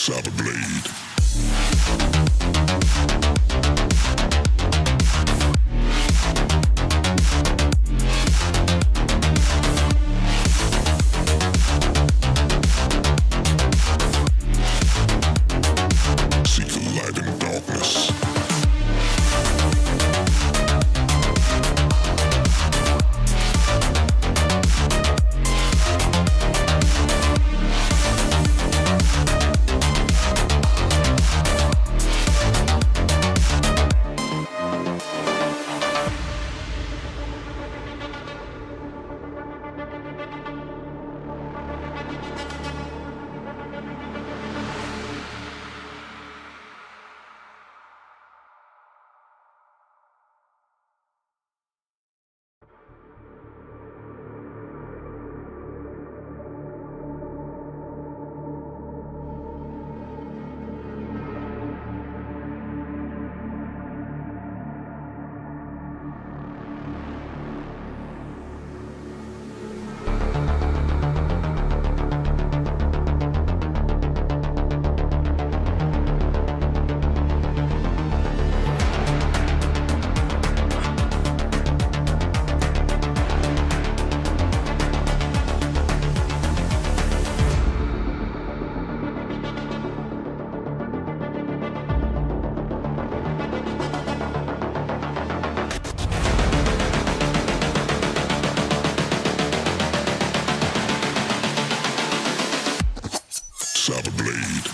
Saga Blade. Seek the light in darkness. Saga Blade.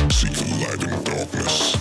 Seek the light in darkness.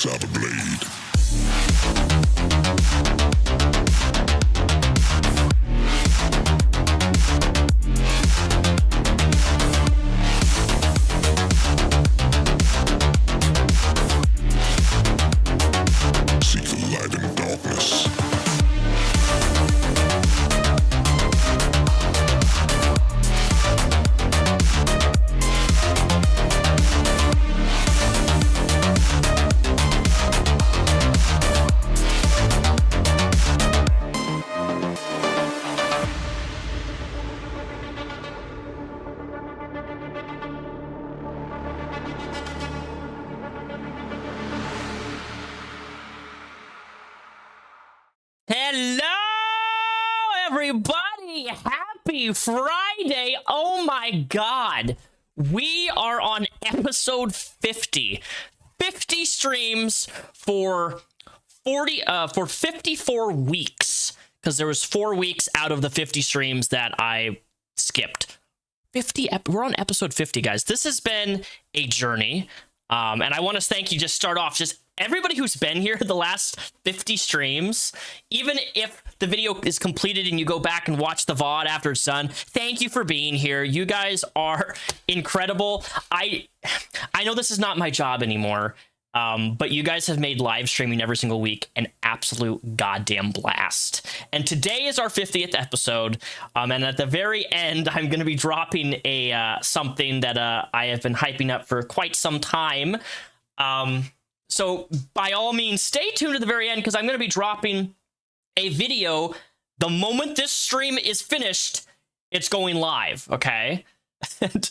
Saga Blade. Seek the light in darkness. Hello, everybody! Happy Friday! Oh my god! We are on episode 50. 50 streams for 54 weeks. Because there was 4 weeks out of the 50 streams that I skipped. We're on episode 50, guys. This has been a journey. And I want to thank you, just start off, just everybody who's been here the last 50 streams. Even if the video is completed and you go back and watch the VOD after it's done, thank you for being here. You guys are incredible. I know this is not my job anymore, but you guys have made live streaming every single week an absolute goddamn blast. And today is our 50th episode, and at the very end, I'm going to be dropping a something that I have been hyping up for quite some time. So by all means, stay tuned to the very end, because I'm going to be dropping a video the moment this stream is finished. It's going live, okay? And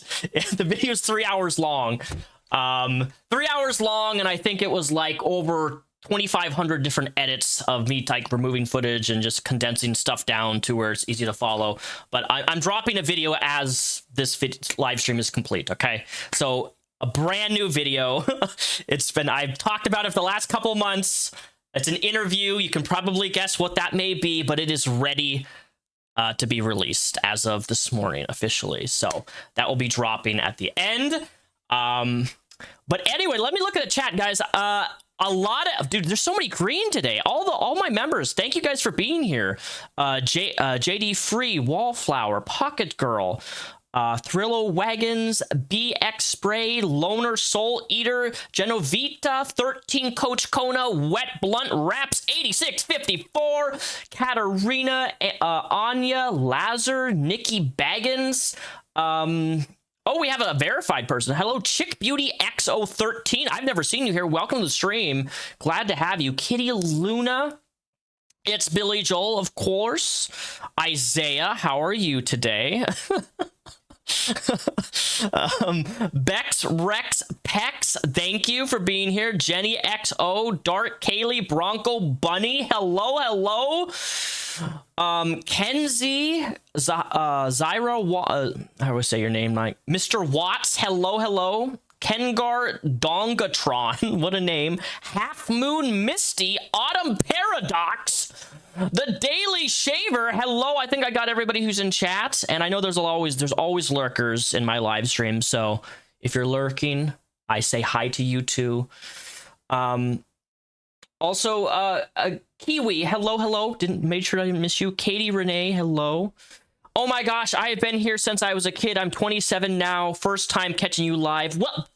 the video is 3 hours long. 3 hours long, and I think it was like over 2,500 different edits of me like removing footage and just condensing stuff down to where it's easy to follow. But I'm dropping a video as this live stream is complete, okay? So a brand new video. I've talked about it for the last couple of months. It's an interview. You can probably guess what that may be, but it is ready to be released as of this morning officially. So that will be dropping at the end. But anyway, let me look at the chat, guys. A lot of dude, there's so many green today. All my members, thank you guys for being here. JD Free, Wallflower, Pocket Girl, Thrillo Wagons, BX Spray, Loner Soul Eater, Genovita, 13 Coach Kona, Wet Blunt Raps, 8654, Katarina, Anya, Lazar, Nikki Baggins, oh, we have a verified person. Hello, Chick Beauty XO13. I've never seen you here. Welcome to the stream. Glad to have you. Kitty Luna. It's Billy Joel, of course. Isaiah, how are you today? Bex Rex Pex, thank you for being here. Jenny XO, Dart, Kaylee, Bronco, Bunny, hello. Kenzie, Zyra, I always say your name like Mr. Watts, hello. Kengar Dongatron, what a name. Half Moon Misty, Autumn Paradox, The Daily Shaver, hello. I think I got everybody who's in chat, and I know there's always lurkers in my live stream, so if you're lurking, I say hi to you too. Also, Kiwi, hello. Made sure I didn't miss you. Katie Renee, hello. Oh my gosh, I have been here since I was a kid. I'm 27 now. First time catching you live. Well,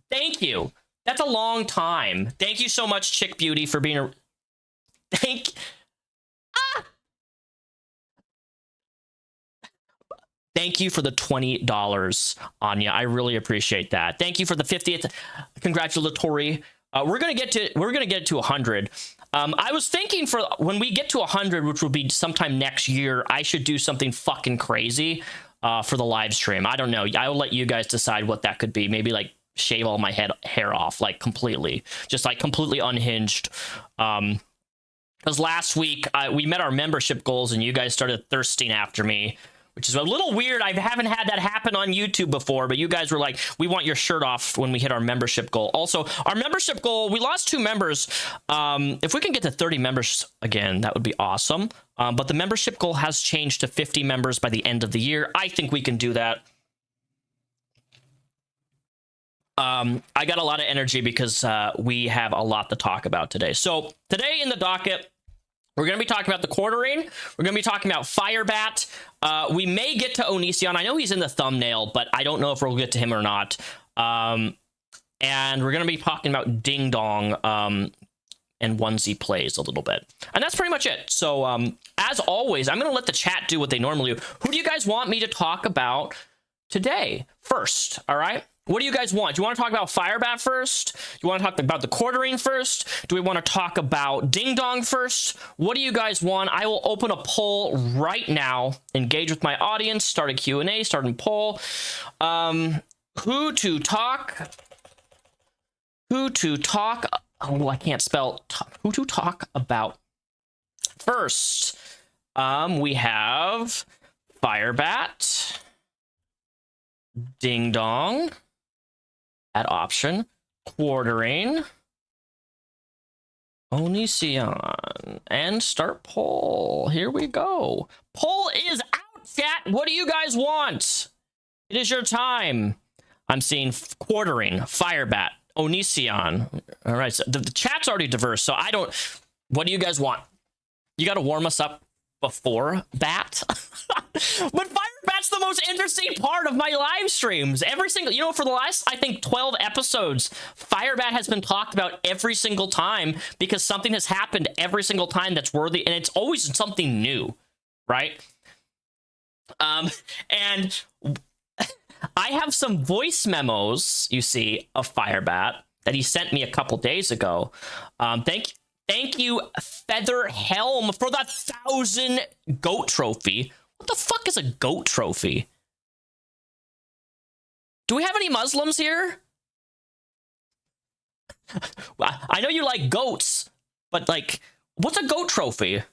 thank you. That's a long time. Thank you so much, Chick Beauty, for being thank you for the $20, Anya. I really appreciate that. Thank you for the 50th congratulatory. We're gonna get it to 100. I was thinking for when we get to 100, which will be sometime next year, I should do something fucking crazy for the live stream. I don't know. I'll let you guys decide what that could be. Maybe like shave all my hair off, like completely, just like completely unhinged. Because last week we met our membership goals and you guys started thirsting after me, which is a little weird. I haven't had that happen on YouTube before, but you guys were like, we want your shirt off when we hit our membership goal. Also, our membership goal, we lost 2 members. If we can get to 30 members again, that would be awesome. But the membership goal has changed to 50 members by the end of the year. I think we can do that. I got a lot of energy because we have a lot to talk about today. So today in the docket, we're going to be talking about the quartering. We're going to be talking about Firebat. We may get to Onision. I know he's in the thumbnail, but I don't know if we'll get to him or not. And we're going to be talking about Ding Dong and Onesie Plays a little bit. And that's pretty much it. So as always, I'm going to let the chat do what they normally do. Who do you guys want me to talk about today first? All right. What do you guys want? Do you want to talk about Firebat first? Do you want to talk about the quartering first? Do we want to talk about Ding Dong first? What do you guys want? I will open a poll right now. Engage with my audience. Start a Q&A. Start a poll. Who to talk? Oh, I can't spell. Who to talk about first? We have Firebat, Ding Dong, at option, quartering, Onision, and start poll. Here we go. Poll is out, chat. What do you guys want? It is your time. I'm seeing quartering, Firebat, Onision. All right, so the chat's already diverse, so I don't... What do you guys want? You got to warm us up before Bat? But Firebat's the most interesting part of my live streams. Every single, for the last, I think, 12 episodes, Firebat has been talked about every single time because something has happened every single time that's worthy, and it's always something new, right? And I have some voice memos, you see, of Firebat that he sent me a couple days ago. Thank Thank you, Feather Helm, for the 1,000 goat trophy. What the fuck is a goat trophy? Do we have any Muslims here? I know you like goats, but like, what's a goat trophy?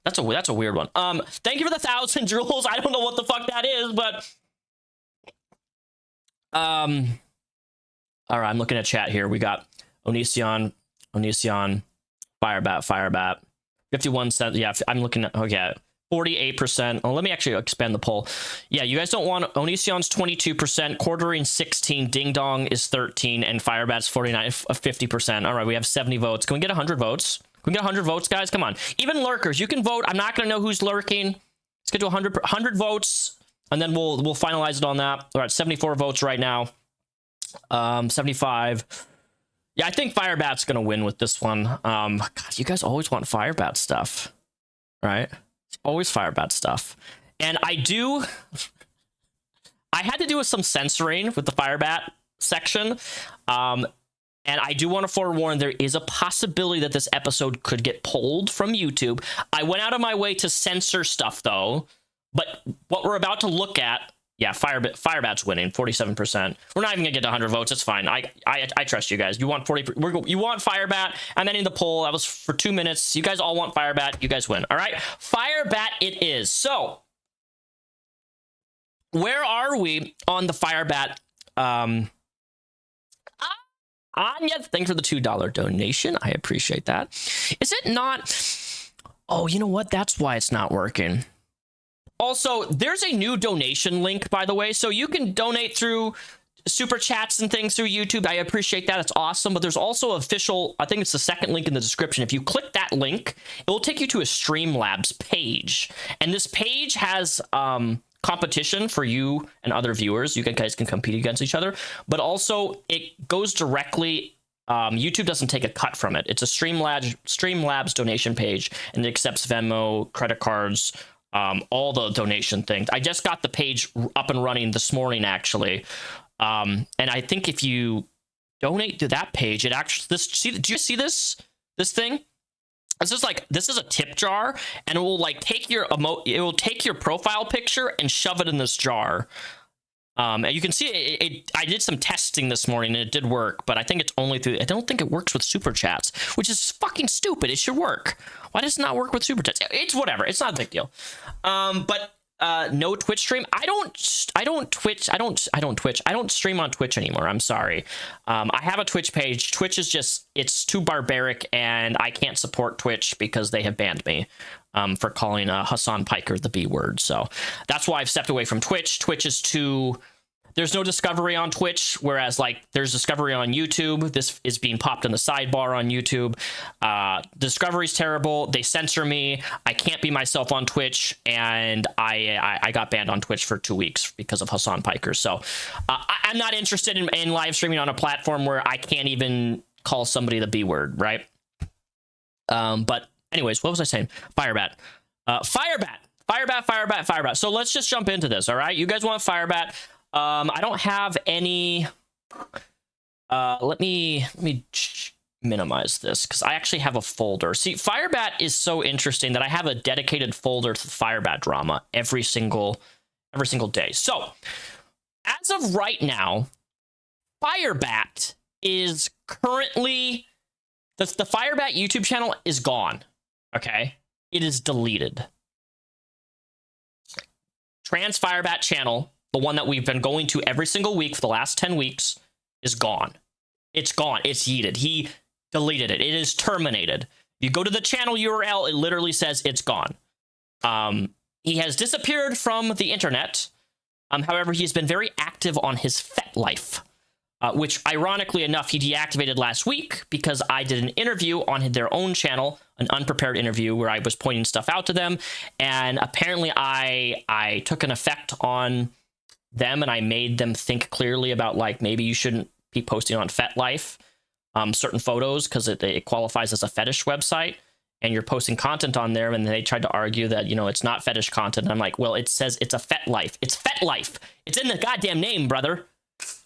That's a weird one. Thank you for the 1,000 jewels. I don't know what the fuck that is, but all right, I'm looking at chat here. We got Onision, Firebat, 51 cents. Yeah, I'm looking at, okay, 48%. Oh, let me actually expand the poll. Yeah, you guys don't want Onision's 22%, Quartering 16, Ding Dong is 13, and Firebat's 49, 50%. All right, we have 70 votes. Can we get 100 votes? Can we get 100 votes, guys? Come on. Even lurkers, you can vote. I'm not going to know who's lurking. Let's get to 100 votes, and then we'll finalize it on that. All right, 74 votes right now. 75. Yeah, I think Firebat's going to win with this one. God, you guys always want Firebat stuff, right? Always Firebat stuff. And I had to do with some censoring with the Firebat section. And I do want to forewarn, there is a possibility that this episode could get pulled from YouTube. I went out of my way to censor stuff, though. But what we're about to look at, yeah, Firebat's winning, 47%. We're not even gonna get to 100 votes. It's fine. I trust you guys. You want 40. You want Firebat. I'm ending the poll. That was for 2 minutes. You guys all want Firebat. You guys win. All right, Firebat it is. So, where are we on the Firebat? Anya, thanks for the $2 donation. I appreciate that. Is it not? Oh, you know what? That's why it's not working. Also, there's a new donation link, by the way, so you can donate through super chats and things through YouTube. I appreciate that. It's awesome. But there's also official, I think it's the second link in the description. If you click that link, it will take you to a Streamlabs page. And this page has competition for you and other viewers. You guys can compete against each other. But also, it goes directly... YouTube doesn't take a cut from it. It's a Streamlabs donation page, and it accepts Venmo, credit cards... all the donation things. I just got the page up and running this morning, actually. And I think if you donate to that page, it actually, do you see this thing? This is a tip jar, and it will like take your profile picture and shove it in this jar. And you can see I did some testing this morning and it did work, but I think it's only through, I don't think it works with super chats, which is fucking stupid. It should work. Why does it not work with super chats? It's whatever. It's not a big deal. But no Twitch stream. I don't stream on Twitch anymore. I'm sorry. I have a Twitch page. Twitch is just, it's too barbaric, and I can't support Twitch because they have banned me for calling Hassan Piker the B word. So that's why I've stepped away from Twitch. Twitch is too... There's no discovery on Twitch, whereas like there's discovery on YouTube. This is being popped in the sidebar on YouTube. Discovery's terrible. They censor me. I can't be myself on Twitch, and I got banned on Twitch for 2 weeks because of Hassan Piker. So I'm not interested in live streaming on a platform where I can't even call somebody the B word, right? But anyways, what was I saying? Firebat. Firebat. So let's just jump into this, all right? You guys want Firebat? I don't have any. Let me minimize this because I actually have a folder. See, Firebat is so interesting that I have a dedicated folder to Firebat drama every single day. So, as of right now, Firebat is currently the Firebat YouTube channel is gone. Okay, it is deleted. Trans Firebat channel, the one that we've been going to every single week for the last 10 weeks, is gone. It's gone. It's yeeted. He deleted it. It is terminated. You go to the channel URL, it literally says it's gone. He has disappeared from the internet. However, he's been very active on his FetLife, which, ironically enough, he deactivated last week because I did an interview on their own channel, an unprepared interview where I was pointing stuff out to them, and apparently I took an effect on them, and I made them think clearly about, like, maybe you shouldn't be posting on FetLife certain photos because it qualifies as a fetish website, and you're posting content on there, and they tried to argue that, you know, it's not fetish content. And I'm like, well, it says it's a FetLife. It's FetLife. It's in the goddamn name, brother.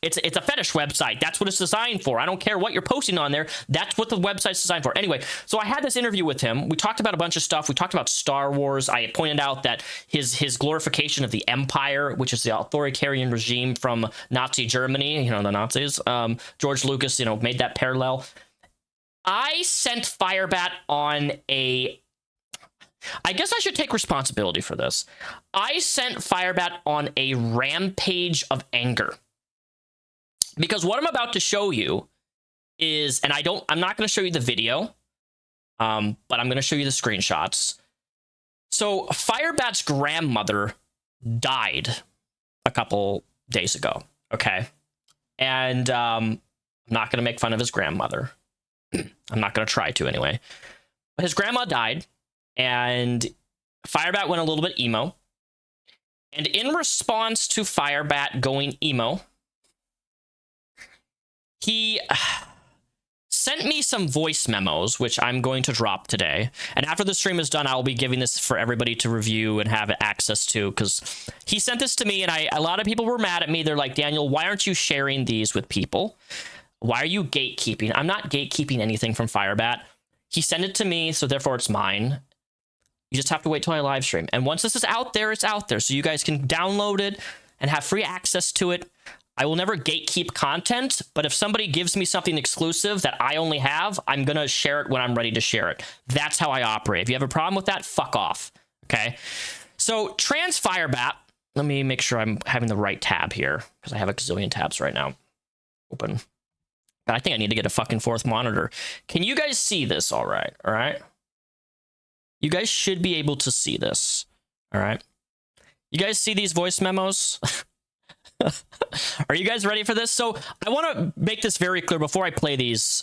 It's a fetish website. That's what it's designed for. I don't care what you're posting on there. That's what the website's designed for. Anyway, so I had this interview with him. We talked about a bunch of stuff. We talked about Star Wars. I pointed out that his glorification of the Empire, which is the authoritarian regime from Nazi Germany, the Nazis. George Lucas, made that parallel. I sent Firebat on I guess I should take responsibility for this. I sent Firebat on a rampage of anger. Because what I'm about to show you is, and I'm not going to show you the video, but I'm going to show you the screenshots. So Firebat's grandmother died a couple days ago, okay? And I'm not going to make fun of his grandmother. I'm not going to try to anyway. But his grandma died. And Firebat went a little bit emo. And in response to Firebat going emo, he sent me some voice memos, which I'm going to drop today. And after the stream is done, I'll be giving this for everybody to review and have access to, because he sent this to me, and a lot of people were mad at me. They're like, Daniel, why aren't you sharing these with people? Why are you gatekeeping? I'm not gatekeeping anything from Firebat. He sent it to me, so therefore it's mine. You just have to wait till I live stream. And once this is out there, it's out there. So you guys can download it and have free access to it. I will never gatekeep content, but if somebody gives me something exclusive that I only have, I'm going to share it when I'm ready to share it. That's how I operate. If you have a problem with that, fuck off. Okay? So Trans Firebat, let me make sure I'm having the right tab here, because I have a gazillion tabs right now open. But I think I need to get a fucking fourth monitor. Can you guys see this all right? All right? You guys should be able to see this. All right? You guys see these voice memos? Are you guys ready for this? So I want to make this very clear before I play these.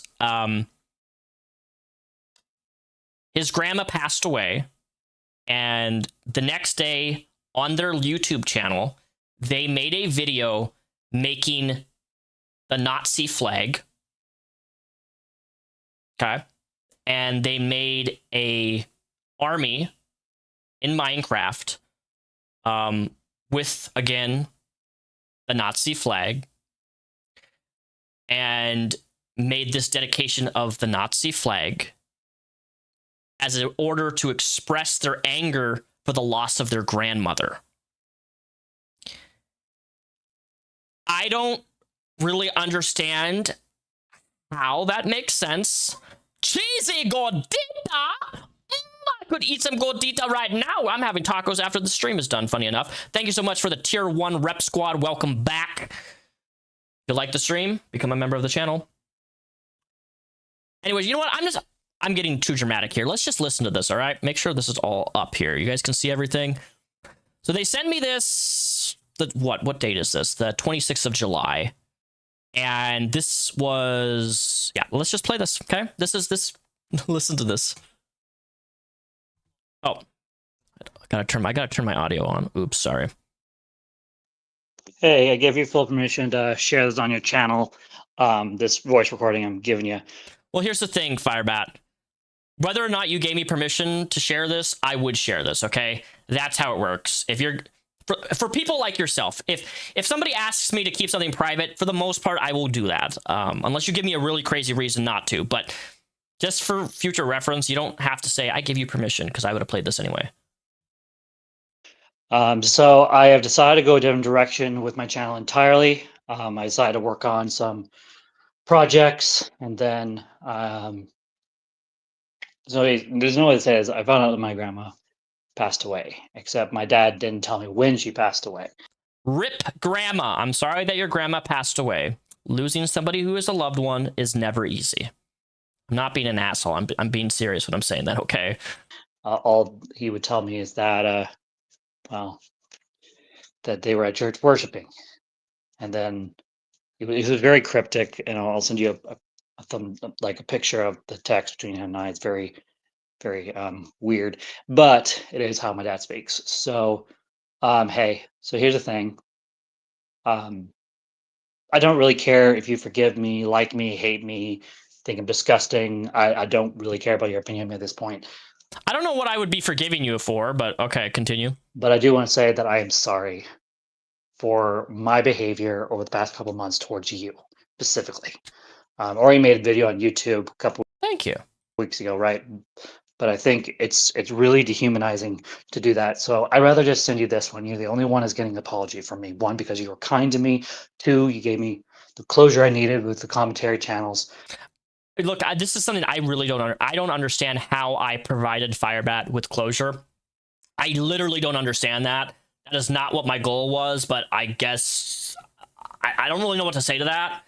His grandma passed away, and the next day on their YouTube channel, they made a video making the Nazi flag. Okay. And they made a army in Minecraft with, again, the Nazi flag, and made this dedication of the Nazi flag as an order to express their anger for the loss of their grandmother. I don't really understand how that makes sense. Cheesy gordita! I could eat some gordita right now. I'm having tacos after the stream is done, funny enough. Thank you so much for the tier 1 rep squad. Welcome back. If you like the stream, become a member of the channel. Anyways, you know what? I'm getting too dramatic here. Let's just listen to this, all right? Make sure this is all up here. You guys can see everything. So they sent me this. What date is this? The 26th of July. And this was, yeah, let's just play this, okay? Listen to this. Oh, I gotta turn my audio on. Oops, sorry. Hey, I give you full permission to share this on your channel. This voice recording I'm giving you. Well, here's the thing, Firebat. Whether or not you gave me permission to share this, I would share this, okay? That's how it works. If you're for people like yourself, if somebody asks me to keep something private, for the most part, I will do that. Unless you give me a really crazy reason not to. But just for future reference, you don't have to say, I give you permission, because I would have played this anyway. So I have decided to go a different direction with my channel entirely. I decided to work on some projects, and then so there's no way to say this. I found out that my grandma passed away, except my dad didn't tell me when she passed away. Rip grandma. I'm sorry that your grandma passed away. Losing somebody who is a loved one is never easy. I'm not being an asshole. I'm being serious when I'm saying that, okay? All he would tell me is that, that they were at church worshiping. And then he was very cryptic, and I'll send you a picture of the text between him and I. It's very, very weird, but it is how my dad speaks. So, hey, so here's the thing. I don't really care if you forgive me, like me, hate me, think I'm disgusting. I don't really care about your opinion at this point. I don't know what I would be forgiving you for, but okay, continue. But I do want to say that I am sorry for my behavior over the past couple months towards you specifically. Already made a video on YouTube a couple Thank you. weeks ago, right? But I think it's really dehumanizing to do that. So I'd rather just send you this one. You're the only one who's getting an apology from me. One, because you were kind to me. Two, you gave me the closure I needed with the commentary channels. Look, this is something I really I don't understand how I provided Firebat with closure. I literally don't understand that. That is not what my goal was, but I guess I don't really know what to say to that.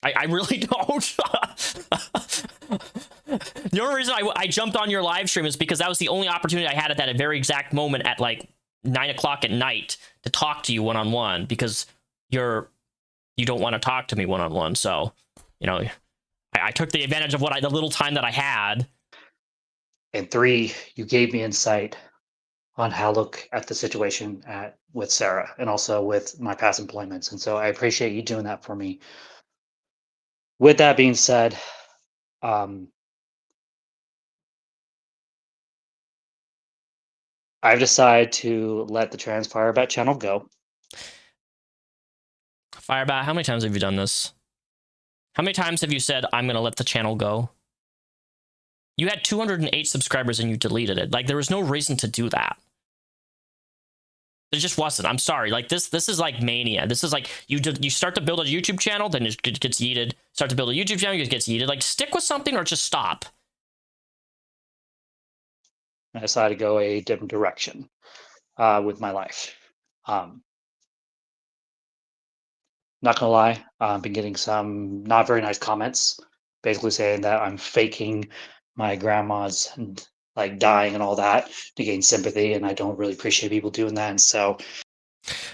I really don't. The only reason I jumped on your live stream is because that was the only opportunity I had at that very exact moment at like 9 o'clock at night to talk to you one-on-one, because you don't want to talk to me one-on-one. So, you know, I took the advantage of the little time that I had. And three, you gave me insight on how to look at the situation with Sarah and also with my past employments. And so I appreciate you doing that for me. With that being said, I've decided to let the trans Firebat channel go. Firebat, how many times have you done this? How many times have you said, I'm going to let the channel go? You had 208 subscribers and you deleted it. Like, there was no reason to do that. There just wasn't. I'm sorry. Like, this is like mania. This is like, you start to build a YouTube channel, then it gets yeeted. Start to build a YouTube channel, it gets yeeted. Like, stick with something or just stop. I decided to go a different direction with my life. Not gonna lie, I've been getting some not very nice comments, basically saying that I'm faking my grandma's and like dying and all that to gain sympathy, and I don't really appreciate people doing that. And so,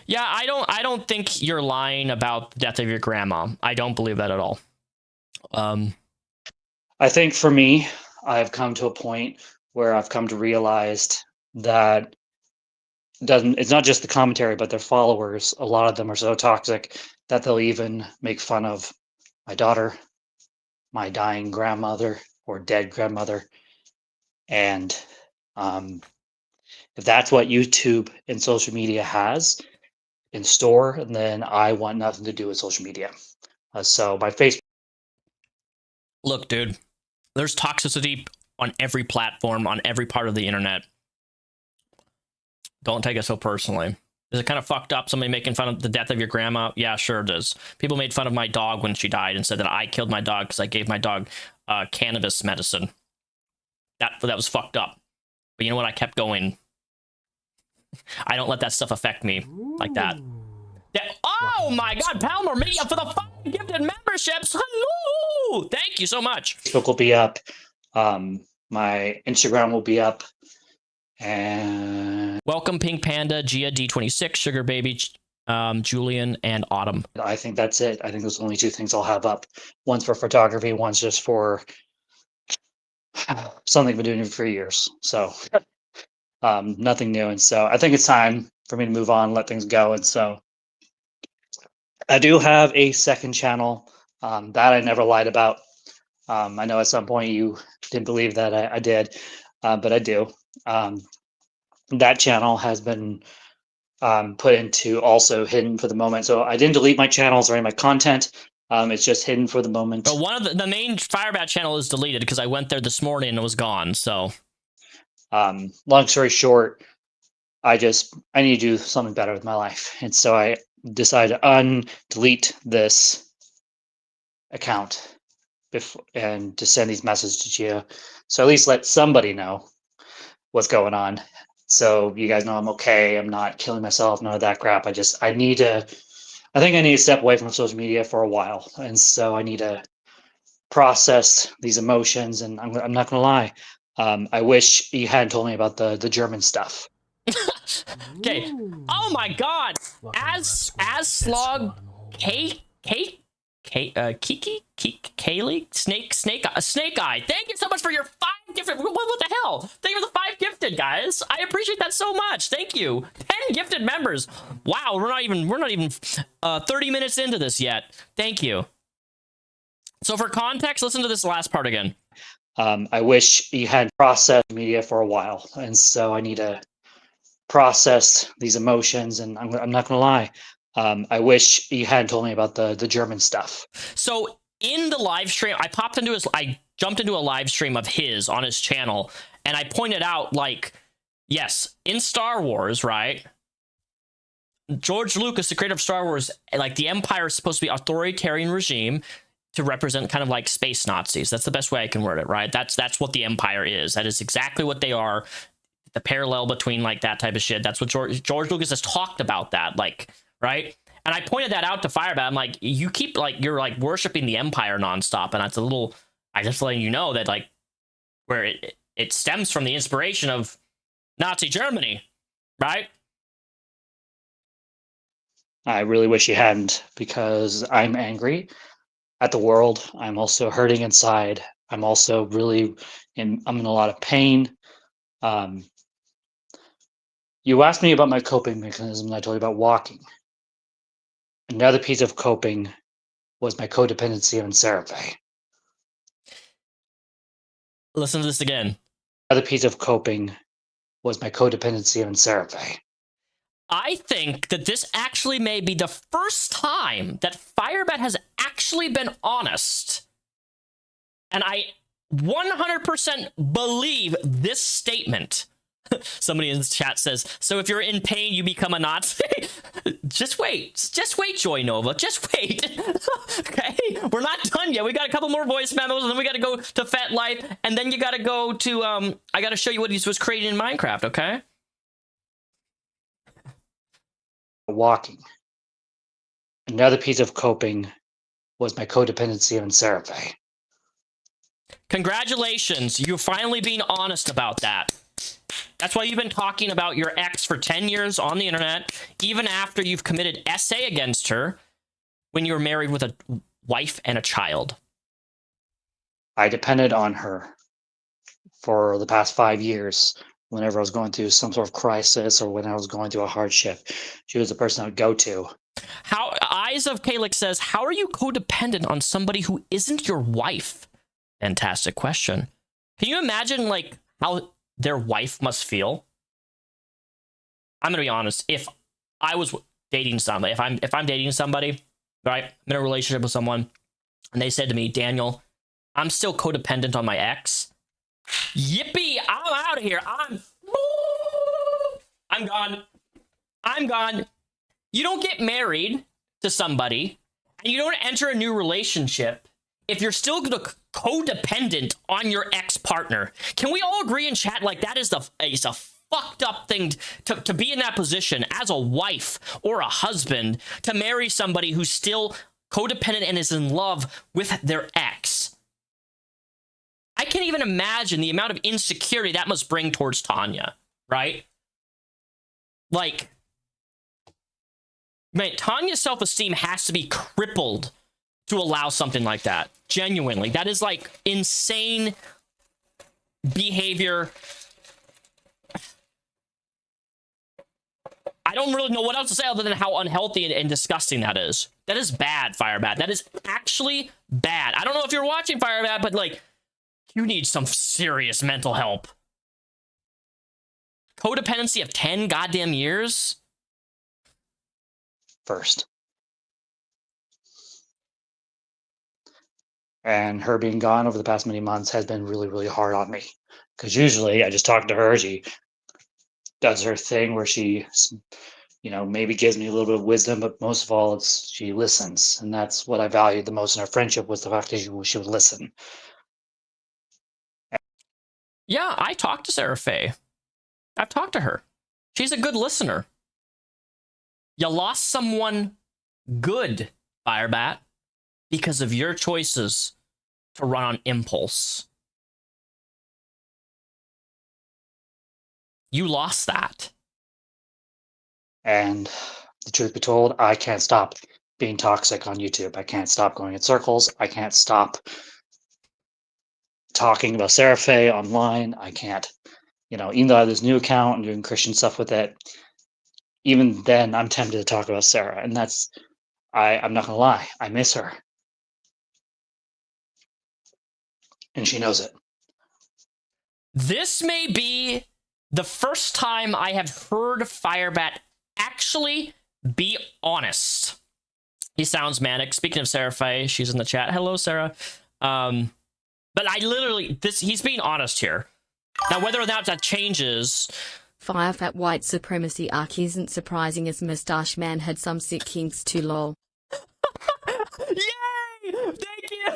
yeah, I don't think you're lying about the death of your grandma. I don't believe that at all. I think for me, I've come to a point where I've come to realize that it's not just the commentary, but their followers. A lot of them are so toxic that they'll even make fun of my daughter, my dying grandmother or dead grandmother. And if that's what YouTube and social media has in store, then I want nothing to do with social media. So my Facebook. Look, dude, there's toxicity on every platform, on every part of the internet. Don't take it so personally. Is it kind of fucked up, somebody making fun of the death of your grandma? Yeah, sure it is. People made fun of my dog when she died and said that I killed my dog because I gave my dog cannabis medicine. That was fucked up. But you know what? I kept going. I don't let that stuff affect me like that. Oh my God, Palmer Media for the 5 gifted memberships. Hello! Thank you so much. Facebook will be up. My Instagram will be up. And welcome Pink Panda, Gia D26, Sugar Baby, Julian, and Autumn. I think that's it. I think those are the only 2 things I'll have up. One's for photography, one's just for something I've been doing for years. So nothing new. And so I think it's time for me to move on, let things go. And so I do have a second channel that I never lied about. I know at some point you didn't believe that I did, but I do. That channel has been put into also hidden for the moment. So I didn't delete my channels or any of my content. It's just hidden for the moment. But one of the main Firebat channel is deleted because I went there this morning and it was gone. So, long story short, I need to do something better with my life, and so I decided to delete this account and to send these messages to you, so at least let somebody know what's going on. So you guys know I'm okay. I'm not killing myself. None of that crap. I think I need to step away from social media for a while. And so I need to process these emotions. And I'm not going to lie. I wish you hadn't told me about the German stuff. Okay. Oh my God. As Slog Kaylee Snake Eye. Thank you so much for your 5 gifted. What the hell? Thank you for the 5 gifted, guys. I appreciate that so much. Thank you. 10 gifted members. Wow, we're not even 30 minutes into this yet. Thank you. So for context, listen to this last part again. I wish you had processed media for a while, and so I need to process these emotions, and I'm not gonna lie. I wish you hadn't told me about the German stuff. So in the live stream, I jumped into a live stream of his on his channel, and I pointed out, like, yes, in Star Wars, right? George Lucas, the creator of Star Wars, like, the Empire is supposed to be an authoritarian regime to represent kind of like space Nazis. That's the best way I can word it, right? That's what the Empire is. That is exactly what they are. The parallel between, like, that type of shit. That's what George Lucas has talked about, that, like, right? And I pointed that out to Firebat. I'm like, you keep, like, you're, like, worshiping the Empire nonstop, and that's a little, I just letting you know that, like, where it stems from the inspiration of Nazi Germany, right? I really wish you hadn't, because I'm angry at the world. I'm also hurting inside. I'm also I'm in a lot of pain. You asked me about my coping mechanism, and I told you about walking. Another piece of coping was my codependency on Seraphe. Listen to this again. Another piece of coping was my codependency on Seraphe. I think that this actually may be the first time that Firebat has actually been honest. And I 100% believe this statement. Somebody in the chat says, so if you're in pain, you become a Nazi? Just wait, Joy Nova. Just wait. Okay, we're not done yet. We got a couple more voice memos, and then we got to go to Fat Life, and then you got to go to, I got to show you what he was creating in Minecraft, okay? Walking. Another piece of coping was my codependency on Seraphe. Congratulations, you're finally being honest about that. That's why you've been talking about your ex for 10 years on the internet, even after you've committed SA against her when you were married with a wife and a child. I depended on her for the past 5 years. Whenever I was going through some sort of crisis or when I was going through a hardship, she was the person I would go to. How Eyes of Kalix says, how are you codependent on somebody who isn't your wife? Fantastic question. Can you imagine, like, how their wife must feel? I'm gonna be honest. If I was dating somebody, if I'm dating somebody, right, I'm in a relationship with someone, and they said to me, Daniel, I'm still codependent on my ex. Yippee! I'm out of here. I'm gone. I'm gone. You don't get married to somebody, and you don't enter a new relationship if you're still codependent on your ex-partner. Can we all agree in chat, like, that is a fucked up thing to be in that position as a wife or a husband, to marry somebody who's still codependent and is in love with their ex. I can't even imagine the amount of insecurity that must bring towards Tanya, right? Like, man, Tanya's self-esteem has to be crippled to allow something like that. Genuinely. That is, like, insane behavior. I don't really know what else to say other than how unhealthy and disgusting that is. That is bad, Firebat. That is actually bad. I don't know if you're watching Firebat, but, like, you need some serious mental help. Codependency of 10 goddamn years? First. And her being gone over the past many months has been really, really hard on me. Because usually I just talk to her. She does her thing where she, maybe gives me a little bit of wisdom, but most of all, she listens. And that's what I valued the most in our friendship, was the fact that she would listen. Yeah, I talked to Sarah Faye. I've talked to her. She's a good listener. You lost someone good, Firebat, because of your choices to run on impulse. You lost that. And the truth be told, I can't stop being toxic on YouTube. I can't stop going in circles. I can't stop talking about Sarah Faye online. I can't, even though I have this new account and doing Christian stuff with it, even then I'm tempted to talk about Sarah. And I'm not gonna lie, I miss her. And she knows it. This may be the first time I have heard Firebat actually be honest. He sounds manic. Speaking of Sarah Faye, she's in the chat. Hello, Sarah. But I literally, he's being honest here. Now, whether or not that changes... Firebat white supremacy arc isn't surprising as Mustache Man had some sick kinks too, lol. Yay! Thank you!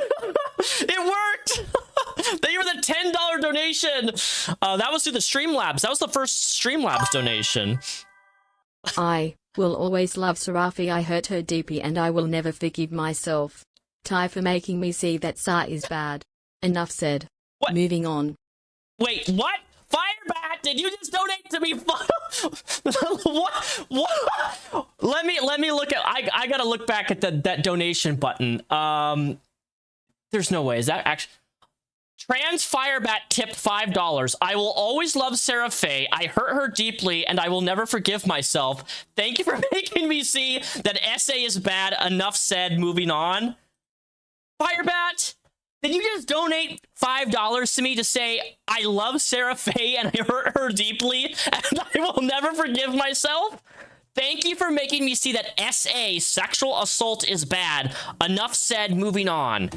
It worked! Thank you for the $10 donation! That was through the Streamlabs. That was the first Streamlabs donation. I will always love Sarafi. I hurt her deeply and I will never forgive myself. Ty for making me see that Sa is bad. Enough said. What? Moving on. Wait, what? Firebat, did you just donate to me? What? Let me look at. I gotta look back at that donation button. There's no way. Is that actually? Trans Firebat tipped $5. I will always love Sarah Faye. I hurt her deeply, and I will never forgive myself. Thank you for making me see that SA is bad. Enough said. Moving on. Firebat. Did you just donate $5 to me to say, I love Sarah Faye and I hurt her deeply and I will never forgive myself? Thank you for making me see that SA, sexual assault, is bad. Enough said, moving on.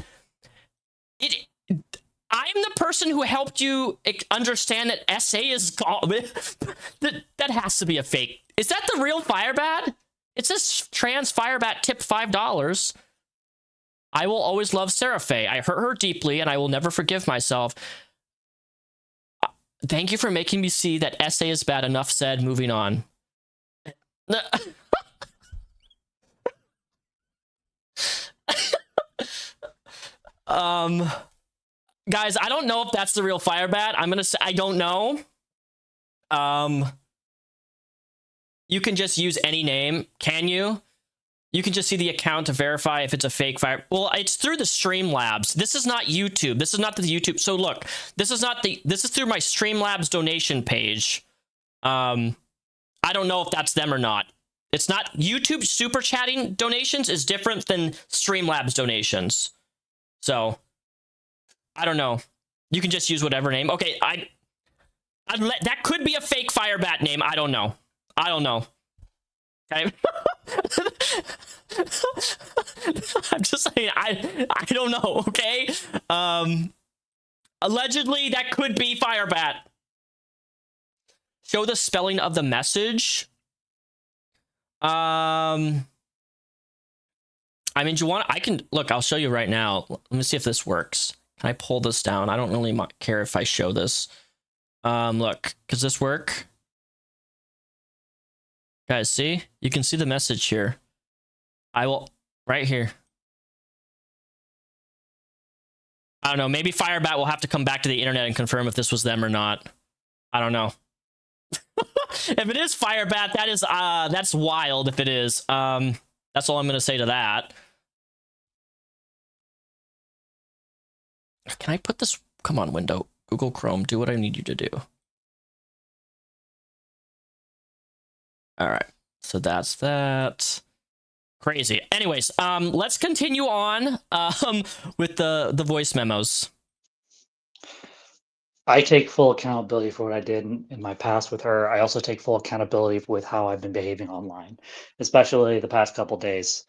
I'm the person who helped you understand that SA is gone. That has to be a fake. Is that the real Firebat? It says Trans Firebat tipped $5. I will always love Sarah Faye. I hurt her deeply, and I will never forgive myself. Thank you for making me see that SA is bad. Enough said. Moving on. Guys, I don't know if that's the real Firebat. I'm gonna say I don't know. You can just use any name, can you? You can just see the account to verify if it's a fake fire. Well, it's through the Streamlabs. This is not YouTube. This is not the YouTube. So look, this is through my Streamlabs donation page. I don't know if that's them or not. It's not YouTube super chatting donations is different than Streamlabs donations. So I don't know. You can just use whatever name. Okay, that could be a fake Firebat name. I don't know. Okay. I'm just saying, I don't know, okay? Allegedly, that could be Firebat. Show the spelling of the message. I mean, do you want? I can look. I'll show you right now. Let me see if this works. Can I pull this down? I don't really care if I show this. Look, does this work? Guys, see? You can see the message here. I will, right here. I don't know. Maybe Firebat will have to come back to the internet and confirm if this was them or not. I don't know. If it is Firebat, that's wild if it is. That's all I'm going to say to that. Can I put this? Come on, window. Google Chrome, do what I need you to do. All right. So that's that. Crazy. Anyways, let's continue on with the voice memos. I take full accountability for what I did in my past with her. I also take full accountability with how I've been behaving online, especially the past couple days.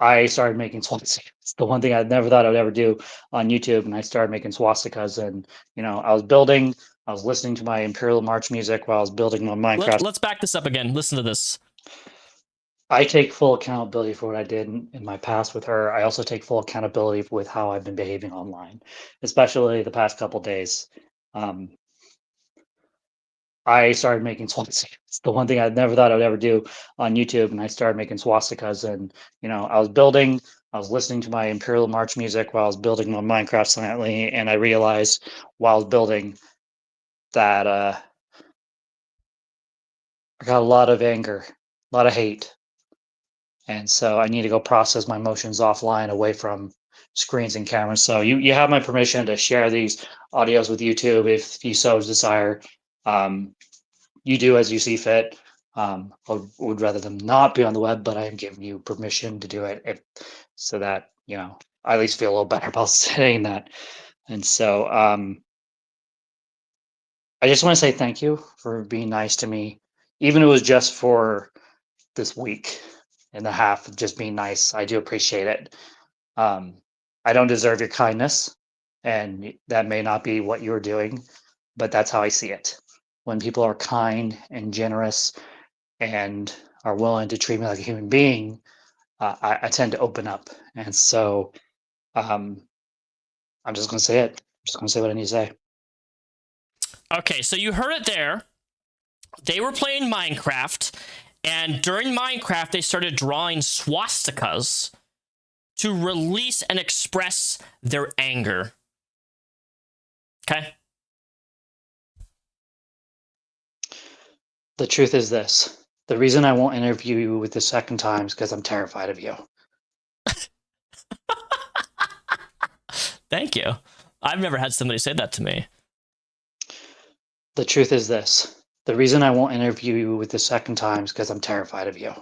I started making swastikas. The one thing I never thought I'd ever do on YouTube, and I started making swastikas. And I was listening to my Imperial March music while I was building my Minecraft. Let's back this up again. Listen to this. I take full accountability for what I did in my past with her. I also take full accountability with how I've been behaving online, especially the past couple days. I started making swastikas. The one thing I never thought I'd ever do on YouTube, and I started making swastikas. And I was listening to my Imperial March music while I was building my Minecraft silently, and I realized while I was building that I got a lot of anger, a lot of hate. And so I need to go process my emotions offline, away from screens and cameras. So you have my permission to share these audios with YouTube if you so desire. You do as you see fit. I would rather them not be on the web, but I am giving you permission to do it so that, I at least feel a little better about saying that. And so I just want to say thank you for being nice to me, even if it was just for this week and a half of just being nice. I do appreciate it. I don't deserve your kindness, and that may not be what you're doing, but that's how I see it. When people are kind and generous and are willing to treat me like a human being, I tend to open up. And so I'm just going to say it. I'm just going to say what I need to say. Okay, so you heard it there. They were playing Minecraft, and during Minecraft, they started drawing swastikas to release and express their anger. Okay? The truth is this. The reason I won't interview you with the second time is because I'm terrified of you. Thank you. I've never had somebody say that to me. The truth is this. The reason I won't interview you with the second time is because I'm terrified of you.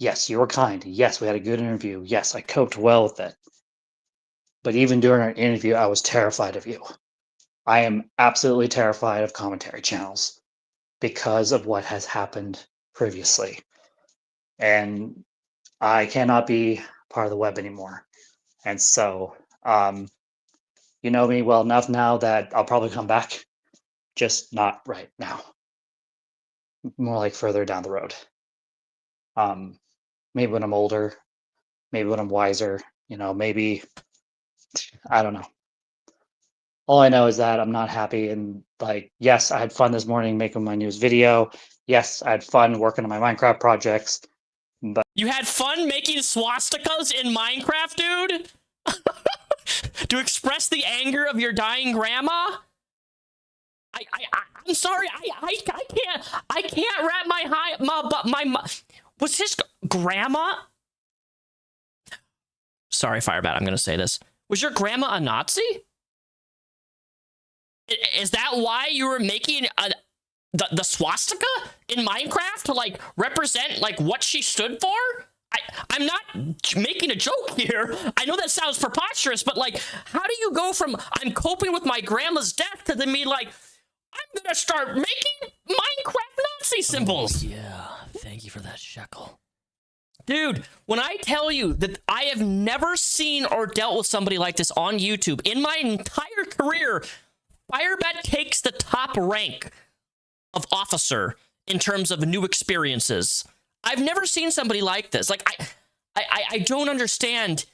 Yes, you were kind. Yes, we had a good interview. Yes, I coped well with it. But even during our interview, I was terrified of you. I am absolutely terrified of commentary channels because of what has happened previously. And I cannot be part of the web anymore. And so, you know me well enough now that I'll probably come back, just not right now. More like further down the road. Maybe when I'm older, maybe when I'm wiser, maybe, I don't know. All I know is that I'm not happy, and yes, I had fun this morning making my newest video. Yes, I had fun working on my Minecraft projects, but You had fun making swastikas in Minecraft, dude? To express the anger of your dying grandma? I'm sorry, I can't wrap my was his grandma? Sorry, Firebat, I'm gonna say this. Was your grandma a Nazi? Is that why you were making the swastika in Minecraft to represent what she stood for? I'm not making a joke here. I know that sounds preposterous, but how do you go from I'm coping with my grandma's death to then me I'm gonna start making Minecraft Nazi symbols? Oh, yeah, thank you for that shekel. Dude, when I tell you that I have never seen or dealt with somebody like this on YouTube in my entire career, Firebat takes the top rank of officer in terms of new experiences. I've never seen somebody like this. I don't understand.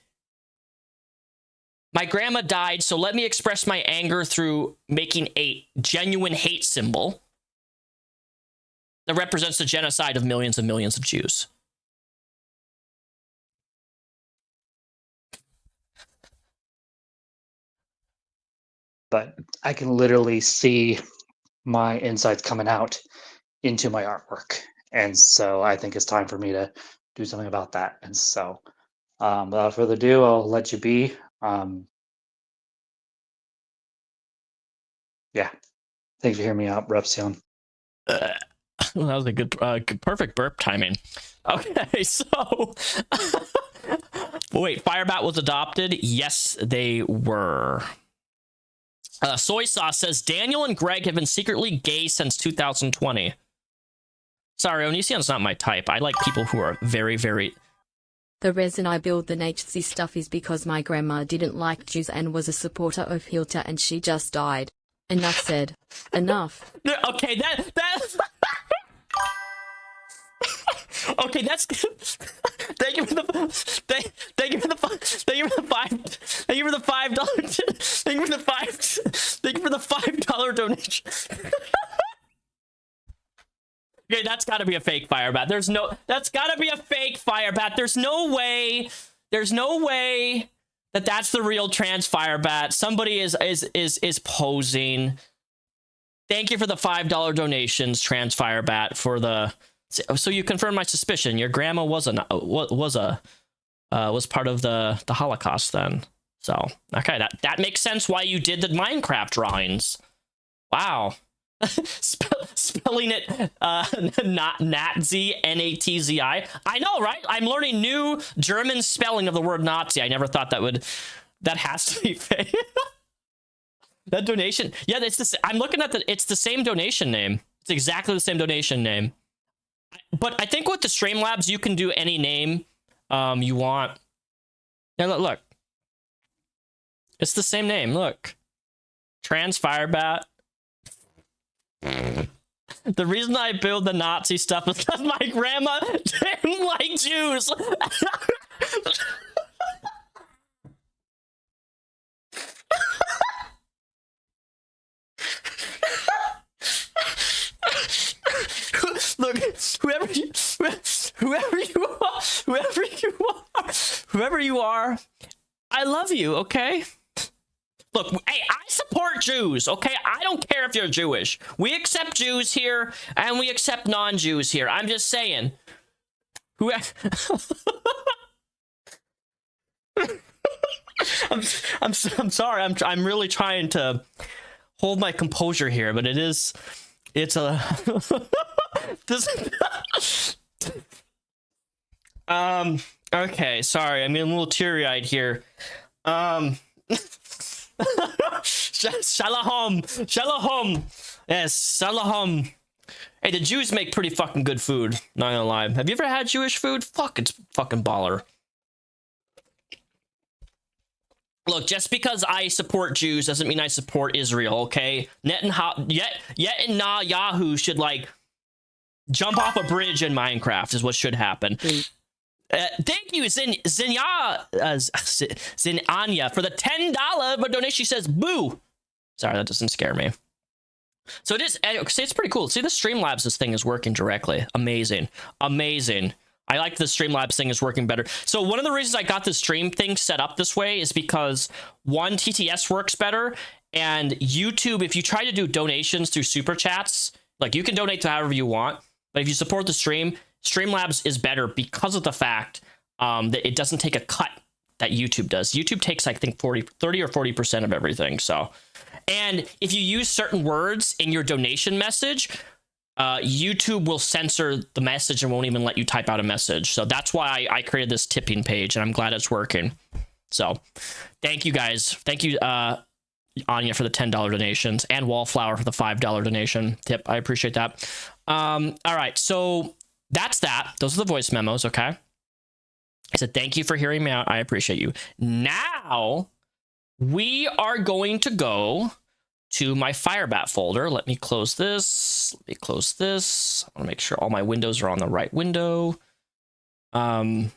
My grandma died, so let me express my anger through making a genuine hate symbol that represents the genocide of millions and millions of Jews. but I can literally see my insides coming out into my artwork. And so I think it's time for me to do something about that. And so without further ado, I'll let you be. Yeah. Thanks for hearing me out, Repzion. That was a good, perfect burp timing. Okay, so... Wait, Firebat was adopted? Yes, they were. Soy Sauce says, Daniel and Greg have been secretly gay since 2020. Sorry, Onision's not my type. I like people who are very, very... The reason I build the Nazi stuff is because my grandma didn't like Jews and was a supporter of Hitler and she just died. Enough said. Enough. Okay, that's... Okay, that's good. Thank you for the thank you for the $5. Thank you for the $5 donation. Okay, that's got to be a fake Firebat. That's got to be a fake Firebat. There's no way that that's the real trans Firebat. Somebody is posing. Thank you for the $5 donations, trans Firebat, for the. So you confirm my suspicion. Your grandma was part of the Holocaust then. So okay, that makes sense why you did the Minecraft drawings. Wow. Spelling it not Nazi, N-A-T-Z-I. I know, right? I'm learning new German spelling of the word Nazi. I never thought that has to be fake. That donation, yeah, it's this. I'm looking at it's the same donation name. It's exactly the same donation name. But I think with the Streamlabs, you can do any name you want. Now look. It's the same name. Look, Trans Firebat. The reason I build the Nazi stuff is because my grandma didn't like Jews. Look, whoever you are, I love you, okay? Look, hey, I support Jews, okay? I don't care if you're Jewish. We accept Jews here, and we accept non-Jews here. I'm just saying. I'm sorry. I'm really trying to hold my composure here, but it's a this okay, sorry. I'm getting a little teary-eyed here. Shalom. Yes, shalom. Hey, the Jews make pretty fucking good food. Not gonna lie. Have you ever had Jewish food? Fuck, it's fucking baller. Look, just because I support Jews doesn't mean I support Israel, okay? Netanyahu should, like, jump off a bridge in Minecraft is what should happen. Thank you, Zinanya, for the $10 donation. She says, boo. Sorry, that doesn't scare me. So it's pretty cool. See, the Streamlabs, this thing is working directly. Amazing. I like the Streamlabs thing is working better. So one of the reasons I got the stream thing set up this way is because, one, TTS works better, and YouTube, if you try to do donations through super chats, like, you can donate to however you want, but if you support the stream, Streamlabs is better because of the fact that it doesn't take a cut that YouTube does. YouTube takes, I think, 30 or 40% of everything. So, and if you use certain words in your donation message, YouTube will censor the message and won't even let you type out a message. So that's why I created this tipping page, and I'm glad it's working. So thank you guys. Thank you, Anya, for the $10 donations, and Wallflower for the $5 donation tip. I appreciate that. All right, so that's that. Those are the voice memos, okay? I said, thank you for hearing me out. I appreciate you. Now we are going to go to my Firebat folder. Let me close this. I want to make sure all my windows are on the right window. Put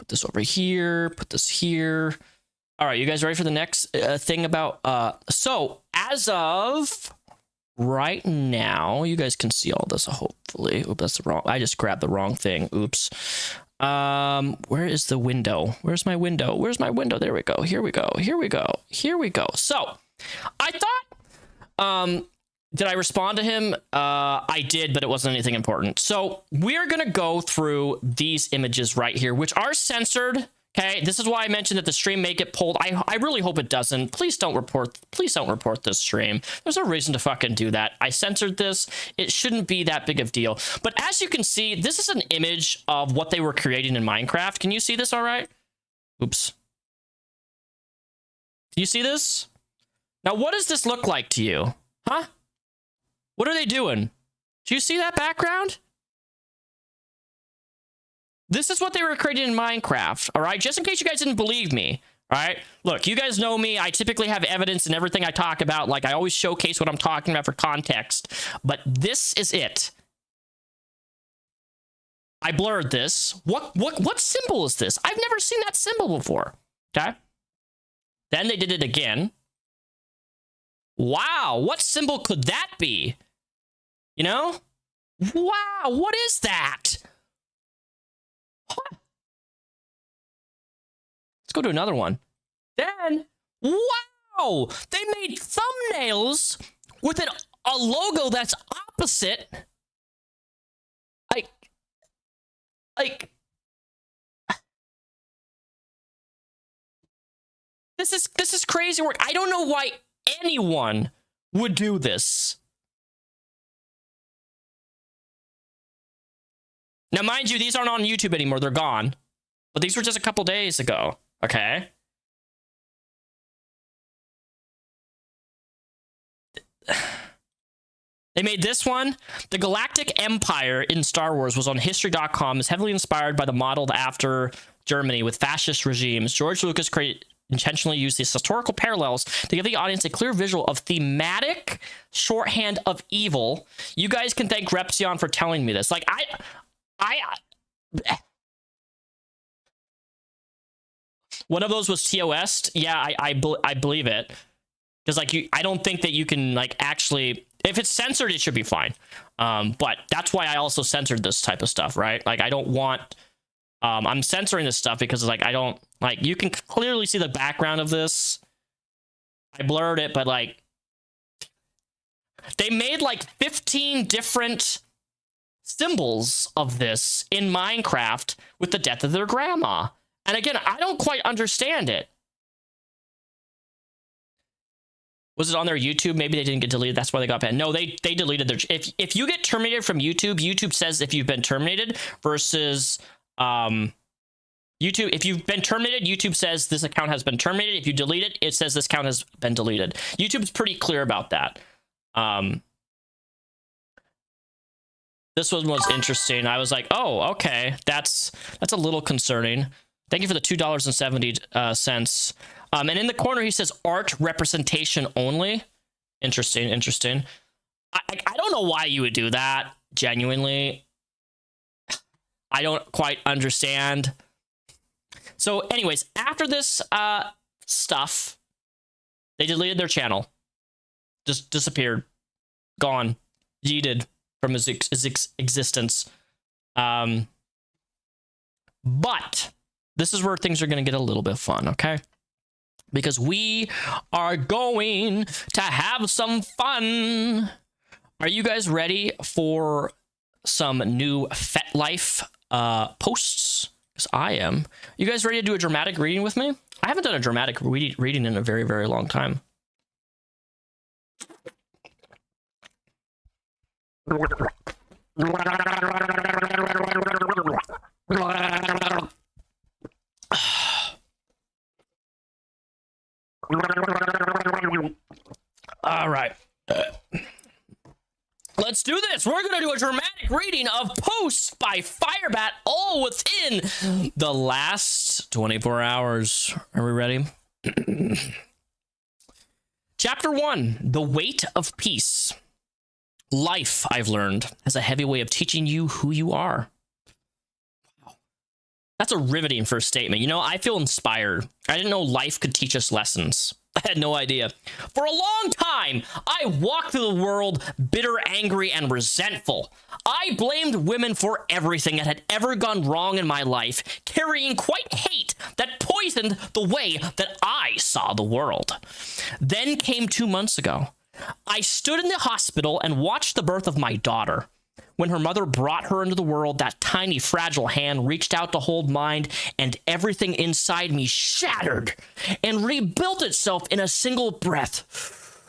this over here. Put this here. All right, you guys ready for the next thing about... So, as of right now, you guys can see all this, hopefully. Oops, that's the wrong... I just grabbed the wrong thing. Oops. Where is the window? Where's my window? There we go. Here we go. So I thought, did I respond to him? I did, but it wasn't anything important. So we're going to go through these images right here, which are censored. Okay. This is why I mentioned that the stream may get pulled. I really hope it doesn't. Please don't report this stream. There's no reason to fucking do that. I censored this. It shouldn't be that big of a deal. But as you can see, this is an image of what they were creating in Minecraft. Can you see this all right? Oops. Do you see this? Now, what does this look like to you? Huh? What are they doing? Do you see that background? This is what they were creating in Minecraft, all right? Just in case you guys didn't believe me, all right? Look, you guys know me. I typically have evidence in everything I talk about. Like, I always showcase what I'm talking about for context. But this is it. I blurred this. What symbol is this? I've never seen that symbol before, okay? Then they did it again. Wow, what symbol could that be? You know? Wow, what is that? Let's go to another one. Then, wow! They made thumbnails with a logo that's opposite. Like, this is crazy work. I don't know why anyone would do this. Now, mind you, these aren't on YouTube anymore. They're gone. But these were just a couple days ago. Okay. They made this one. The Galactic Empire in Star Wars was on History.com, is heavily inspired by the modeled after Germany with fascist regimes. George Lucas intentionally used these historical parallels to give the audience a clear visual of thematic shorthand of evil. You guys can thank Repzion for telling me this. Like, one of those was TOS. Yeah, I believe it. Because, like, I don't think that you can, like, actually... If it's censored, it should be fine. But that's why I also censored this type of stuff, right? Like, I don't want... I'm censoring this stuff because, like, I don't... Like, you can clearly see the background of this. I blurred it, but, like... They made, like, 15 different symbols of this in Minecraft with the death of their grandma. And again, I don't quite understand it. Was it on their YouTube? Maybe they didn't get deleted. That's why they got banned. No, they deleted their... If you get terminated from YouTube, YouTube says if you've been terminated versus... YouTube, if you've been terminated, YouTube says this account has been terminated. If you delete it, it says this account has been deleted. YouTube's pretty clear about that. This one was interesting. I was like, oh, okay. That's a little concerning. Thank you for the $2.70. And in the corner, he says art representation only. Interesting. I don't know why you would do that. Genuinely. I don't quite understand. So anyways, after this stuff, they deleted their channel. Just disappeared. Gone. Yeeted from his existence. But this is where things are going to get a little bit fun, okay? Because we are going to have some fun. Are you guys ready for some new FetLife posts? Because I am. You guys ready to do a dramatic reading with me? I haven't done a dramatic reading in a very, very long time. All right. Let's do this. We're going to do a dramatic reading of posts by Firebat, all within the last 24 hours. Are we ready? Chapter 1, The Weight of Peace. Life, I've learned, has a heavy way of teaching you who you are. Wow. That's a riveting first statement. You know, I feel inspired. I didn't know life could teach us lessons. I had no idea. For a long time, I walked through the world bitter, angry, and resentful. I blamed women for everything that had ever gone wrong in my life, carrying quite hate that poisoned the way that I saw the world. Then came 2 months ago. I stood in the hospital and watched the birth of my daughter. When her mother brought her into the world, that tiny, fragile hand reached out to hold mine, and everything inside me shattered and rebuilt itself in a single breath.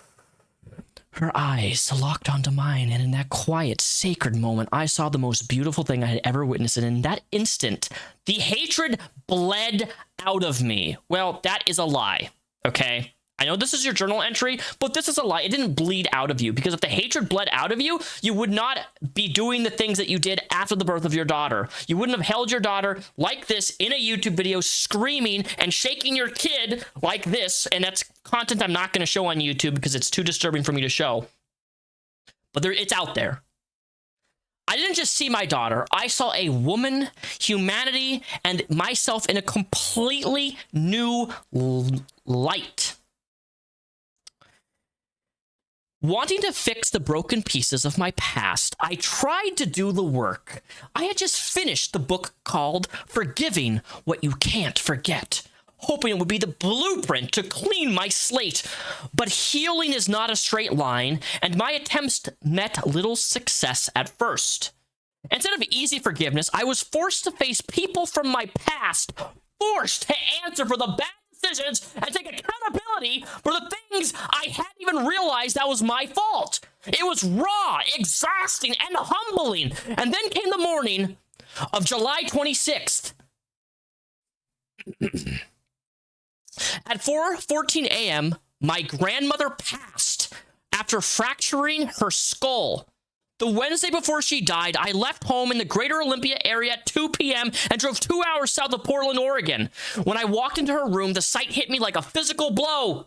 Her eyes locked onto mine, and in that quiet, sacred moment, I saw the most beautiful thing I had ever witnessed, and in that instant, the hatred bled out of me. Well, that is a lie, okay? I know this is your journal entry, but this is a lie. It didn't bleed out of you, because if the hatred bled out of you, you would not be doing the things that you did after the birth of your daughter. You wouldn't have held your daughter like this in a YouTube video, screaming and shaking your kid like this, and that's content I'm not going to show on YouTube because it's too disturbing for me to show. But it's out there. I didn't just see my daughter. I saw a woman, humanity, and myself in a completely new light. Wanting to fix the broken pieces of my past, I tried to do the work. I had just finished the book called Forgiving What You Can't Forget, hoping it would be the blueprint to clean my slate. But healing is not a straight line, and my attempts met little success at first. Instead of easy forgiveness, I was forced to face people from my past, forced to answer for the bad decisions and take accountability for the things I hadn't even realized that was my fault. It was raw, exhausting, and humbling. And then came the morning of July 26th. At 4:14 a.m., my grandmother passed after fracturing her skull. The Wednesday before she died, I left home in the greater Olympia area at 2 p.m. and drove 2 hours south of Portland, Oregon. When I walked into her room, the sight hit me like a physical blow.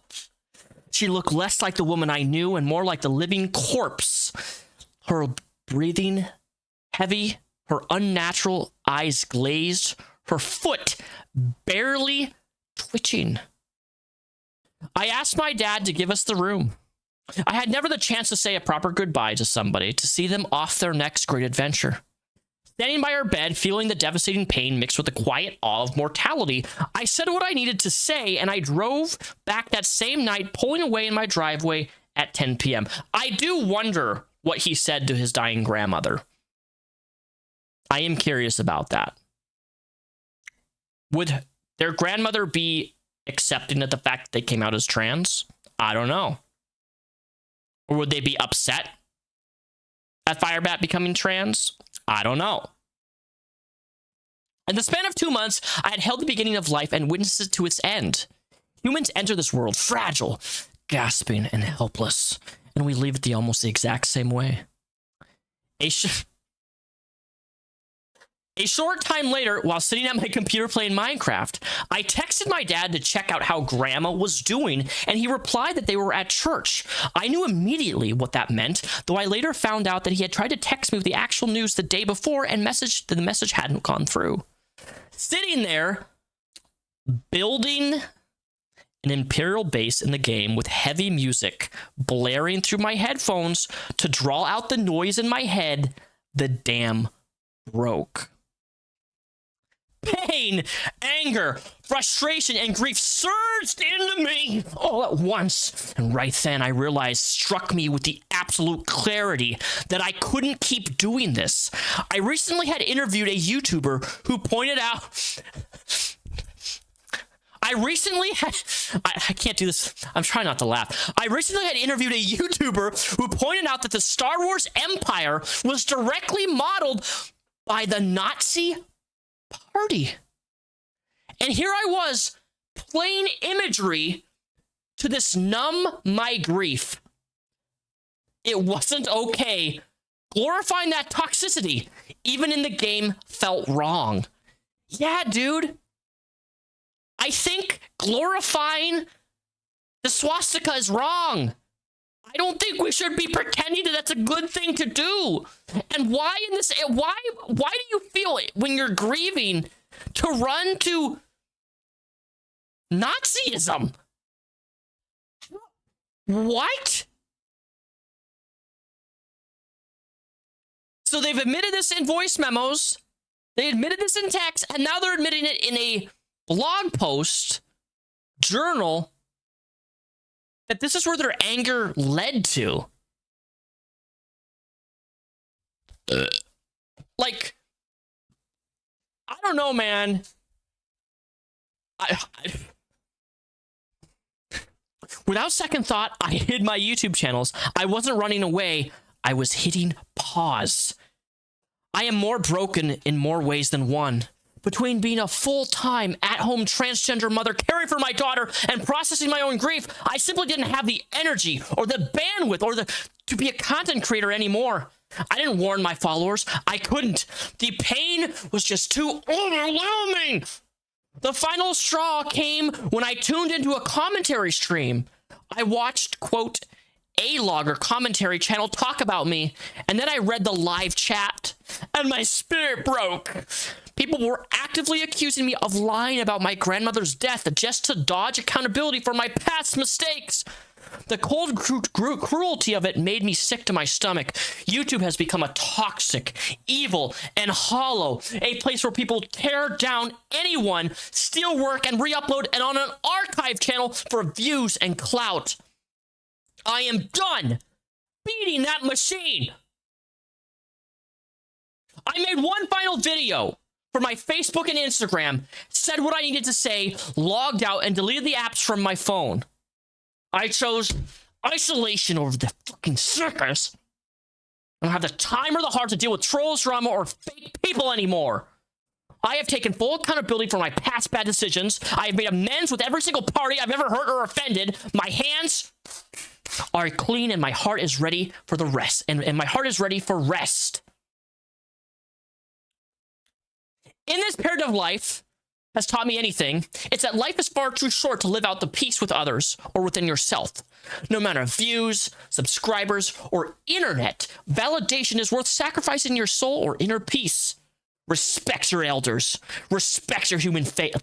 She looked less like the woman I knew and more like the living corpse. Her breathing heavy, her unnatural eyes glazed, her foot barely twitching. I asked my dad to give us the room. I had never the chance to say a proper goodbye to somebody, to see them off their next great adventure. Standing by her bed, feeling the devastating pain mixed with the quiet awe of mortality, I said what I needed to say, and I drove back that same night, pulling away in my driveway at 10 p.m. I do wonder what he said to his dying grandmother. I am curious about that. Would their grandmother be accepting of the fact that they came out as trans? I don't know. Or would they be upset at Firebat becoming trans? I don't know. In the span of 2 months, I had held the beginning of life and witnessed it to its end. Humans enter this world fragile, gasping, and helpless, and we leave it almost the exact same way. A short time later, while sitting at my computer playing Minecraft, I texted my dad to check out how Grandma was doing, and he replied that they were at church. I knew immediately what that meant, though I later found out that he had tried to text me with the actual news the day before, and the message hadn't gone through. Sitting there, building an Imperial base in the game with heavy music blaring through my headphones to draw out the noise in my head, the dam broke. Pain, anger, frustration, and grief surged into me all at once. And right then I realized, struck me with the absolute clarity, that I couldn't keep doing this. I recently had interviewed a YouTuber who pointed out... I can't do this. I'm trying not to laugh. I recently had interviewed a YouTuber who pointed out that the Star Wars Empire was directly modeled by the Nazi Party. And here I was, playing imagery to this numb my grief. It wasn't okay. Glorifying that toxicity, even in the game, felt wrong. Yeah, dude. I think glorifying the swastika is wrong. I don't think we should be pretending that that's a good thing to do. And why do you feel it when you're grieving to run to Nazism? What? So they've admitted this in voice memos, they admitted this in text, and now they're admitting it in a blog post, journal, that this is where their anger led to. Like, I don't know, man. Without second thought, I hid my YouTube channels. I wasn't running away. I was hitting pause. I am more broken in more ways than one. Between being a full-time, at-home transgender mother, caring for my daughter, and processing my own grief, I simply didn't have the energy or the bandwidth to be a content creator anymore. I didn't warn my followers. I couldn't. The pain was just too overwhelming. The final straw came when I tuned into a commentary stream. I watched, quote, a logger commentary channel talk about me, and then I read the live chat, and my spirit broke. People were actively accusing me of lying about my grandmother's death just to dodge accountability for my past mistakes. The cold cruelty of it made me sick to my stomach. YouTube has become a toxic, evil, and hollow, a place where people tear down anyone, steal work, and re-upload it on an archive channel for views and clout. I am done beating that machine. I made one final video for my Facebook and Instagram, said what I needed to say, logged out, and deleted the apps from my phone. I chose isolation over the fucking circus. I don't have the time or the heart to deal with trolls, drama, or fake people anymore. I have taken full accountability for my past bad decisions. I have made amends with every single party I've ever hurt or offended. My hands are clean, and my heart is ready for the rest. And my heart is ready for rest. In this period of life has taught me anything, it's that life is far too short to live out the peace with others or within yourself. No matter views, subscribers, or internet, validation is worth sacrificing your soul or inner peace. Respect your elders. Respect your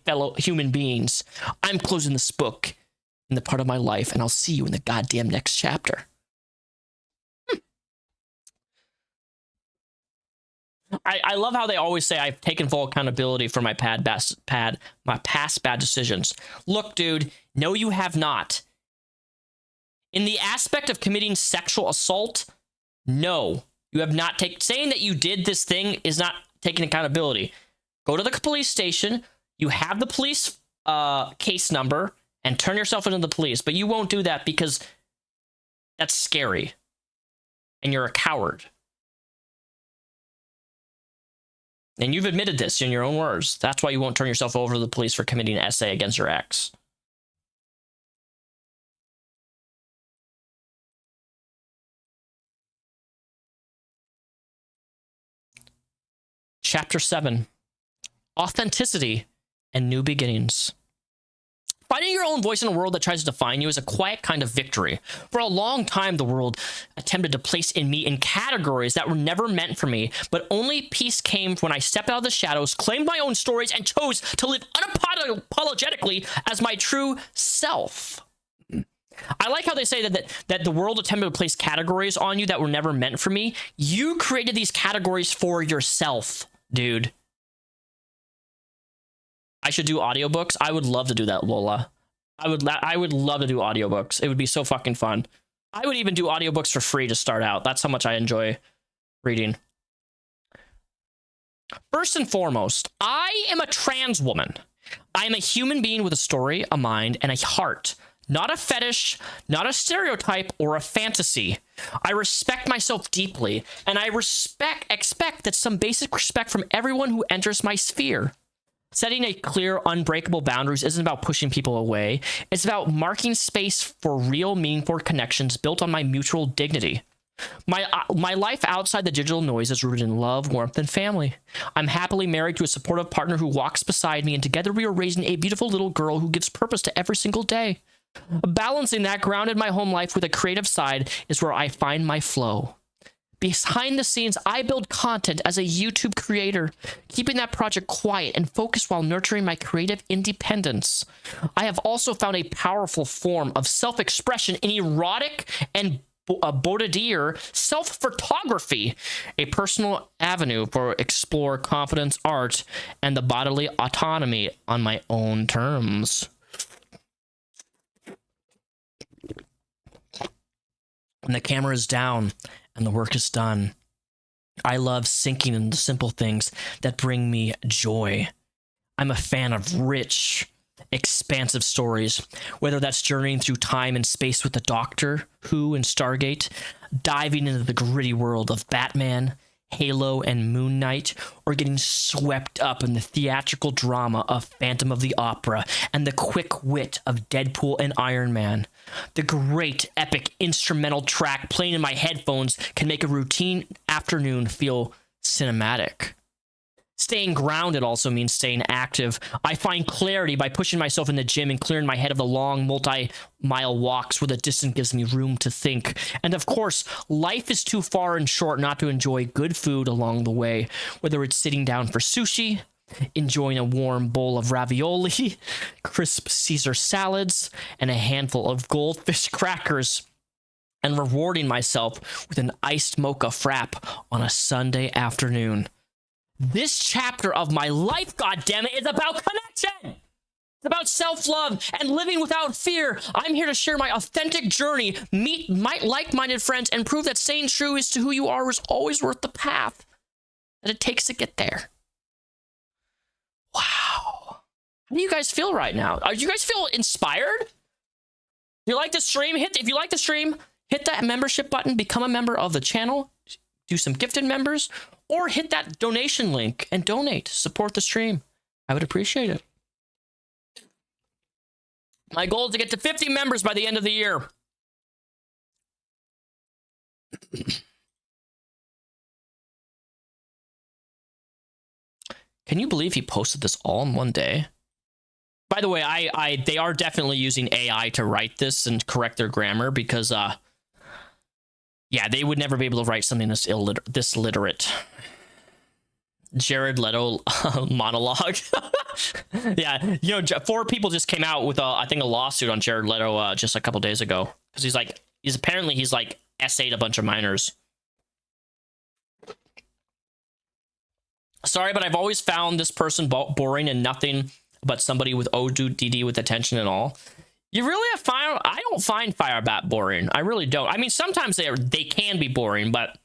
fellow human beings. I'm closing this book in the part of my life, and I'll see you in the goddamn next chapter. I love how they always say I've taken full accountability for my past bad decisions. Look, dude, no, you have not. In the aspect of committing sexual assault, no, you have not taken. Saying that you did this thing is not taking accountability. Go to the police station. You have the police case number and turn yourself into the police, but you won't do that because that's scary, and you're a coward. And you've admitted this in your own words. That's why you won't turn yourself over to the police for committing an SA against your ex. Chapter 7. Authenticity and New Beginnings. Finding your own voice in a world that tries to define you is a quiet kind of victory. For a long time, the world attempted to place me in categories that were never meant for me, but only peace came when I stepped out of the shadows, claimed my own stories, and chose to live unapologetically as my true self. I like how they say that the world attempted to place categories on you that were never meant for me. You created these categories for yourself, dude. I should do audiobooks. I would love to do that, Lola. I would love to do audiobooks. It would be so fucking fun. I would even do audiobooks for free to start out. That's how much I enjoy reading. First and foremost, I am a trans woman. I am a human being with a story, a mind, and a heart. Not a fetish, not a stereotype, or a fantasy. I respect myself deeply, and I expect that some basic respect from everyone who enters my sphere. Setting a clear, unbreakable boundaries isn't about pushing people away. It's about marking space for real, meaningful connections built on my mutual dignity. My life outside the digital noise is rooted in love, warmth, and family. I'm happily married to a supportive partner who walks beside me, and together we are raising a beautiful little girl who gives purpose to every single day. Balancing that grounded my home life with a creative side is where I find my flow. Behind the scenes, I build content as a YouTube creator, keeping that project quiet and focused while nurturing my creative independence. I have also found a powerful form of self-expression in erotic and boudoir self-photography, a personal avenue for explore confidence, art, and the bodily autonomy on my own terms. When the camera is down and the work is done, I love sinking in the simple things that bring me joy. I'm a fan of rich, expansive stories, whether that's journeying through time and space with the Doctor, Who, and Stargate, diving into the gritty world of Batman, Halo, and Moon Knight, or getting swept up in the theatrical drama of Phantom of the Opera and the quick wit of Deadpool and Iron Man. The great, epic instrumental track playing in my headphones can make a routine afternoon feel cinematic. Staying grounded also means staying active. I find clarity by pushing myself in the gym and clearing my head of the long, multi-mile walks where the distance gives me room to think. And of course, life is too far and short not to enjoy good food along the way, whether it's sitting down for sushi, enjoying a warm bowl of ravioli, crisp Caesar salads, and a handful of Goldfish crackers, and rewarding myself with an iced mocha frap on a Sunday afternoon. This chapter of my life, goddammit, is about connection. It's about self-love and living without fear. I'm here to share my authentic journey, meet my like-minded friends, and prove that staying true is to who you are is always worth the path that it takes to get there. Wow. How do you guys feel right now? Do you guys feel inspired? If you like the stream, hit that membership button, become a member of the channel, do some gifted members, or hit that donation link and donate. Support the stream. I would appreciate it. My goal is to get to 50 members by the end of the year. Can you believe he posted this all in one day? By the way, they are definitely using AI to write this and correct their grammar because, yeah, they would never be able to write something this literate. Jared Leto monologue. Yeah, you know, 4 people just came out with I think a lawsuit on Jared Leto just a couple days ago because he's apparently essayed a bunch of minors. Sorry, but I've always found this person boring and nothing but somebody with ODD with attention and all. You really have I don't find Firebat boring. I really don't. I mean, sometimes they can be boring, but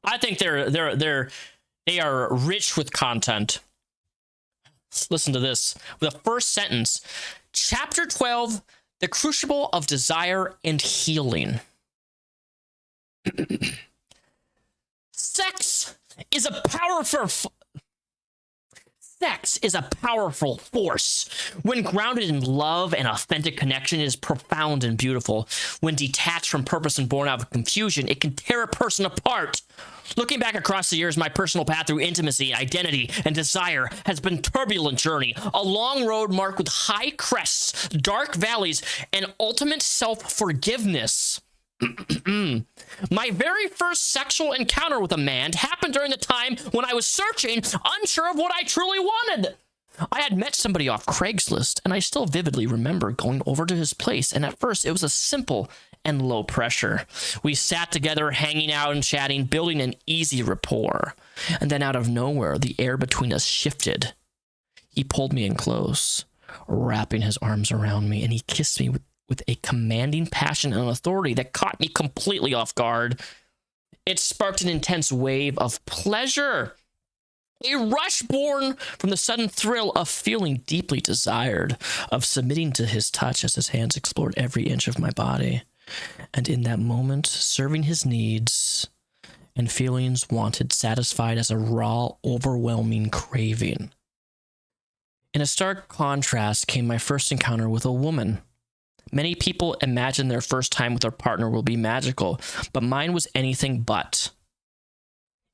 I think they are rich with content. Listen to this. The first sentence, Chapter 12, The Crucible of Desire and Healing. Sex is a powerful force. When grounded in love and authentic connection, it is profound and beautiful. When detached from purpose and born out of confusion, it can tear a person apart. Looking back across the years, my personal path through intimacy, identity, and desire has been a turbulent journey, a long road marked with high crests, dark valleys, and ultimate self-forgiveness. My very first sexual encounter with a man happened during the time when I was searching, unsure of what I truly wanted. I had met somebody off Craigslist, and I still vividly remember going over to his place, and at first it was a simple and low pressure. We sat together, hanging out and chatting, building an easy rapport. And then out of nowhere, the air between us shifted. He pulled me in close, wrapping his arms around me, and he kissed me with a commanding passion and authority that caught me completely off guard. It sparked an intense wave of pleasure, a rush born from the sudden thrill of feeling deeply desired, of submitting to his touch as his hands explored every inch of my body. And in that moment, serving his needs and feelings wanted satisfied as a raw, overwhelming craving. In a stark contrast came my first encounter with a woman. Many people imagine their first time with their partner will be magical, but mine was anything but.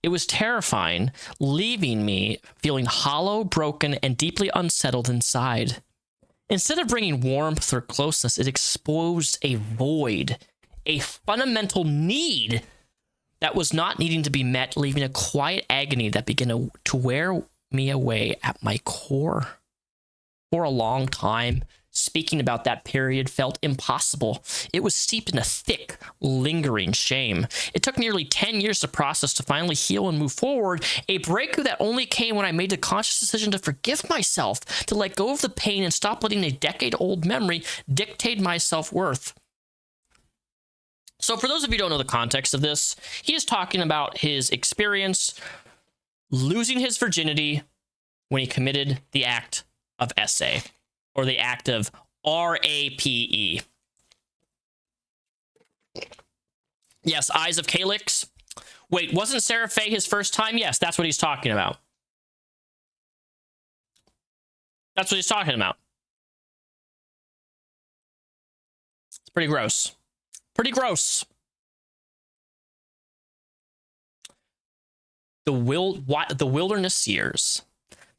It was terrifying, leaving me feeling hollow, broken, and deeply unsettled inside. Instead of bringing warmth or closeness, it exposed a void, a fundamental need that was not needing to be met, leaving a quiet agony that began to wear me away at my core. For a long time, speaking about that period felt impossible. It was steeped in a thick, lingering shame. It took nearly 10 years to process to finally heal and move forward, a breakthrough that only came when I made the conscious decision to forgive myself, to let go of the pain and stop letting a decade-old memory dictate my self-worth. So for those of you who don't know the context of this, he is talking about his experience losing his virginity when he committed the act of SA. Or the act of RAPE. Yes, Eyes of Calyx. Wait, wasn't Sarah Faye his first time? Yes, that's what he's talking about. That's what he's talking about. It's pretty gross. Pretty gross. The wilderness years.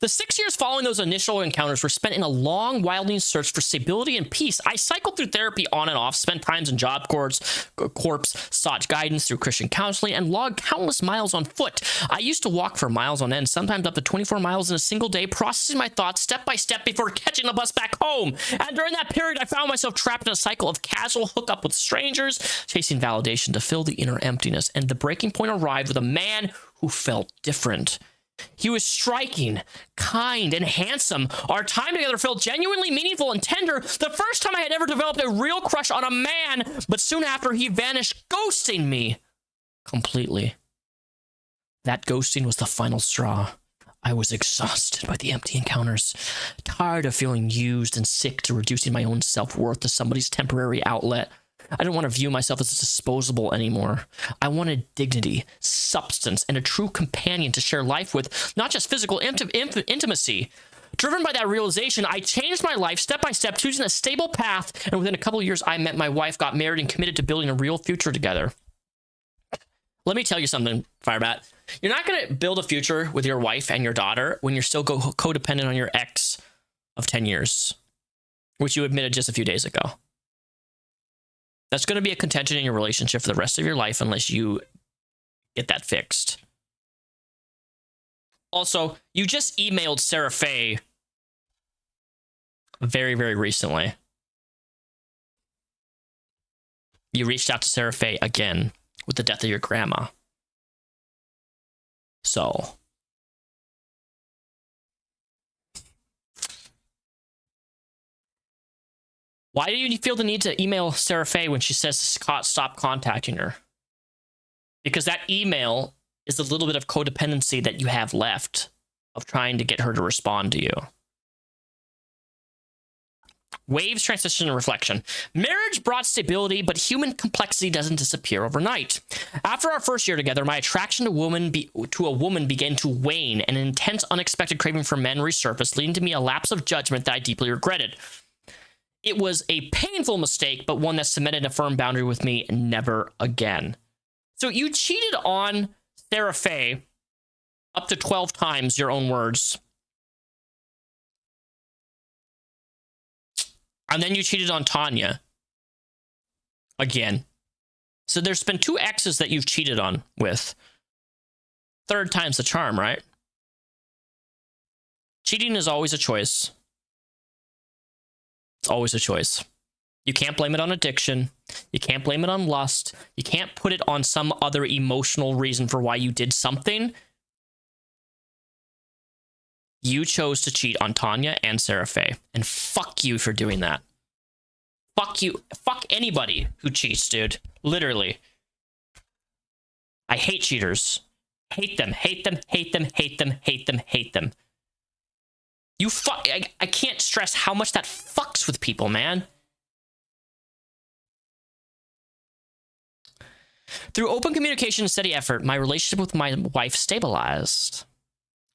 The 6 years following those initial encounters were spent in a long, wilding search for stability and peace. I cycled through therapy on and off, spent times in job corps, sought guidance through Christian counseling, and logged countless miles on foot. I used to walk for miles on end, sometimes up to 24 miles in a single day, processing my thoughts step by step before catching a bus back home. And during that period, I found myself trapped in a cycle of casual hookup with strangers, chasing validation to fill the inner emptiness. And the breaking point arrived with a man who felt different. He was striking, kind, and handsome. Our time together felt genuinely meaningful and tender. The first time I had ever developed a real crush on a man, but soon after he vanished, ghosting me completely. That ghosting was the final straw. I was exhausted by the empty encounters, tired of feeling used and sick to reducing my own self-worth to somebody's temporary outlet. I didn't want to view myself as disposable anymore. I wanted dignity, substance, and a true companion to share life with, not just physical intimacy. Driven by that realization, I changed my life step by step, choosing a stable path, and within a couple of years, I met my wife, got married, and committed to building a real future together. let me tell you something, Firebat. You're not going to build a future with your wife and your daughter when you're still codependent on your ex of 10 years, which you admitted just a few days ago. That's going to be a contention in your relationship for the rest of your life unless you get that fixed. Also, you just emailed Sarah Faye very, very recently. You reached out to Sarah Faye again with the death of your grandma. So, why do you feel the need to email Sarah Faye when she says stop contacting her? Because that email is a little bit of codependency that you have left of trying to get her to respond to you. Waves, transition, and reflection. Marriage brought stability, but human complexity doesn't disappear overnight. After our first year together, my attraction to a woman began to wane, and an intense, unexpected craving for men resurfaced, leading to me a lapse of judgment that I deeply regretted. It was a painful mistake, but one that cemented a firm boundary with me, never again. So you cheated on Sarah Faye up to 12 times, your own words. And then you cheated on Tanya. Again. So there's been 2 exes that you've cheated on with. Third time's the charm, right? Cheating is always a choice. It's always a choice. You can't blame it on addiction. You can't blame it on lust. You can't put it on some other emotional reason for why you did something. You chose to cheat on Tanya and Sarah Faye. And fuck you for doing that. Fuck you. Fuck anybody who cheats, dude. Literally. I hate cheaters. Hate them. Hate them. Hate them. Hate them. Hate them. Hate them. You fuck. I can't stress how much that fucks with people, man. Through open communication and steady effort, my relationship with my wife stabilized,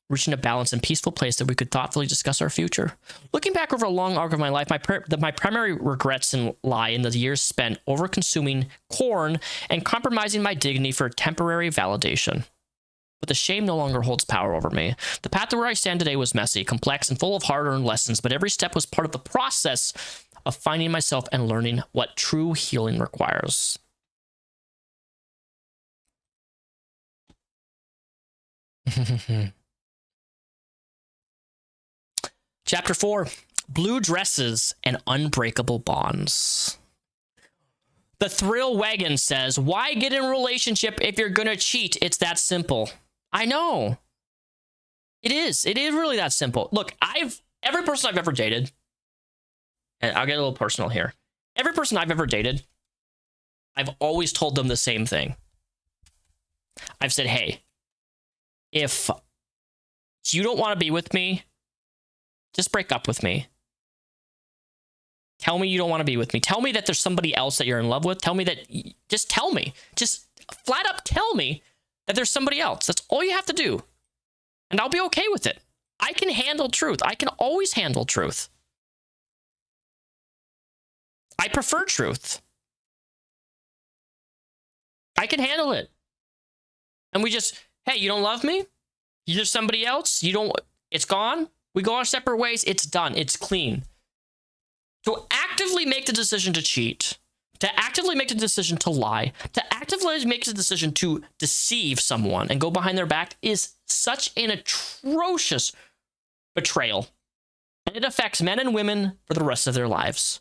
reaching a balanced and peaceful place that we could thoughtfully discuss our future. Looking back over a long arc of my life, my primary regrets lie in the years spent over-consuming corn and compromising my dignity for temporary validation. But the shame no longer holds power over me. The path to where I stand today was messy, complex, and full of hard-earned lessons, but every step was part of the process of finding myself and learning what true healing requires. Chapter 4, Blue Dresses and Unbreakable Bonds. The Thrill Wagon says, why get in a relationship if you're gonna cheat? It's that simple. I know. It is. It is really that simple. Look, every person I've ever dated, and I'll get a little personal here. Every person I've ever dated, I've always told them the same thing. I've said, hey, if you don't want to be with me, just break up with me. Tell me you don't want to be with me. Tell me that there's somebody else that you're in love with. Tell me that, just tell me. Just flat up tell me that there's somebody else. That's all you have to do. And I'll be okay with it. I can handle truth. I can always handle truth. I prefer truth. I can handle it. And we just, hey, you don't love me? You're somebody else? You don't, it's gone? We go our separate ways. It's done. It's clean. To actively make the decision to cheat, to actively make the decision to lie, to actively make the decision to deceive someone and go behind their back is such an atrocious betrayal. And it affects men and women for the rest of their lives.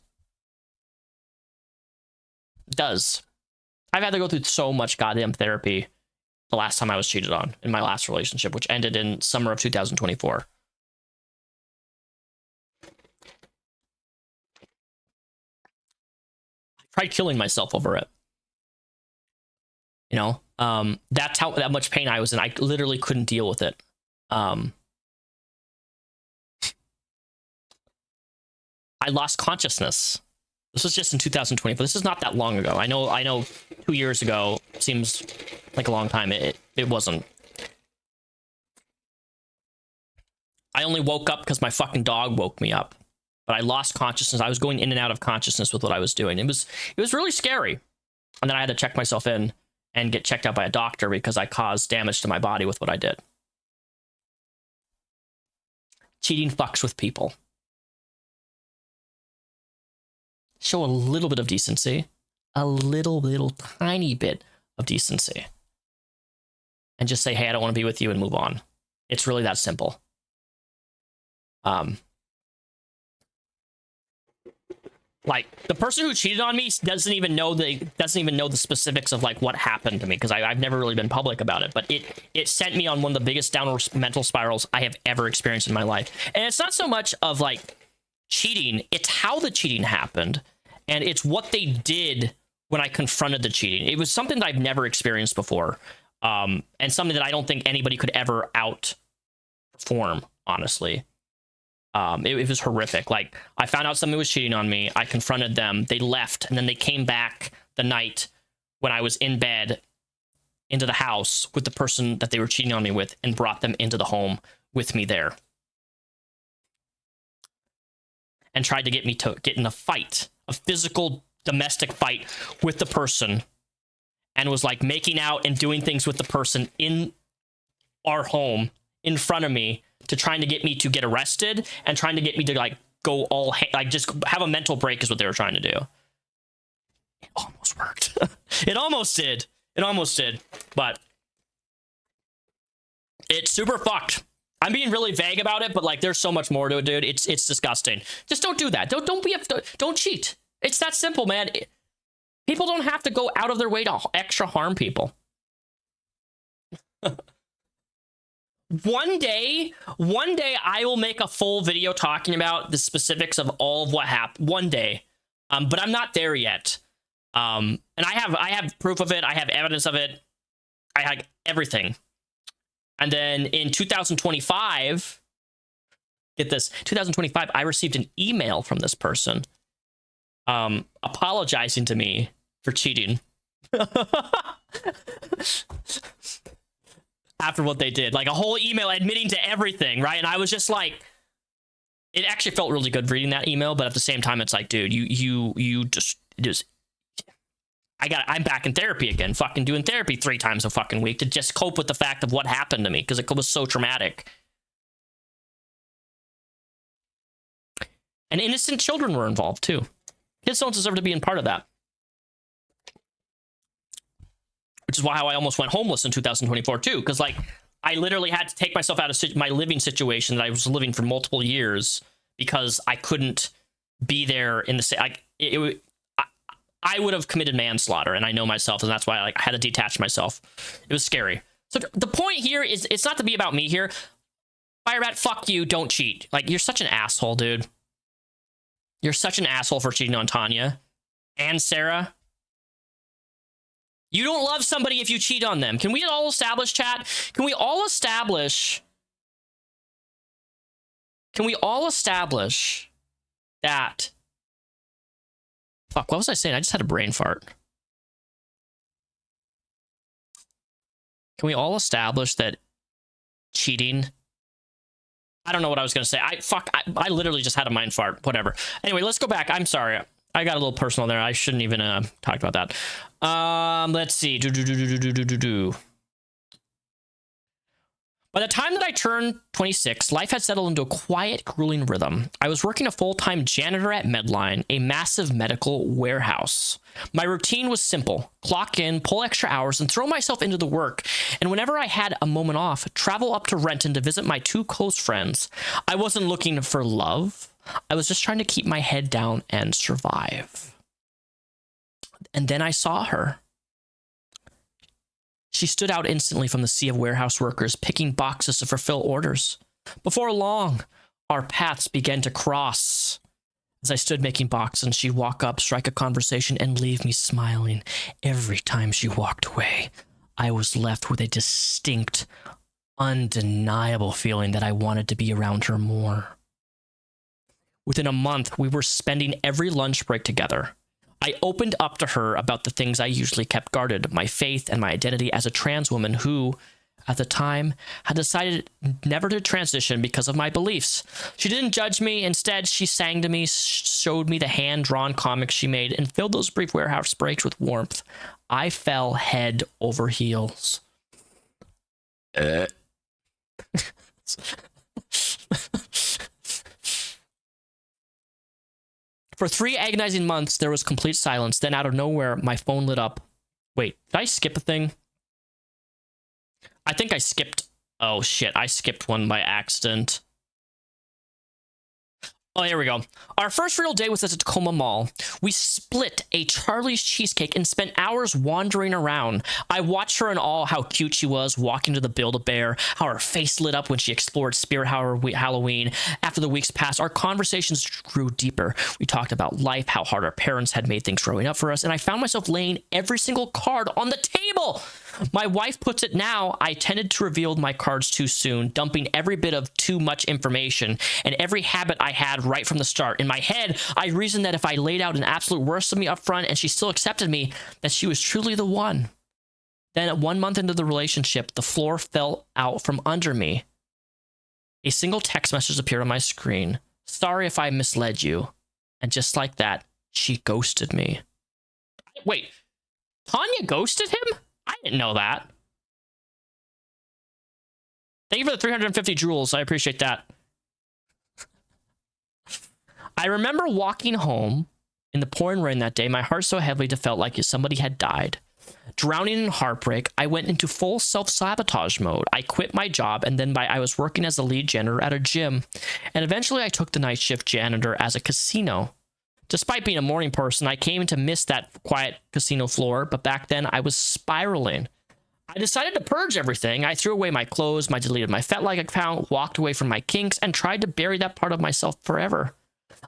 It does. I've had to go through so much goddamn therapy the last time I was cheated on in my last relationship, which ended in summer of 2024. Tried killing myself over it. You know, that's how that much pain I was in. I literally couldn't deal with it. I lost consciousness. This was just in 2024. This is not that long ago. I know 2 years ago seems like a long time. It wasn't. I only woke up because my fucking dog woke me up. But I lost consciousness. I was going in and out of consciousness with what I was doing. It was really scary. And then I had to check myself in. and get checked out by a doctor because I caused damage to my body with what I did. Cheating fucks with people. Show a little bit of decency. A little tiny bit of decency. And just say, hey, I don't want to be with you, and move on. It's really that simple. Like, the person who cheated on me doesn't even know the specifics of like what happened to me, because I've never really been public about it. But it sent me on one of the biggest downward mental spirals I have ever experienced in my life. And it's not so much of like cheating; it's how the cheating happened, and it's what they did when I confronted the cheating. It was something that I've never experienced before, and something that I don't think anybody could ever outperform. Honestly. It was horrific. Like, I found out somebody was cheating on me. I confronted them. They left, and then they came back the night when I was in bed into the house with the person that they were cheating on me with, and brought them into the home with me there. And tried to get me to get in a fight, a physical domestic fight with the person, and was like making out and doing things with the person in our home in front of me, to trying to get me to get arrested and trying to get me to like go all like just have a mental break is what they were trying to do. It almost worked. It almost did. But it's super fucked. I'm being really vague about it, but like there's so much more to it, dude. It's disgusting. Just don't do that. Don't cheat. It's that simple, man. People don't have to go out of their way to extra harm people. One day I will make a full video talking about the specifics of all of what happened. One day, but I'm not there yet. And I have proof of it. I have evidence of it. I have everything. And then in 2025, get this, 2025, I received an email from this person, apologizing to me for cheating. After what they did, like a whole email admitting to everything, right? And I was just like, it actually felt really good reading that email, but at the same time, it's like, dude, you just I'm back in therapy again, fucking doing therapy 3 times a fucking week to just cope with the fact of what happened to me, because it was so traumatic. And innocent children were involved too. Kids don't deserve to be in part of that. Which is why how I almost went homeless in 2024 too, because like I literally had to take myself out of my living situation that I was living for multiple years because I couldn't be there in the same. I would have committed manslaughter, and I know myself, and that's why I had to detach myself. It was scary. So the point here is, it's not to be about me here. Firebat, fuck you, don't cheat. Like, you're such an asshole, dude. You're such an asshole for cheating on Tanya and Sarah. You don't love somebody if you cheat on them. Can we all establish, chat? Can we all establish that? Fuck, what was I saying? I just had a brain fart. Can we all establish that cheating? I don't know what I was going to say. I literally just had a mind fart. Whatever. Anyway, let's go back. I'm sorry. I got a little personal there. I shouldn't even talk about that. Let's see. By the time that I turned 26, life had settled into a quiet, grueling rhythm. I was working a full-time janitor at Medline, a massive medical warehouse. My routine was simple. Clock in, pull extra hours, and throw myself into the work. And whenever I had a moment off, travel up to Renton to visit my 2 close friends. I wasn't looking for love. I was just trying to keep my head down and survive. And then I saw her. She stood out instantly from the sea of warehouse workers, picking boxes to fulfill orders. Before long, our paths began to cross. As I stood making boxes, she'd walk up, strike a conversation, and leave me smiling. Every time she walked away, I was left with a distinct, undeniable feeling that I wanted to be around her more. Within a month, we were spending every lunch break together. I opened up to her about the things I usually kept guarded, my faith and my identity as a trans woman who, at the time, had decided never to transition because of my beliefs. She didn't judge me. Instead, she sang to me, showed me the hand-drawn comics she made, and filled those brief warehouse breaks with warmth. I fell head over heels. For 3 agonizing months, there was complete silence. Then out of nowhere, my phone lit up. Wait, did I skip a thing? I think I skipped. Oh shit, I skipped one by accident. Oh, here we go. Our first real day was at the Tacoma Mall. We split a Charlie's cheesecake and spent hours wandering around. I watched her in awe how cute she was walking to the Build-A-Bear, how her face lit up when she explored Spirit Halloween. After the weeks passed, our conversations grew deeper. We talked about life, how hard our parents had made things growing up for us, and I found myself laying every single card on the table. My wife puts it now, I tended to reveal my cards too soon, dumping every bit of too much information and every habit I had right from the start. In my head, I reasoned that if I laid out an absolute worst of me up front and she still accepted me, that she was truly the one. Then at 1 month into the relationship, the floor fell out from under me. A single text message appeared on my screen. Sorry if I misled you. And just like that, she ghosted me. Wait, Tanya ghosted him? I didn't know that. Thank you for the 350 joules. I appreciate that. I remember walking home in the pouring rain that day, my heart so heavily it felt like somebody had died. Drowning in heartbreak, I went into full self-sabotage mode. I quit my job, and then I was working as a lead janitor at a gym. And eventually I took the night shift janitor as a casino. Despite being a morning person, I came to miss that quiet casino floor, but back then I was spiraling. I decided to purge everything. I threw away my clothes, deleted my FetLike account, walked away from my kinks, and tried to bury that part of myself forever.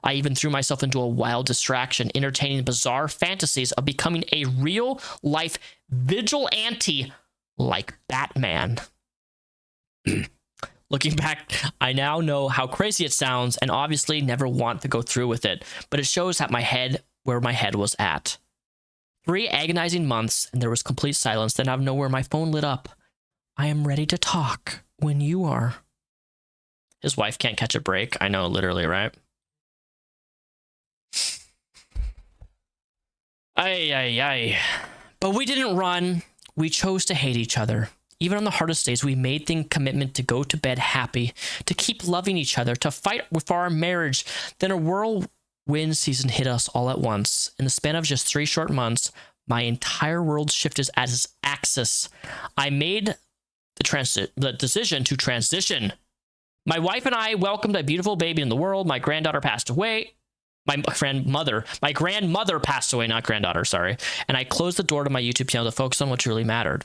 I even threw myself into a wild distraction, entertaining bizarre fantasies of becoming a real-life vigilante like Batman. Looking back, I now know how crazy it sounds and obviously never want to go through with it, but it shows at where my head was at. 3 agonizing months, and there was complete silence. Then out of nowhere, my phone lit up. I am ready to talk when you are. His wife can't catch a break. I know, literally, right? Ay. But we didn't run. We chose to hate each other. Even on the hardest days, we made the commitment to go to bed happy, to keep loving each other, to fight for our marriage. Then a whirlwind season hit us all at once. In the span of just 3 short months, my entire world shifted as its axis. I made the decision to transition. My wife and I welcomed a beautiful baby in the world. My granddaughter passed away. My grandmother passed away, not granddaughter, sorry. And I closed the door to my YouTube channel to focus on what truly mattered.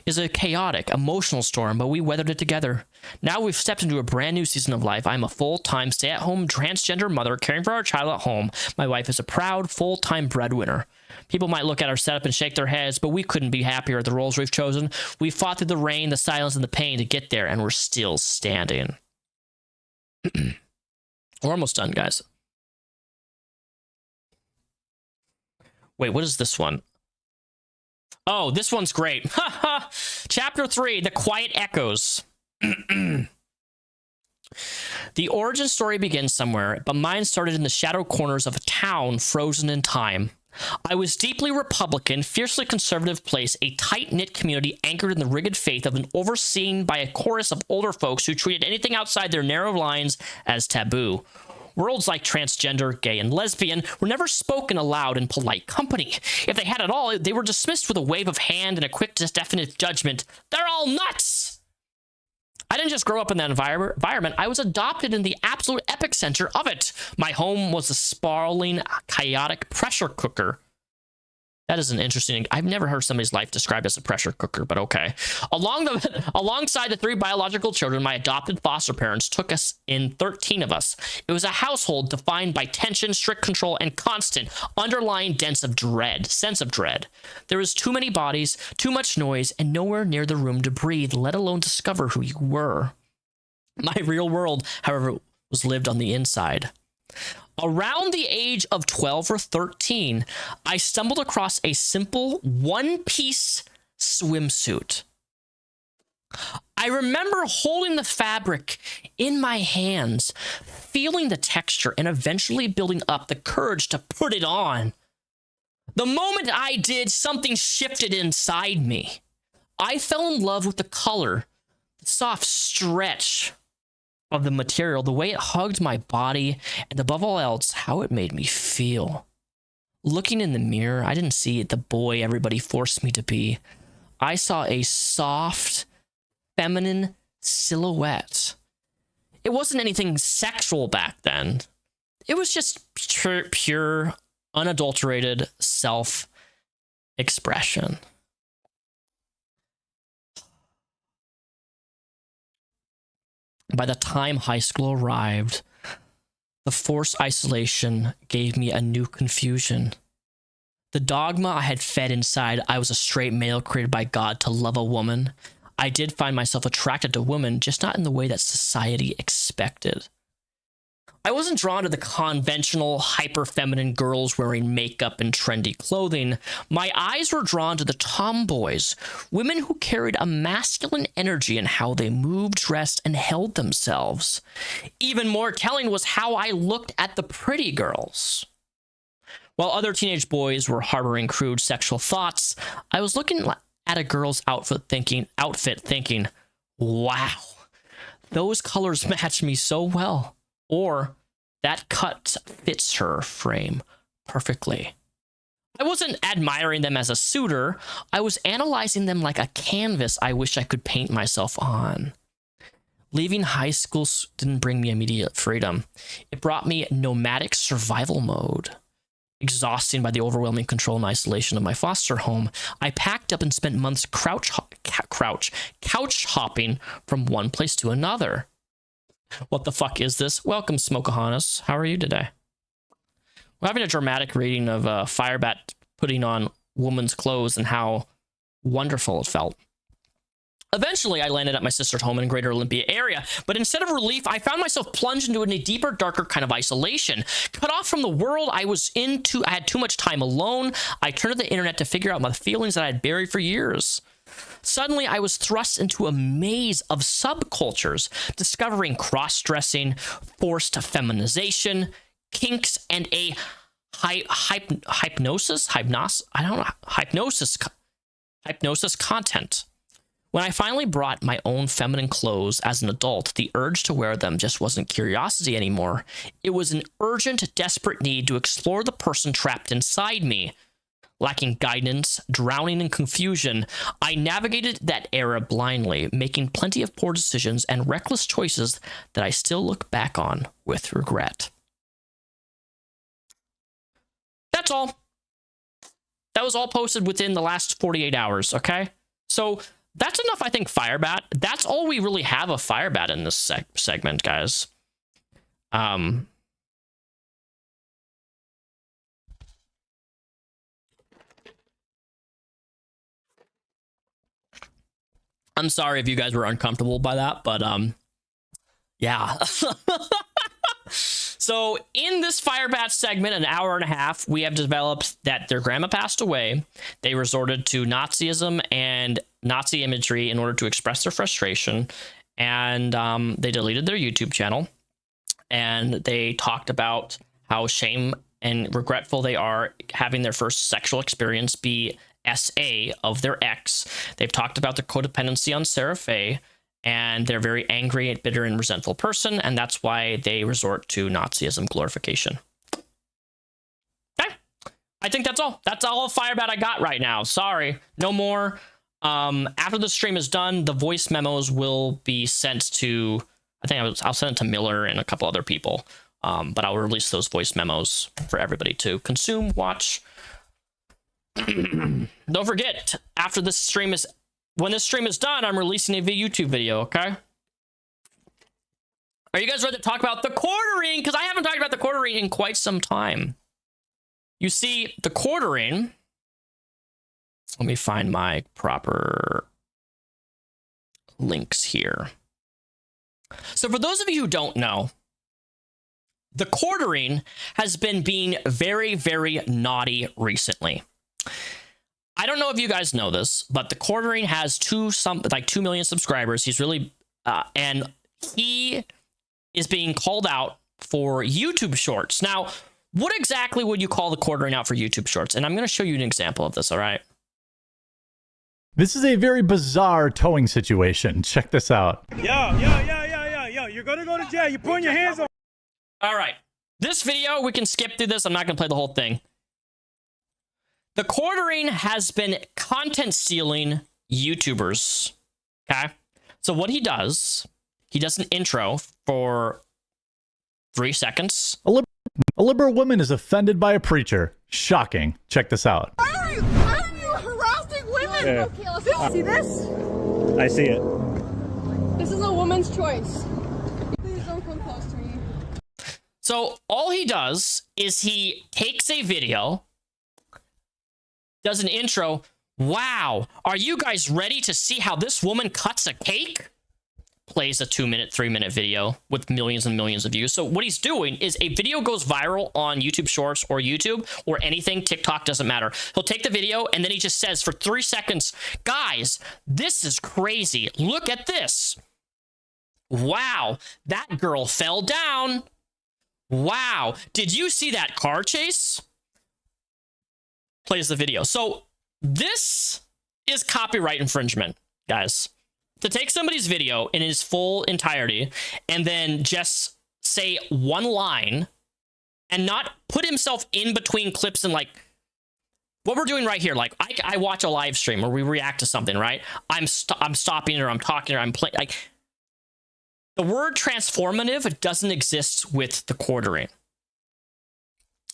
It's a chaotic, emotional storm, but we weathered it together. Now we've stepped into a brand new season of life. I'm a full-time, stay-at-home transgender mother caring for our child at home. My wife is a proud, full-time breadwinner. People might look at our setup and shake their heads, but we couldn't be happier at the roles we've chosen. We fought through the rain, the silence, and the pain to get there, and we're still standing. We're almost done, guys. Wait, what is this one? Oh, this one's great. Chapter 3, The Quiet Echoes. The origin story begins somewhere, but mine started in the shadow corners of a town frozen in time. I was deeply Republican, fiercely conservative place, a tight-knit community anchored in the rigid faith of an overseen by a chorus of older folks who treated anything outside their narrow lines as taboo. Words like transgender, gay, and lesbian were never spoken aloud in polite company. If they had at all, they were dismissed with a wave of hand and a quick, definite judgment. They're all nuts! I didn't just grow up in that environment. I was adopted in the absolute epicenter of it. My home was a sprawling, chaotic pressure cooker. That is an interesting... I've never heard somebody's life described as a pressure cooker, but okay. Alongside the 3 biological children, my adopted foster parents took us in 13 of us. It was a household defined by tension, strict control, and constant underlying sense of dread. There was too many bodies, too much noise, and nowhere near the room to breathe, let alone discover who you were. My real world, however, was lived on the inside. Around the age of 12 or 13, I stumbled across a simple one-piece swimsuit. I remember holding the fabric in my hands, feeling the texture, and eventually building up the courage to put it on. The moment I did, something shifted inside me. I fell in love with the color, the soft stretch of the material, the way it hugged my body, and above all else, how it made me feel. Looking in the mirror, I didn't see the boy everybody forced me to be. I saw a soft, feminine silhouette. It wasn't anything sexual back then. It was just pure unadulterated self-expression. By the time high school arrived, the forced isolation gave me a new confusion. The dogma I had fed inside I was a straight male created by God to love a woman. I did find myself attracted to women, just not in the way that society expected. I wasn't drawn to the conventional, hyper-feminine girls wearing makeup and trendy clothing. My eyes were drawn to the tomboys, women who carried a masculine energy in how they moved, dressed, and held themselves. Even more telling was how I looked at the pretty girls. While other teenage boys were harboring crude sexual thoughts, I was looking at a girl's outfit thinking, wow, those colors match me so well. Or that cut fits her frame perfectly. I wasn't admiring them as a suitor. I was analyzing them like a canvas I wish I could paint myself on. Leaving high school didn't bring me immediate freedom. It brought me nomadic survival mode. Exhausting by the overwhelming control and isolation of my foster home, I packed up and spent months couch hopping from one place to another. What the fuck is this? Welcome, Smokahannes. How are you today? We're having a dramatic reading of Firebat putting on woman's clothes and how wonderful it felt. Eventually, I landed at my sister's home in Greater Olympia area, but instead of relief, I found myself plunged into a deeper, darker kind of isolation. Cut off from the world I had too much time alone. I turned to the internet to figure out my feelings that I had buried for years. Suddenly, I was thrust into a maze of subcultures, discovering cross-dressing, forced feminization, kinks, and a hypnosis content. When I finally brought my own feminine clothes as an adult, the urge to wear them just wasn't curiosity anymore. It was an urgent, desperate need to explore the person trapped inside me. Lacking guidance, drowning in confusion, I navigated that era blindly, making plenty of poor decisions and reckless choices that I still look back on with regret. That's all. That was all posted within the last 48 hours, okay? So that's enough, I think, Firebat. That's all we really have of Firebat in this segment, guys. I'm sorry if you guys were uncomfortable by that, but yeah. So in this Firebat segment, an hour and a half, we have developed that their grandma passed away. They resorted to Nazism and Nazi imagery in order to express their frustration, and they deleted their YouTube channel, and they talked about how shame and regretful they are having their first sexual experience be SA of their ex. They've talked about their codependency on Sarah Faye, and they're very angry, bitter, and resentful person, and that's why they resort to Nazism glorification. Okay, I think that's all. That's all of Firebat I got right now. Sorry, no more. After the stream is done, the voice memos will be sent to, I think I'll send it to Miller and a couple other people, but I'll release those voice memos for everybody to consume, watch. Don't forget, after this stream is, when this stream is done, I'm releasing a YouTube video, okay? Are you guys ready to talk about the quartering? Because I haven't talked about the quartering in quite some time. You see, the quartering, let me find my proper links here. So for those of you who don't know, the quartering has been being very, very naughty recently. I don't know if you guys know this, but the Quartering has 2 million subscribers. He's really and he is being called out for YouTube Shorts. Now, what exactly would you call the Quartering out for YouTube Shorts? And I'm going to show you an example of this, all right? This is a very bizarre towing situation. Check this out. Yo, you're gonna go to jail. You're putting your hands on. All right. This video, we can skip through this. I'm not going to play the whole thing. The Quartering has been content stealing YouTubers. Okay. So what he does an intro for 3 seconds. A liberal woman is offended by a preacher. Shocking. Check this out. Why are you harassing women? Yeah. See this? I see it. This is a woman's choice. Please don't come close to me. So all he does is he takes a video, does an intro. Wow, are you guys ready to see how this woman cuts a cake? Plays a 2-minute, 3-minute video with millions and millions of views. So what he's doing is a video goes viral on YouTube Shorts or YouTube or anything, TikTok, doesn't matter. He'll take the video and then he just says for 3 seconds, guys, this is crazy. Look at this. Wow, that girl fell down. Wow, did you see that car chase? Plays the video. So this is copyright infringement, guys. To take somebody's video in its full entirety and then just say one line and not put himself in between clips and like what we're doing right here. Like I watch a live stream or we react to something, right? I'm stopping or I'm talking or I'm playing. Like the word transformative doesn't exist with the Quartering.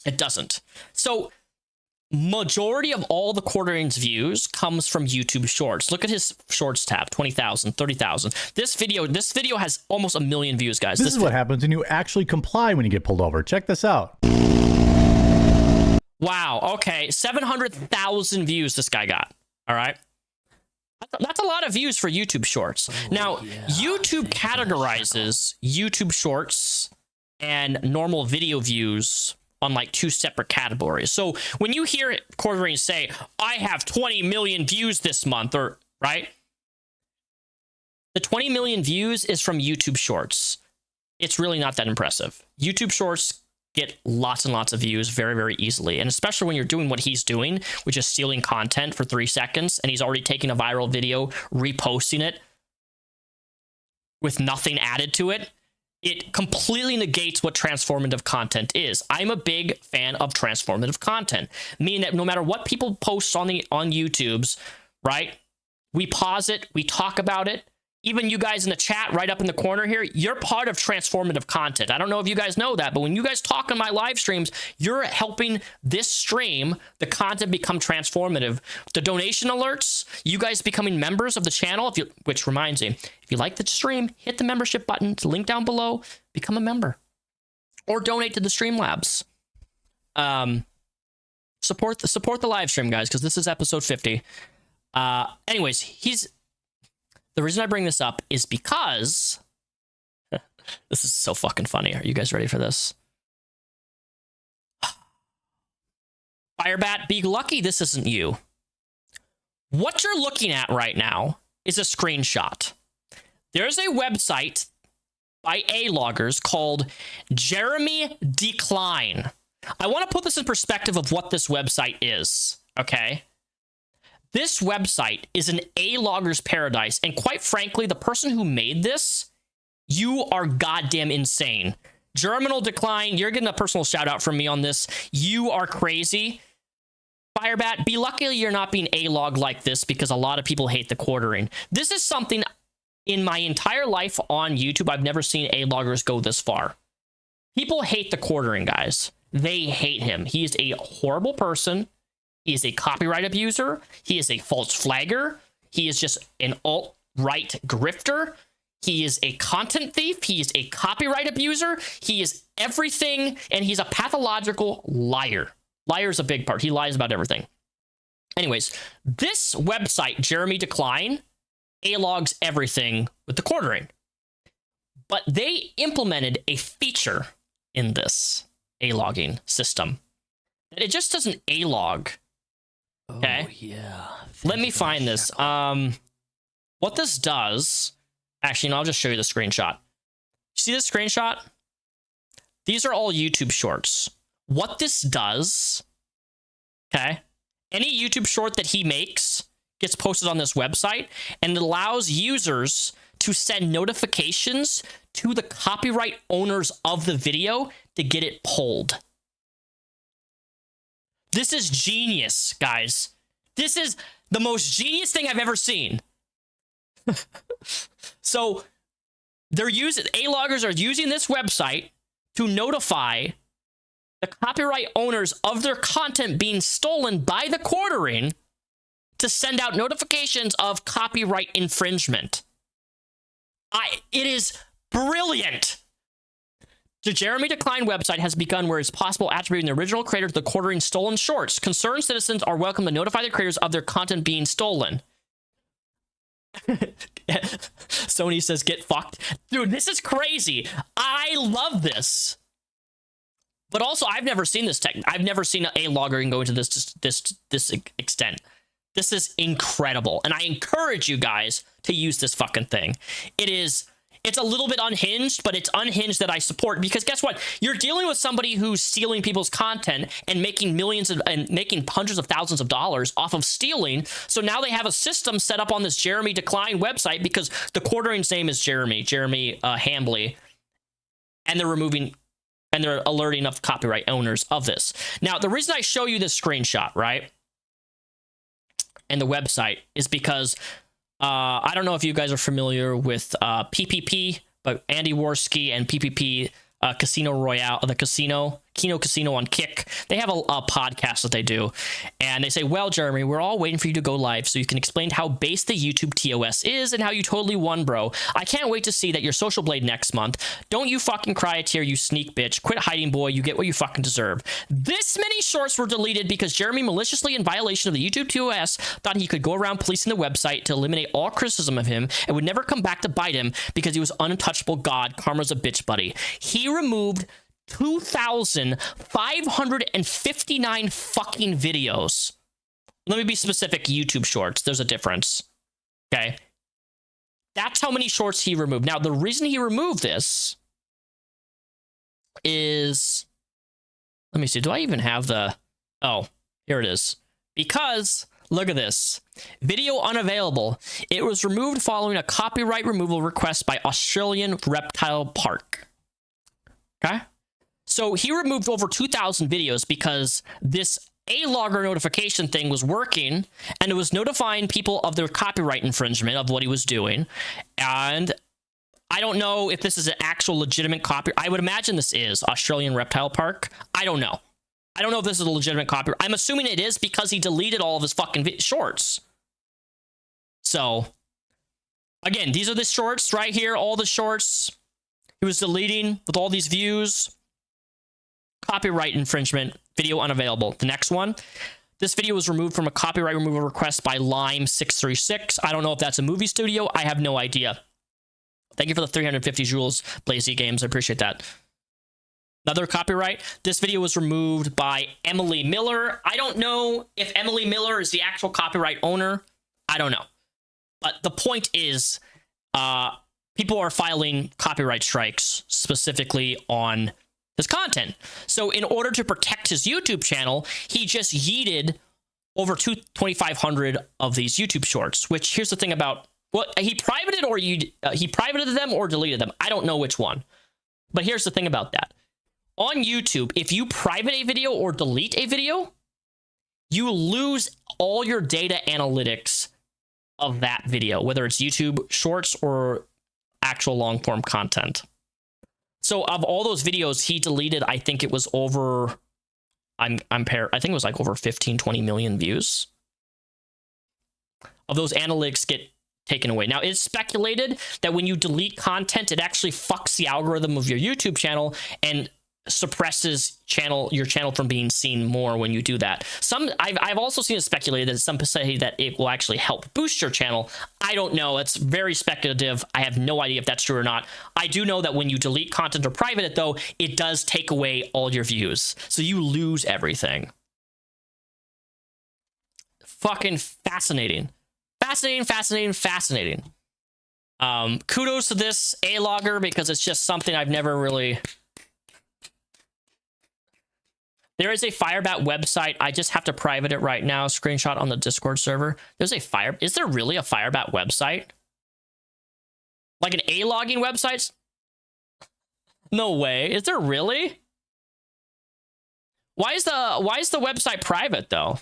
It doesn't. So majority of all the Quartering's views comes from YouTube Shorts. Look at his Shorts tab, 20,000, 30,000. This video has almost 1 million views, guys. This is what happens when you actually comply when you get pulled over. Check this out. Wow, okay, 700,000 views this guy got, all right? That's a lot of views for YouTube Shorts. Now, YouTube categorizes YouTube Shorts and normal video views on like 2 separate categories. So when you hear Quartering say, I have 20 million views this month, or right? The 20 million views is from YouTube Shorts. It's really not that impressive. YouTube Shorts get lots and lots of views very, very easily. And especially when you're doing what he's doing, which is stealing content for 3 seconds, and he's already taking a viral video, reposting it with nothing added to it. It completely negates what transformative content is. I'm a big fan of transformative content, meaning that no matter what people post on YouTube's, right? We pause it, we talk about it. Even you guys in the chat right up in the corner here, you're part of transformative content. I don't know if you guys know that, but when you guys talk on my live streams, you're helping this stream, the content, become transformative. The donation alerts, you guys becoming members of the channel, which reminds me, if you like the stream, hit the membership button, it's linked down below, become a member. Or donate to the Streamlabs. Support the live stream, guys, because this is episode 50. Anyways, the reason I bring this up is because this is so fucking funny. Are you guys ready for this? Firebat, be lucky this isn't you. What you're looking at right now is a screenshot. There's a website by A-loggers called Jeremy Decline. I want to put this in perspective of what this website is, okay? This website is an A-logger's paradise, and quite frankly, the person who made this, you are goddamn insane. Germinal Decline, you're getting a personal shout out from me on this. You are crazy. Firebat, be lucky you're not being A-logged like this because a lot of people hate the Quartering. This is something in my entire life on YouTube, I've never seen A-loggers go this far. People hate the Quartering, guys. They hate him. He is a horrible person. He is a copyright abuser. He is a false flagger. He is just an alt-right grifter. He is a content thief. He is a copyright abuser. He is everything, and he's a pathological liar. Liar is a big part. He lies about everything. Anyways, this website, Jeremy Decline, A-logs everything with the Quartering. But they implemented a feature in this A-logging system that it just doesn't A-log Okay. Oh, yeah. Let me find this. What this does, actually, no, I'll just show you the screenshot. See this screenshot? These are all YouTube shorts. What this does, okay, any YouTube short that he makes gets posted on this website, and it allows users to send notifications to the copyright owners of the video to get it pulled. This is genius, guys. This is the most genius thing I've ever seen. So A-loggers are using this website to notify the copyright owners of their content being stolen by the quartering to send out notifications of copyright infringement. It is brilliant. The Jeremy Decline website has begun where it's possible attributing the original creator to the quartering stolen shorts. Concerned citizens are welcome to notify the creators of their content being stolen. Sony says, get fucked. Dude, this is crazy. I love this. But also, I've never seen this tech. I've never seen an A-logger go into this extent. This is incredible. And I encourage you guys to use this fucking thing. It's a little bit unhinged, but it's unhinged that I support, because guess what? You're dealing with somebody who's stealing people's content and making making hundreds of thousands of dollars off of stealing. So now they have a system set up on this Jeremy Decline website because the quartering's name is Jeremy Hambley, and they're alerting of copyright owners of this. Now, the reason I show you this screenshot, right, and the website is because I don't know if you guys are familiar with PPP, but Andy Worski and PPP Casino Royale, the Kino Casino on Kick, they have a podcast that they do, and they say, well, Jeremy, we're all waiting for you to go live so you can explain how base the YouTube TOS is and how you totally won, bro. I can't wait to see that your Social Blade next month. Don't you fucking cry a tear, you sneak bitch. Quit hiding, boy. You get what you fucking deserve. This many shorts were deleted because Jeremy, maliciously in violation of the YouTube TOS, thought he could go around policing the website to eliminate all criticism of him and would never come back to bite him because he was untouchable god. Karma's a bitch, buddy. He removed 2,559 fucking videos. Let me be specific, YouTube shorts. There's a difference. Okay. That's how many shorts he removed. Now, the reason he removed this is, let me see. Do I even have the, oh, here it is. Because, look at this. Video unavailable. It was removed following a copyright removal request by Australian Reptile Park. Okay. So he removed over 2,000 videos because this A-logger notification thing was working, and it was notifying people of their copyright infringement of what he was doing. And I don't know if this is an actual legitimate copy. I would imagine this is Australian Reptile Park. I don't know. I don't know if this is a legitimate copy. I'm assuming it is because he deleted all of his fucking shorts. So, again, these are the shorts right here. All the shorts he was deleting with all these views. Copyright infringement, video unavailable. The next one, this video was removed from a copyright removal request by Lime636. I don't know if that's a movie studio. I have no idea. Thank you for the 350 joules, Blazy Games. I appreciate that. Another copyright. This video was removed by Emily Miller. I don't know if Emily Miller is the actual copyright owner. I don't know. But the point is, people are filing copyright strikes specifically on his content. So in order to protect his YouTube channel, he just yeeted over 2,500 of these YouTube shorts, which here's the thing about, what he privated or he privated them or deleted them. I don't know which one. But here's the thing about that. On YouTube, if you private a video or delete a video, you lose all your data analytics of that video, whether it's YouTube shorts or actual long form content. So of all those videos he deleted, I think it was over, I think it was like over 15, 20 million views. Of those, analytics get taken away. Now, it's speculated that when you delete content, it actually fucks the algorithm of your YouTube channel and suppresses your channel from being seen more when you do that. I've also seen it speculated that some say that it will actually help boost your channel. I don't know. It's very speculative. I have no idea if that's true or not. I do know that when you delete content or private it, though, it does take away all your views. So you lose everything. fucking fascinating. Fascinating. Kudos to this A-logger because it's just something I've never really... There is a Firebat website. I just have to private it right now. Screenshot on the Discord server. Is there really a Firebat website? Like an A-logging website? No way. Is there really? Why is the website private though?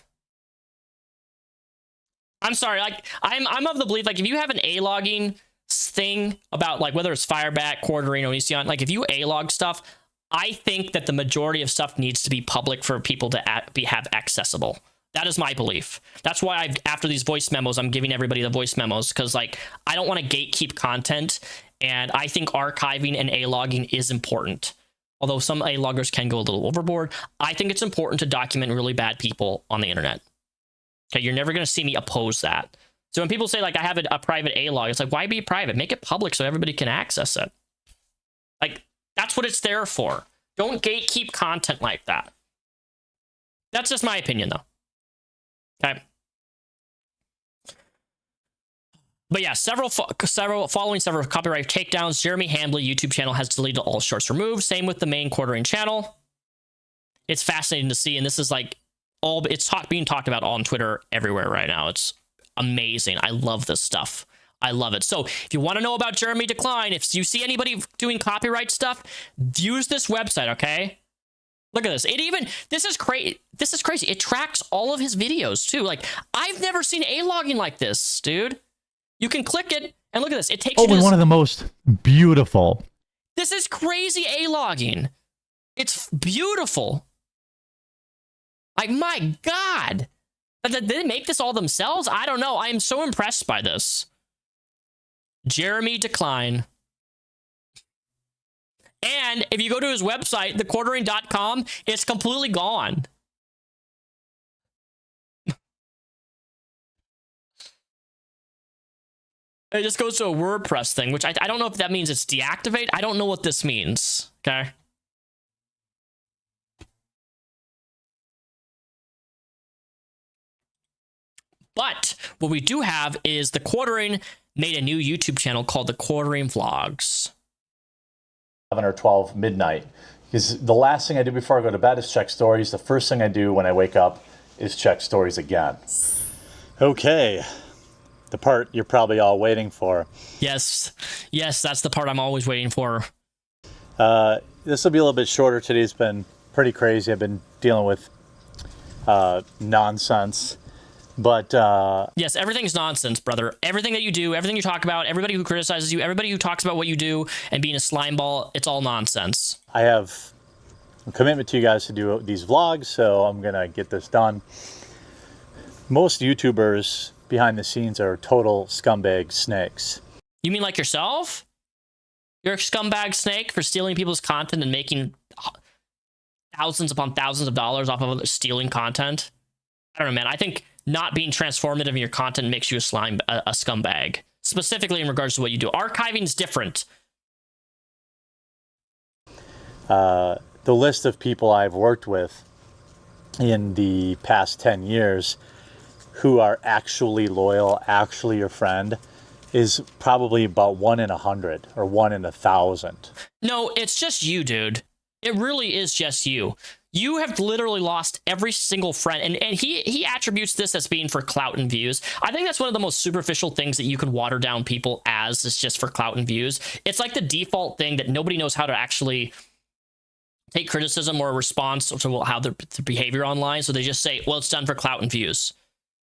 I'm sorry. Like I'm of the belief like if you have an A-logging thing about like whether it's Firebat, Quartering, or Onision, like if you A-log stuff, I think that the majority of stuff needs to be public for people to have accessible. That is my belief. That's why after these voice memos, I'm giving everybody the voice memos because like I don't want to gatekeep content, and I think archiving and A-logging is important. Although some A-loggers can go a little overboard, I think it's important to document really bad people on the internet. Okay, you're never going to see me oppose that. So when people say like I have a private A-log, it's like why be private? Make it public so everybody can access it. Like that's what it's there for. Don't gatekeep content like that. That's just my opinion though. Okay. But yeah, following several copyright takedowns, Jeremy Hambley YouTube channel has deleted all shorts removed. Same with the main Quartering channel. It's fascinating to see, and this is like being talked about on Twitter everywhere right now. It's amazing. I love this stuff. I love it. So if you want to know about Jeremy Decline, if you see anybody doing copyright stuff, use this website, okay? Look at this. This is crazy. It tracks all of his videos too. Like I've never seen A-logging like this, dude. You can click it and look at this. It takes you to one of the most beautiful. This is crazy A-logging. It's beautiful. Like my God. Did they make this all themselves? I don't know. I am so impressed by this. Jeremy Decline. And if you go to his website, thequartering.com, it's completely gone. It just goes to a WordPress thing, which I don't know if that means it's deactivate. I don't know what this means. Okay. But what we do have is the Quartering made a new YouTube channel called the Quartering Vlogs. 11 or 12 midnight. Because the last thing I do before I go to bed is check stories. The first thing I do when I wake up is check stories again. Okay. The part you're probably all waiting for. Yes, that's the part I'm always waiting for. This will be a little bit shorter. Today's been pretty crazy. I've been dealing with nonsense. But yes, everything's nonsense, brother. Everything that you do, everything you talk about, everybody who criticizes you, everybody who talks about what you do and being a slime ball, it's all nonsense. I have a commitment to you guys to do these vlogs, so I'm gonna get this done. Most YouTubers behind the scenes are total scumbag snakes. You mean like yourself? You're a scumbag snake for stealing people's content and making thousands upon thousands of dollars off of stealing content? I don't know, man. I think not being transformative in your content makes you a scumbag. Specifically in regards to what you do. Archiving is different. The list of people I've worked with in the past 10 years who are actually loyal, actually your friend, is probably about 1 in 100 or 1 in 1,000. No, it's just you, dude. It really is just you. You have literally lost every single friend, and he attributes this as being for clout and views. I think that's one of the most superficial things that you can water down people as, is just for clout and views. It's like the default thing that nobody knows how to actually take criticism or a response to how their behavior online, so they just say, well, it's done for clout and views.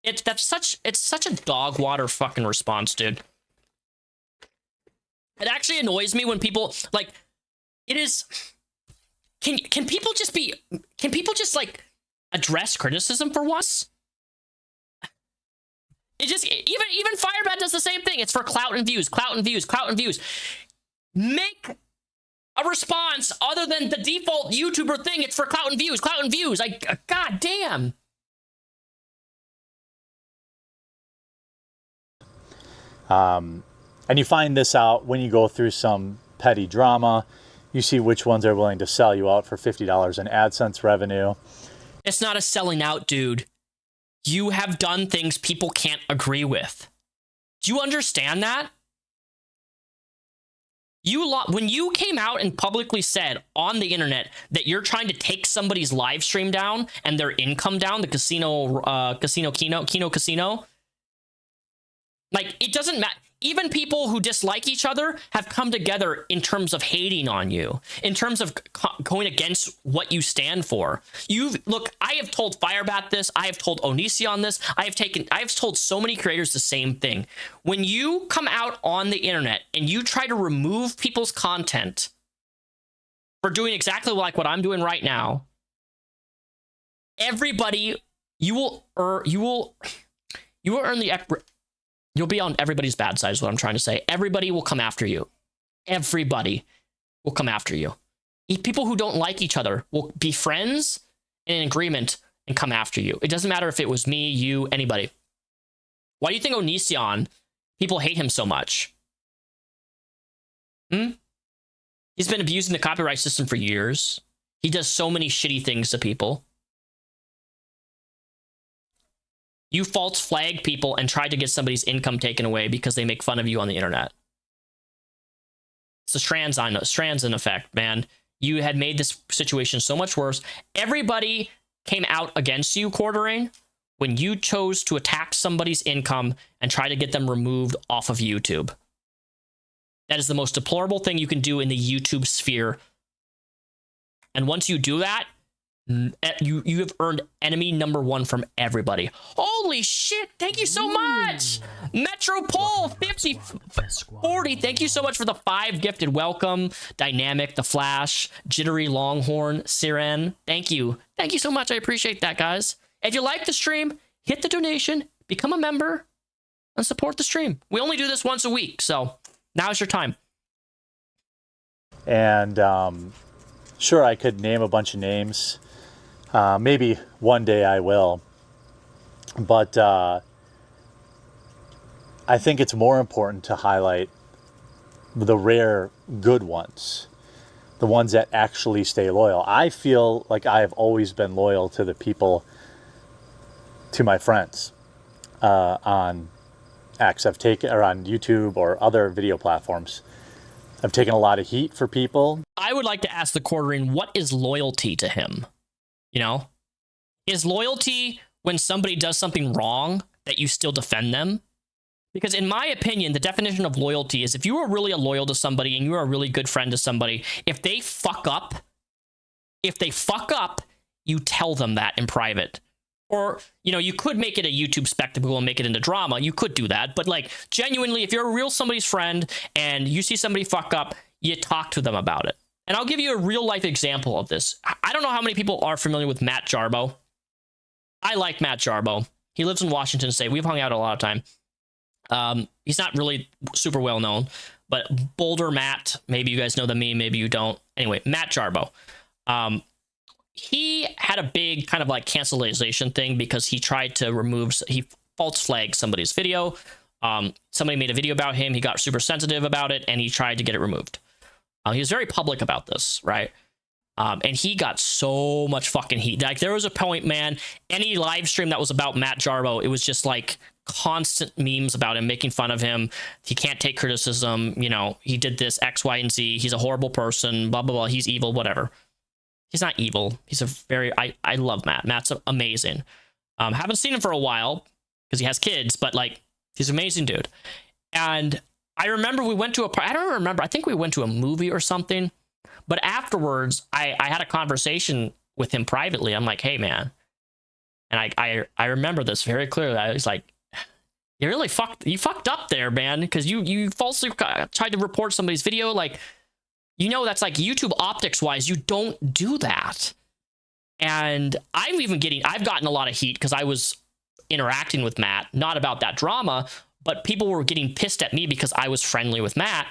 It's such a dog water fucking response, dude. It actually annoys me when people, like, it is... Can people just like address criticism for once? It just even Firebat does the same thing. It's for clout and views, clout and views, clout and views. Make a response other than the default YouTuber thing. It's for clout and views, clout and views. Like, god damn. And you find this out when you go through some petty drama. You see which ones are willing to sell you out for $50 in AdSense revenue. It's not a selling out, dude. you have done things people can't agree with. Do you understand that? When you came out and publicly said on the internet that you're trying to take somebody's live stream down and their income down, the Kino Casino, like, it doesn't matter. Even people who dislike each other have come together in terms of hating on you, in terms of going against what you stand for. Look, I have told Firebat this. I have told Onision this. I have told so many creators the same thing. When you come out on the internet and you try to remove people's content for doing exactly like what I'm doing right now, everybody, you'll be on everybody's bad side is what I'm trying to say. Everybody will come after you. Everybody will come after you. People who don't like each other will be friends and in agreement and come after you. It doesn't matter if it was me, you, anybody. Why do you think Onision, people hate him so much? He's been abusing the copyright system for years. He does so many shitty things to people. You false flag people and try to get somebody's income taken away because they make fun of you on the internet. It's a Strands in effect, man. You had made this situation so much worse. Everybody came out against you, Quartering, when you chose to attack somebody's income and try to get them removed off of YouTube. That is the most deplorable thing you can do in the YouTube sphere. And once you do that, you have earned enemy number 1 from everybody. Holy shit, thank you so much. Metropole 5040, thank you so much for the 5 gifted. Welcome. Dynamic, The Flash, Jittery Longhorn, Siren, thank you so much. I appreciate that, guys. If you like the stream, hit the donation, become a member, and support the stream. We only do this once a week, so now's your time. And sure, I could name a bunch of names. Maybe one day I will. But I think it's more important to highlight the rare good ones. The ones that actually stay loyal. I feel like I have always been loyal to the people, to my friends on X. I've taken, or on YouTube or other video platforms. I've taken a lot of heat for people. I would like to ask the Quartering, what is loyalty to him? You know, is loyalty when somebody does something wrong that you still defend them? Because in my opinion, the definition of loyalty is if you are really loyal to somebody and you are a really good friend to somebody, if they fuck up, you tell them that in private. Or, you know, you could make it a YouTube spectacle and make it into drama. You could do that. But like, genuinely, if you're a real somebody's friend and you see somebody fuck up, you talk to them about it. And I'll give you a real life example of this. I don't know how many people are familiar with Matt Jarbo. I like Matt Jarbo. He lives in Washington State. We've hung out a lot of time. He's not really super well known, but Boulder Matt, maybe you guys know the meme, maybe you don't. Anyway, Matt Jarbo. He had a big kind of like cancelization thing because he tried to he false flagged somebody's video. Somebody made a video about him. He got super sensitive about it and he tried to get it removed. He was very public about this, right? And he got so much fucking heat. Like, there was a point, man, any live stream that was about Matt Jarbo, it was just like constant memes about him, making fun of him. He can't take criticism. You know, he did this X, Y, and Z. He's a horrible person, blah, blah, blah. He's evil, whatever. He's not evil. He's a very, I love Matt. Matt's amazing. Haven't seen him for a while because he has kids, but like, he's an amazing dude. And I remember we went to I think we went to a movie or something, but afterwards I had a conversation with him privately. I'm like, hey man. And I remember this very clearly. I was like, you fucked up there, man. Cause you falsely tried to report somebody's video. Like, you know, that's like YouTube optics wise, you don't do that. And I've gotten a lot of heat because I was interacting with Matt, not about that drama, but people were getting pissed at me because I was friendly with Matt,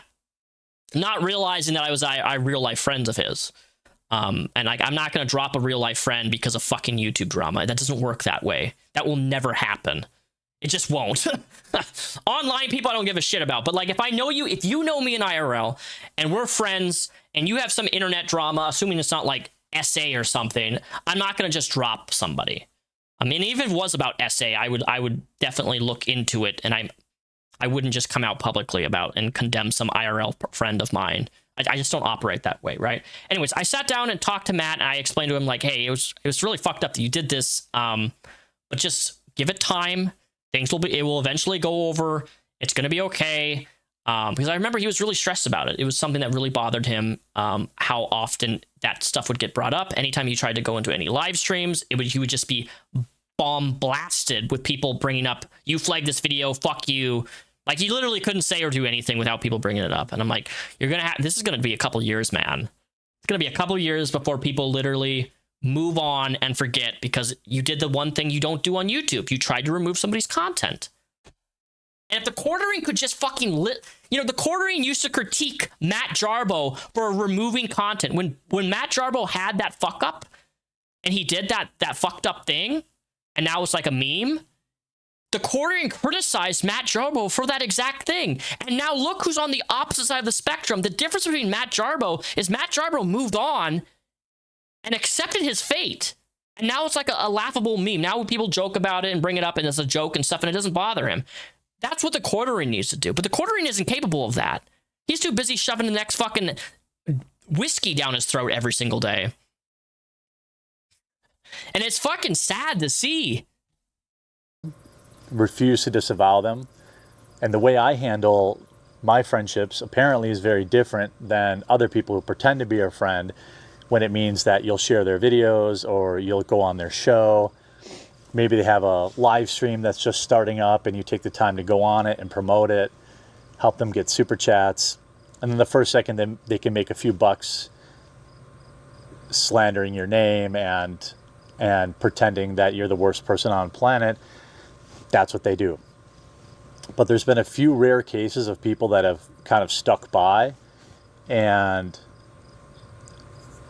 not realizing that I was real life friends of his. And like, I'm not going to drop a real life friend because of fucking YouTube drama. That doesn't work that way. That will never happen. It just won't. Online people I don't give a shit about. But like, if you know me in IRL and we're friends and you have some internet drama, assuming it's not like SA or something, I'm not going to just drop somebody. I mean, even if it was about SA, I would definitely look into it, and I wouldn't just come out publicly about and condemn some IRL friend of mine. I just don't operate that way, right? Anyways, I sat down and talked to Matt, and I explained to him, like, hey, it was really fucked up that you did this, but just give it time. It will eventually go over. It's going to be okay. Because I remember he was really stressed about it. It was something that really bothered him, how often that stuff would get brought up. Anytime he tried to go into any live streams, he would just be bomb blasted with people bringing up, you flagged this video, fuck you. Like, he literally couldn't say or do anything without people bringing it up. And I'm like, this is going to be a couple years, man. It's going to be a couple years before people literally move on and forget, because you did the one thing you don't do on YouTube. You tried to remove somebody's content. And if the quartering could just fucking the quartering used to critique Matt Jarbo for removing content. When Matt Jarbo had that fuck up and he did that fucked up thing, and now it's like a meme, the quartering criticized Matt Jarbo for that exact thing. And now look who's on the opposite side of the spectrum. The difference between Matt Jarbo is Matt Jarbo moved on and accepted his fate. And now it's like a laughable meme. Now people joke about it and bring it up and it's a joke and stuff, and it doesn't bother him. That's what the quartering needs to do. But the quartering isn't capable of that. He's too busy shoving the next fucking whiskey down his throat every single day. And it's fucking sad to see. Refuse to disavow them. And the way I handle my friendships apparently is very different than other people who pretend to be your friend, when it means that you'll share their videos or you'll go on their show. Maybe they have a live stream that's just starting up and you take the time to go on it and promote it, help them get super chats. And then the first second they can make a few bucks slandering your name and pretending that you're the worst person on the planet. That's what they do. But there's been a few rare cases of people that have kind of stuck by, and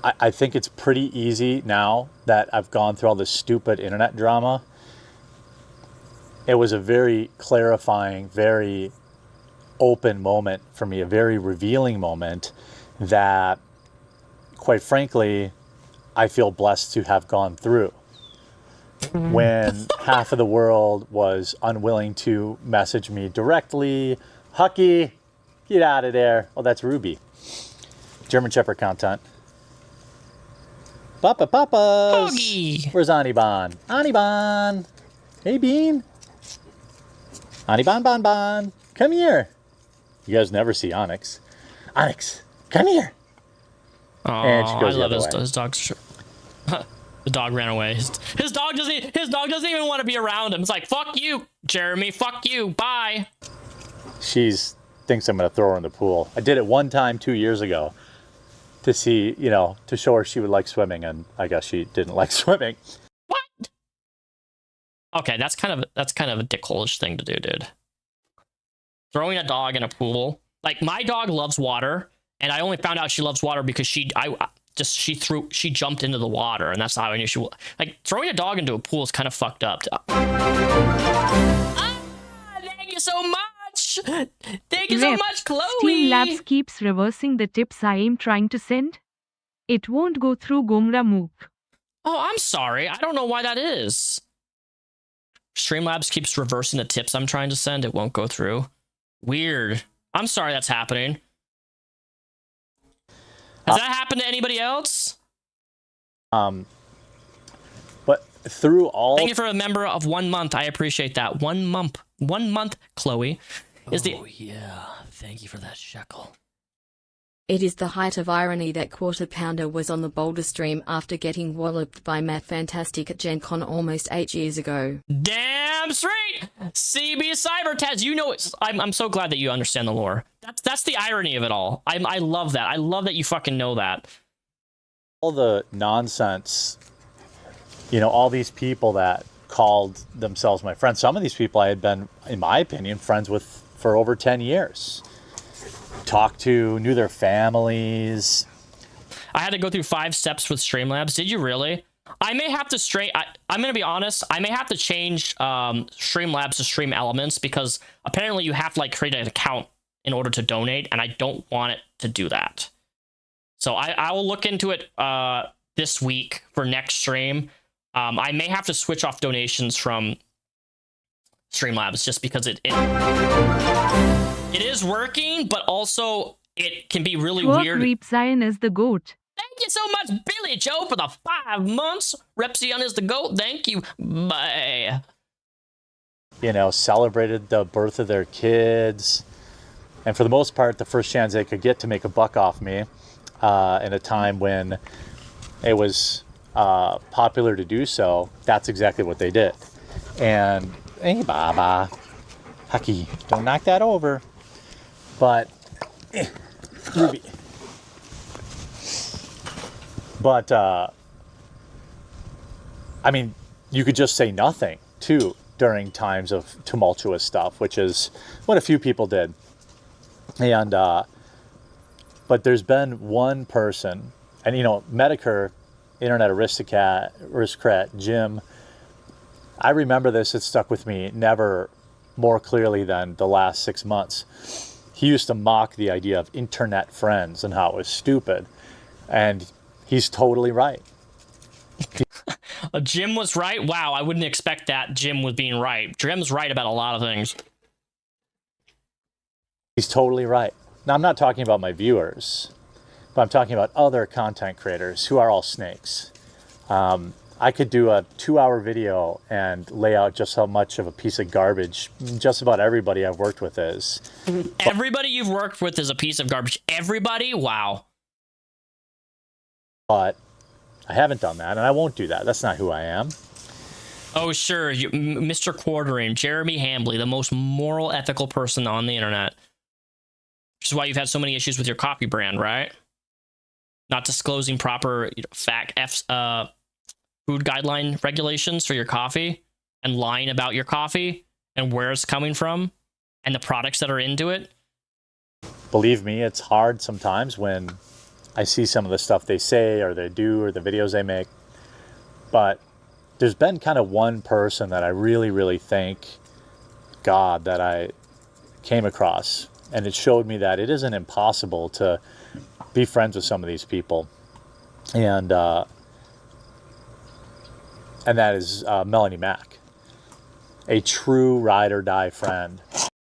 I think it's pretty easy now that I've gone through all this stupid internet drama. It was a very clarifying, very open moment for me, a very revealing moment that, quite frankly, I feel blessed to have gone through. When half of the world was unwilling to message me directly, Hucky, get out of there. Oh, that's Ruby. German Shepherd content. Papas. Hoggy. Where's Aniban? Aniban. Hey, Bean. Aniban, Bon. Come here. You guys never see Onyx. Onyx, come here. Oh, I love his dog's. The dog ran away. His dog doesn't even want to be around him. It's like, fuck you, Jeremy. Fuck you. Bye. She's thinks I'm gonna throw her in the pool. I did it one time 2 years ago to see, to show her she would like swimming, and I guess she didn't like swimming. What? Okay, that's kind of a dickholish thing to do, dude. Throwing a dog in a pool. Like, my dog loves water, and I only found out she loves water because she jumped into the water, and that's how I knew she was. Like, throwing a dog into a pool is kind of fucked up. Thank you so much. Thank you so much, Chloe. Streamlabs keeps reversing the tips I am trying to send. It won't go through Gomra Mook. Oh, I'm sorry. I don't know why that is. Streamlabs keeps reversing the tips I'm trying to send. It won't go through. Weird. I'm sorry that's happening. Has that happened to anybody else? But through all... Thank you for a member of 1 month. I appreciate that. 1 month. 1 month, Chloe. Yeah. Thank you for that shekel. It is the height of irony that Quarter Pounder was on the Boulder stream after getting walloped by Matt Fantastic at Gen Con almost 8 years ago. Damn straight! CB Cyber Taz, I'm so glad that you understand the lore. That's the irony of it all. I love that. I love that you fucking know that. All the nonsense, all these people that called themselves my friends. Some of these people I had been, in my opinion, friends with for over 10 years. Talked to, knew their families. I had to go through 5 steps with Streamlabs. Did you really? I may have to I'm going to be honest. I may have to change Streamlabs to Stream Elements, because apparently you have to create an account in order to donate, and I don't want it to do that. So I will look into it this week for next stream. I may have to switch off donations from Streamlabs just because it is working, but also it can be really weird. Repzion is the GOAT. Thank you so much, Billy Joe, for the 5 months. Repzion is the GOAT. Thank you. Bye. You know, celebrated the birth of their kids. And for the most part, the first chance they could get to make a buck off me in a time when it was popular to do so, that's exactly what they did. And, hey, Baba, Hucky, don't knock that over. But, Ruby. But, I mean, you could just say nothing, too, during times of tumultuous stuff, which is what a few people did. And, but there's been one person, and, you know, Medicare, Internet Aristocrat, Jim, I remember this, it stuck with me never more clearly than the last 6 months. He used to mock the idea of internet friends and how it was stupid. And he's totally right. Jim was right? Wow, I wouldn't expect that Jim was being right. Jim's right about a lot of things. He's totally right. Now, I'm not talking about my viewers, but I'm talking about other content creators who are all snakes. I could do a 2-hour video and lay out just how much of a piece of garbage just about everybody I've worked with is. Everybody you've worked with is a piece of garbage. Everybody? Wow. But I haven't done that, and I won't do that. That's not who I am. Oh, sure. Mr. Quartering, Jeremy Hambley, the most moral, ethical person on the internet. Which is why you've had so many issues with your coffee brand, right? Not disclosing proper food guideline regulations for your coffee, and lying about your coffee and where it's coming from and the products that are into it. Believe me, it's hard sometimes when I see some of the stuff they say or they do or the videos they make. But there's been kind of one person that I really, really thank God that I came across. And it showed me that it isn't impossible to be friends with some of these people. And that is Melanie Mack, a true ride or die friend.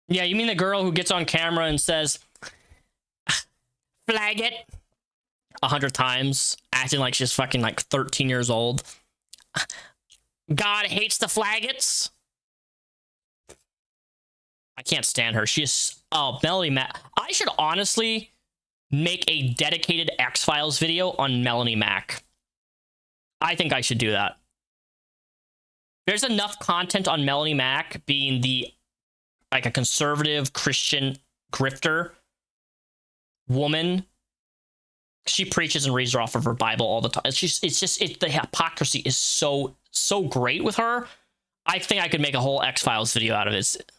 Yeah, you mean the girl who gets on camera and says, flag it 100 times, acting like she's fucking like 13 years old. God hates the flaggots. I can't stand her. She is, oh, Melanie Mack. I should honestly make a dedicated X-Files video on Melanie Mack. I think I should do that. There's enough content on Melanie Mack being like a conservative Christian grifter woman. She preaches and reads her off of her Bible all the time. The hypocrisy is so great with her. I think I could make a whole X-Files video out of it.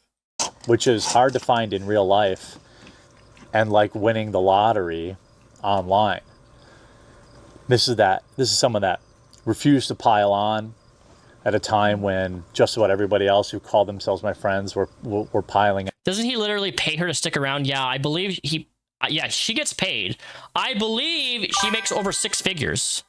Which is hard to find in real life, and like winning the lottery online. This is someone that refused to pile on at a time when just about everybody else who called themselves my friends were piling in. Doesn't he literally pay her to stick around? Yeah, I believe he... yeah, she gets paid. I believe she makes over 6 figures.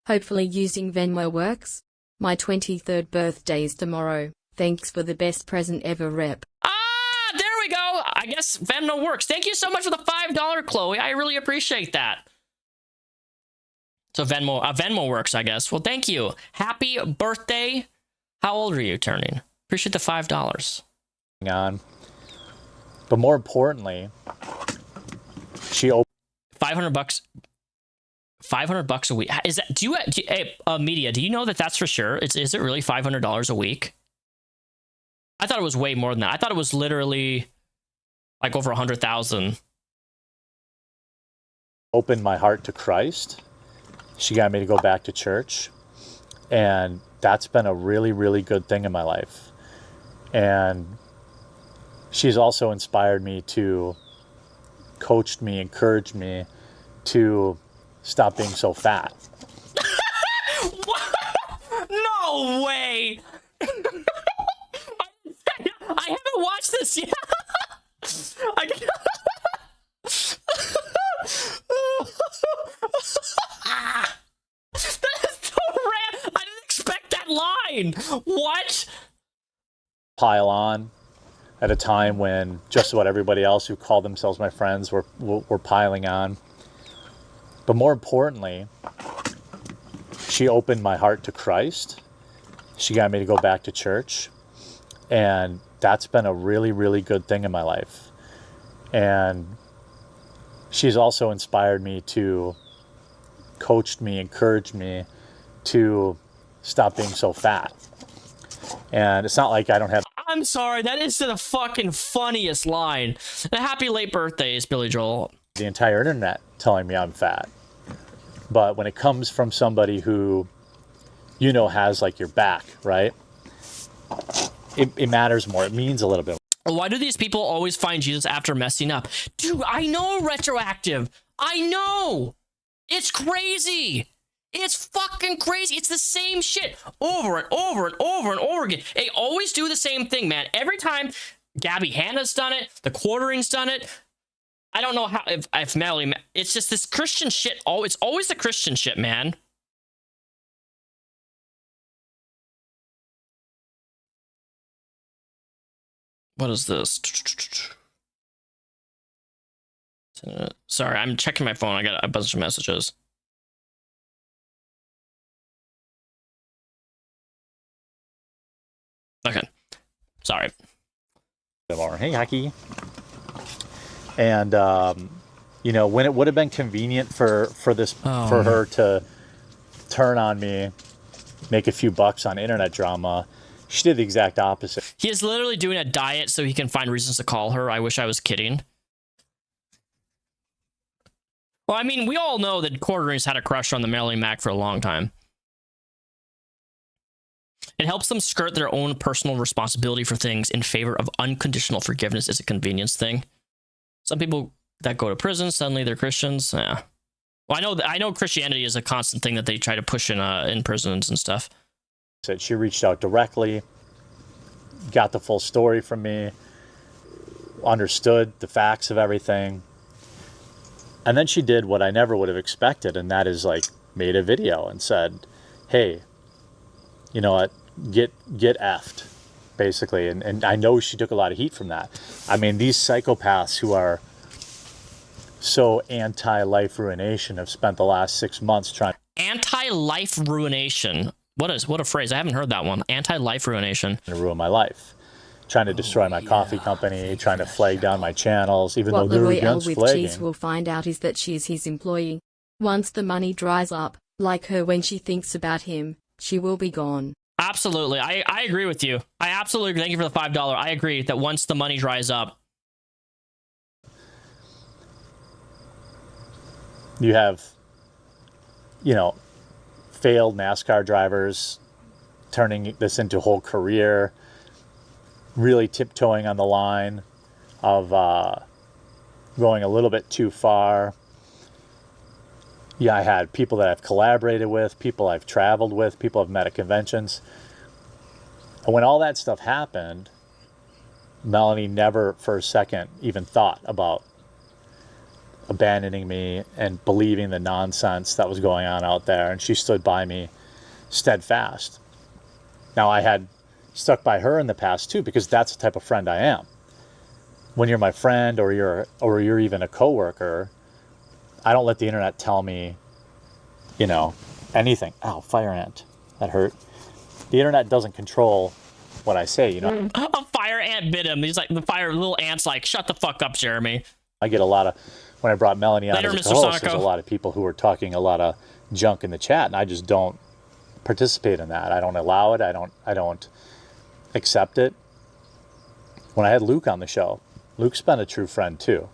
Hopefully using Venmo works. My 23rd birthday's tomorrow. Thanks for the best present ever, Rep. Ah, there we go. I guess Venmo works. Thank you so much for the $5, Chloe. I really appreciate that. So Venmo works, I guess. Well, thank you. Happy birthday. How old are you turning? Appreciate the $5. On. But more importantly, she opened $500. $500 a week. Is that? Media? Do you know that that's for sure? Is it really $500 a week? I thought it was way more than that. I thought it was literally like over 100,000. Opened my heart to Christ. She got me to go back to church, and that's been a really, really good thing in my life. And she's also inspired me to, coached me, encouraged me to stop being so fat. No way! I haven't watched this yet. That is so rad. I didn't expect pile on at a time when just about everybody else who called themselves my friends were piling on. But more importantly, she opened my heart to Christ. She got me to go back to church. And that's been a really, really good thing in my life. And she's also inspired me to, coached me, encouraged me to stop being so fat. And it's not like I don't have... I'm sorry, that is the fucking funniest line. And happy late birthdays, Billy Joel. The entire internet telling me I'm fat. But when it comes from somebody who, you know, has like your back, right? It matters more. It means a little bit. Why do these people always find Jesus after messing up? Dude, I know, Retroactive. I know. It's crazy. It's fucking crazy. It's the same shit over and over and over and over again. They always do the same thing, man. Every time Gabby Hanna's done it, the Quartering's done it. I don't know how, if Melly, it's just this Christian shit. Oh, it's always the Christian shit, man. What is this? Sorry, I'm checking my phone. I got a bunch of messages. Okay. Sorry. Hey, Hockey. And, you know, when it would have been convenient for her to turn on me, make a few bucks on internet drama, she did the exact opposite. He is literally doing a diet so he can find reasons to call her. I wish I was kidding. Well, I mean, we all know that Quartering's had a crush on the Melly Mac for a long time. It helps them skirt their own personal responsibility for things in favor of unconditional forgiveness is a convenience thing. Some people that go to prison, suddenly they're Christians. Yeah. Well, I know Christianity is a constant thing that they try to push in prisons and stuff. She reached out directly, got the full story from me, understood the facts of everything. And then she did what I never would have expected, and that is like made a video and said, hey, you know what, get effed, basically. And I know she took a lot of heat from that. I mean, these psychopaths who are so anti-life ruination have spent the last 6 months trying... Anti-life ruination. What a phrase. I haven't heard that one. Anti-life ruination. ...to ruin my life. Trying to destroy my coffee company, trying to flag down my channels, even though they're against flagging. What the Cheese will find out is that she's his employee. Once the money dries up, like her when she thinks about him, she will be gone. Absolutely. I agree with you. I absolutely agree. Thank you for the $5. I agree that once the money dries up. You have, you know, failed NASCAR drivers turning this into a whole career, really tiptoeing on the line of going a little bit too far. Yeah, I had people that I've collaborated with, people I've traveled with, people I've met at conventions. And when all that stuff happened, Melanie never for a second even thought about abandoning me and believing the nonsense that was going on out there. And she stood by me steadfast. Now, I had stuck by her in the past too, because that's the type of friend I am. When you're my friend or you're even a coworker, I don't let the internet tell me, you know, anything. Ow, fire ant. That hurt. The internet doesn't control what I say, you know. A fire ant bit him. He's like, the little ant's like, shut the fuck up, Jeremy. I get a lot of, when I brought Melanie on Later, as a co-host, there's a lot of people who were talking a lot of junk in the chat, and I just don't participate in that. I don't allow it. I don't accept it. When I had Luke on the show, Luke's been a true friend too.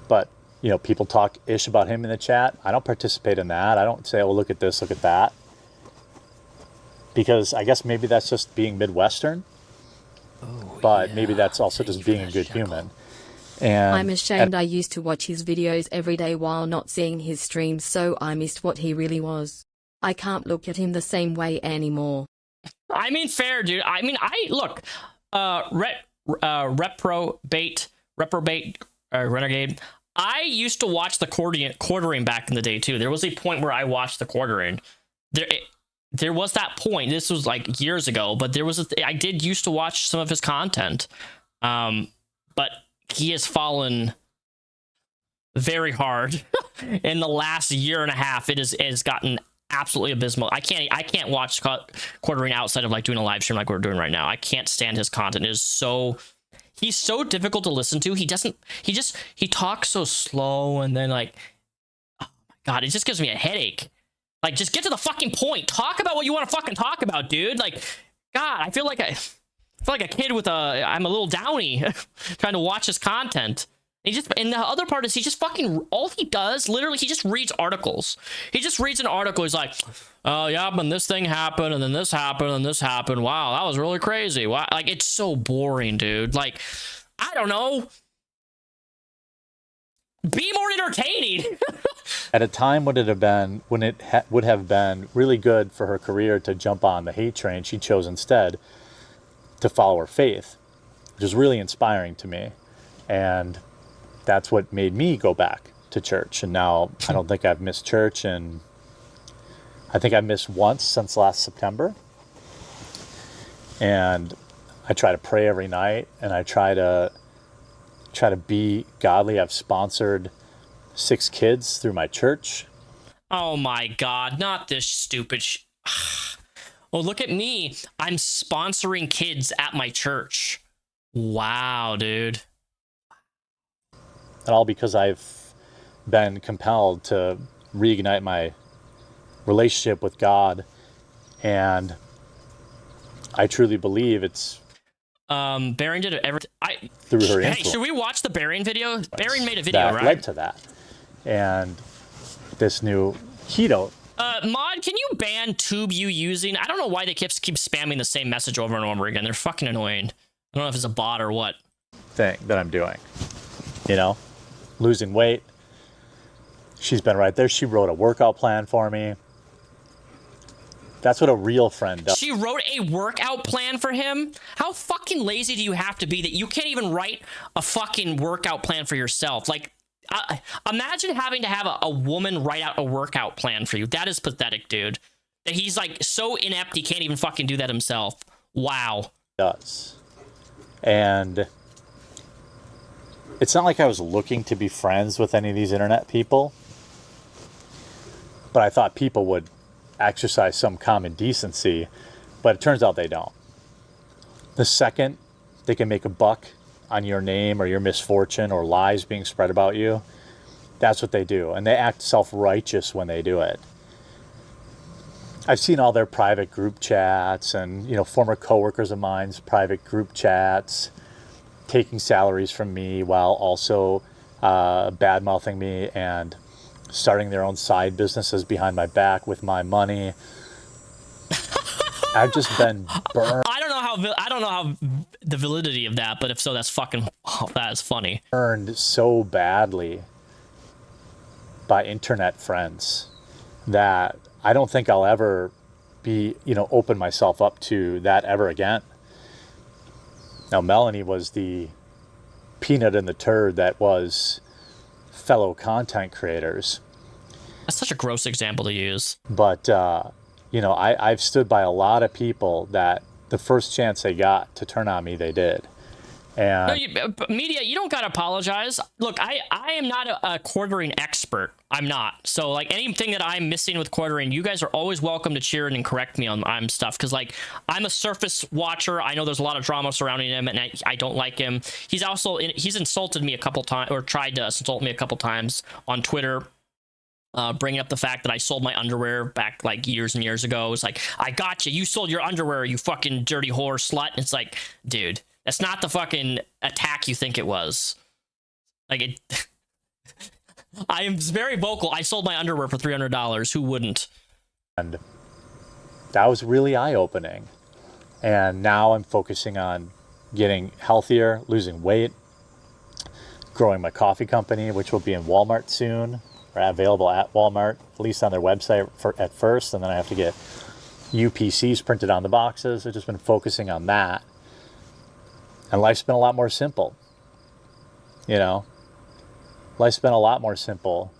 But, you know, people talk ish about him in the chat. I don't participate in that. I don't say, oh, look at this, look at that. Because I guess maybe that's just being Midwestern. But maybe that's also just being a good human. And I'm ashamed I used to watch his videos every day while not seeing his streams, so I missed what he really was. I can't look at him the same way anymore. I mean, fair, dude. I mean, look, reprobate, renegade. I used to watch the quartering back in the day too. There was a point where I watched the quartering. there was that point. This was like years ago, but there was I did used to watch some of his content. But he has fallen very hard in the last year and a half. It has gotten absolutely abysmal. I can't watch Quartering outside of like doing a live stream like we're doing right now. I can't stand his content. He's so difficult to listen to. He talks so slow, and then like, oh my God, it just gives me a headache. Like, just get to the fucking point. Talk about what you want to fucking talk about, dude. Like, God, I feel like a kid with I'm a little downy trying to watch his content. And the other part is he just fucking, all he does, literally, he just reads articles. He just reads an article. He's like, oh, yeah, but this thing happened, and then this happened, and this happened. Wow, that was really crazy. Wow. Like, it's so boring, dude. Like, I don't know. Be more entertaining. At a time when it would have been really good for her career to jump on the hate train, she chose instead to follow her faith, which is really inspiring to me. And that's what made me go back to church. And now I don't think I've missed church, and I think I missed once since last September. And I try to pray every night, and I try to be godly. I've sponsored 6 kids through my church. Oh my God, not this stupid Oh, look at me. I'm sponsoring kids at my church. Wow, dude. And all because I've been compelled to reignite my relationship with God. And I truly believe it's Baron did through her Hey, influence. should we watch the Baron video? Baron made a video, that right? led to that. And this new keto. Mod, can you ban tube you using? I don't know why they keep spamming the same message over and over again. They're fucking annoying. I don't know if it's a bot or what. Thing that I'm doing, losing weight. She's been right there. She wrote a workout plan for me. That's what a real friend does. She wrote a workout plan for him? How fucking lazy do you have to be that you can't even write a fucking workout plan for yourself? Like, imagine having to have a woman write out a workout plan for you. That is pathetic, dude. That he's like so inept he can't even fucking do that himself. Wow. Does. And it's not like I was looking to be friends with any of these internet people, but I thought people would exercise some common decency, but it turns out they don't. The second they can make a buck on your name or your misfortune or lies being spread about you, that's what they do. And they act self-righteous when they do it. I've seen all their private group chats and, former coworkers of mine's private group chats, taking salaries from me while also bad-mouthing me and starting their own side businesses behind my back with my money. I've just been burned. I don't know how the validity of that, but if so, that is funny. Burned so badly by internet friends that I don't think I'll ever be, open myself up to that ever again. Now, Melanie was the peanut in the turd that was fellow content creators. That's such a gross example to use. But, I've stood by a lot of people that the first chance they got to turn on me, they did. And Media, you don't gotta apologize. Look, I am not a quartering expert. I'm not. So like anything that I'm missing with quartering, you guys are always welcome to cheer in and correct me on stuff. Because like I'm a surface watcher. I know there's a lot of drama surrounding him, and I don't like him. He's insulted me a couple times, or tried to insult me a couple times on Twitter. Bringing up the fact that I sold my underwear back like years and years ago. It's like, I got you. You sold your underwear, you fucking dirty whore slut. And it's like, dude, that's not the fucking attack you think it was. Like, I am very vocal. I sold my underwear for $300. Who wouldn't? And that was really eye-opening. And now I'm focusing on getting healthier, losing weight, growing my coffee company, which will be in Walmart soon, or available at Walmart, at least on their website at first. And then I have to get UPCs printed on the boxes. I've just been focusing on that. And life's been a lot more simple. Life's been a lot more simple.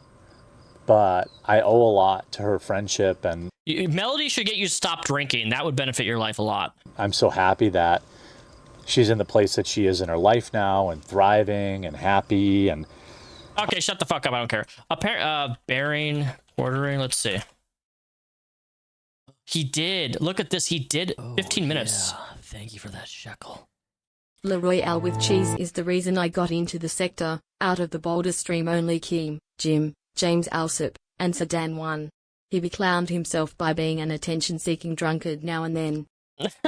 But I owe a lot to her friendship and Melody should get you to stop drinking. That would benefit your life a lot. I'm so happy that she's in the place that she is in her life now and thriving and happy and... Okay, shut the fuck up. I don't care. Bearing, ordering, let's see. He did. Look at this. He did 15 minutes. Yeah, thank you for that shekel. La Royale with cheese is the reason I got into the sector. Out of the Boulder stream only Keem, Jim, James Alsop, and Sedan won. He beclowned himself by being an attention-seeking drunkard now and then.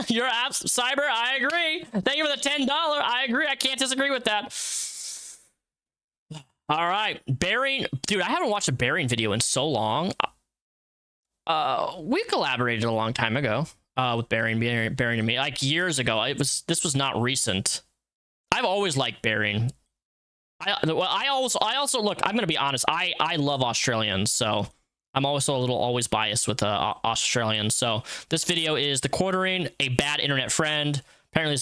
Your apps, Cyber, I agree. Thank you for the $10. I agree. I can't disagree with that. All right. Bearing. Dude, I haven't watched a Bearing video in so long. We collaborated a long time ago with Bearing and me, like years ago. This was not recent. I've always liked Bearing. I also look, I'm gonna be honest, I love Australians, so I'm also always biased with Australians. So this video is the quartering, a bad internet friend. Apparently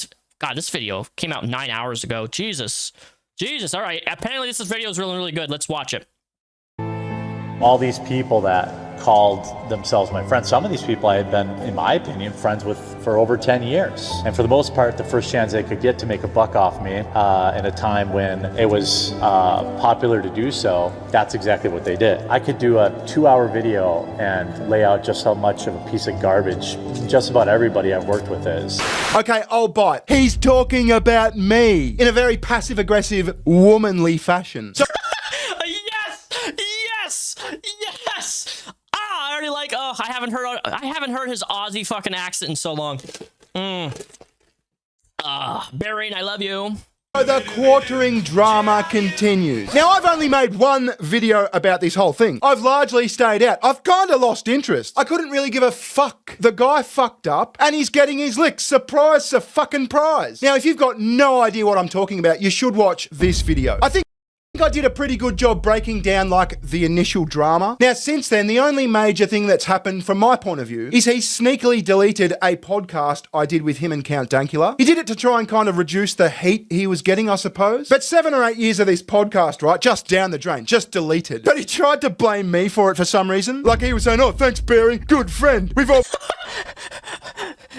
this video came out 9 hours ago. Jesus. All right, apparently this video is really good. Let's watch it. All these people that called themselves my friends, some of these people I had been, in my opinion, friends with for over 10 years. And for the most part, the first chance they could get to make a buck off me in a time when it was popular to do so, that's exactly what they did. I could do a 2-hour video and lay out just how much of a piece of garbage just about everybody I've worked with is. Okay, I'll bite. He's talking about me in a very passive-aggressive, womanly fashion. So Yes. I already like. Oh, I haven't heard his Aussie fucking accent in so long. Bearing, I love you. the quartering drama continues. Now, I've only made one video about this whole thing. I've largely stayed out. I've kind of lost interest. I couldn't really give a fuck. The guy fucked up and he's getting his licks. Surprise, fucking prize. Now, if you've got no idea what I'm talking about, you should watch this video. I think I did a pretty good job breaking down like the initial drama. Now, since then, the only major thing that's happened from my point of view is he sneakily deleted a podcast I did with him and Count Dankula. He did it to try and kind of reduce the heat he was getting, I suppose. But 7 or 8 years of this podcast, right, just down the drain, just deleted. But he tried to blame me for it for some reason. Like he was saying, oh, thanks, Barry, good friend. We've all...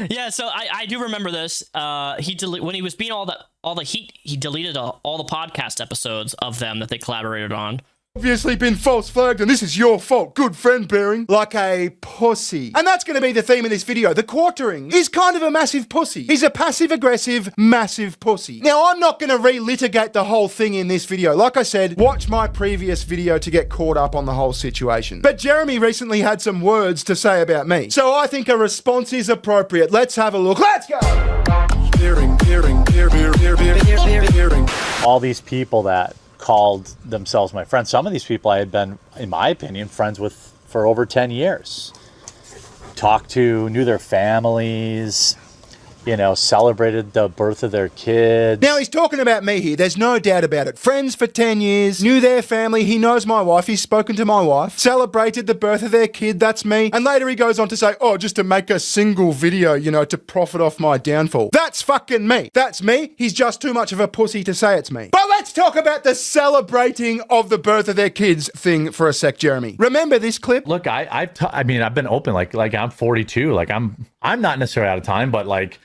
Yeah, so I do remember this. When he was being all the heat, he deleted all the podcast episodes of them that they collaborated on. Obviously been false flagged and this is your fault. Good friend, Bearing. Like a pussy. And that's going to be the theme of this video. The quartering is kind of a massive pussy. He's a passive-aggressive, massive pussy. Now, I'm not going to relitigate the whole thing in this video. Like I said, watch my previous video to get caught up on the whole situation. But Jeremy recently had some words to say about me. So I think a response is appropriate. Let's have a look. Let's go! All these people that called themselves my friends. Some of these people I had been, in my opinion, friends with for over 10 years. Talked to, knew their families, celebrated the birth of their kids. Now, he's talking about me here. There's no doubt about it. Friends for 10 years, knew their family. He knows my wife. He's spoken to my wife. Celebrated the birth of their kid. That's me. And later he goes on to say, oh, just to make a single video, to profit off my downfall. That's fucking me. That's me. He's just too much of a pussy to say it's me. But let's talk about the celebrating of the birth of their kids thing for a sec, Jeremy. Remember this clip? Look, I've been open. Like I'm 42. Like I'm not necessarily out of time, but like,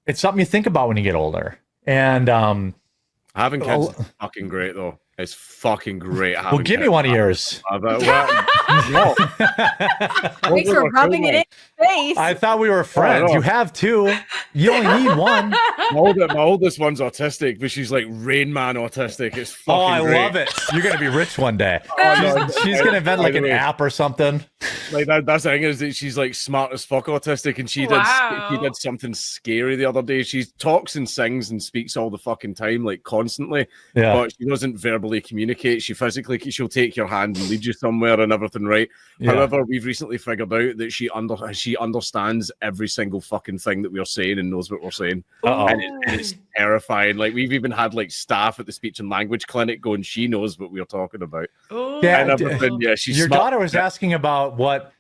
it's something you think about when you get older. And having kids is fucking great, though. It's fucking great. Well, give me one of yours. Thanks for rubbing it in your face. I thought we were friends. You have two. You only need one. My oldest one's autistic, but she's like Rain Man autistic. It's fucking great. Love it. You're going to be rich one day. She's going to invent like an app or something. Like that's the thing is that she's like smart as fuck autistic, and she did something scary the other day. She talks and sings and speaks all the fucking time, like constantly. Yeah. But she doesn't verbally communicate. She'll take your hand and lead you somewhere and everything, right? Yeah. However, we've recently figured out that she understands every single fucking thing that we're saying and knows what we're saying. And it's terrifying. Like we've even had like staff at the speech and language clinic going, she knows what we're talking about. Yeah, and everything. Yeah, she's your smart. daughter was asking about what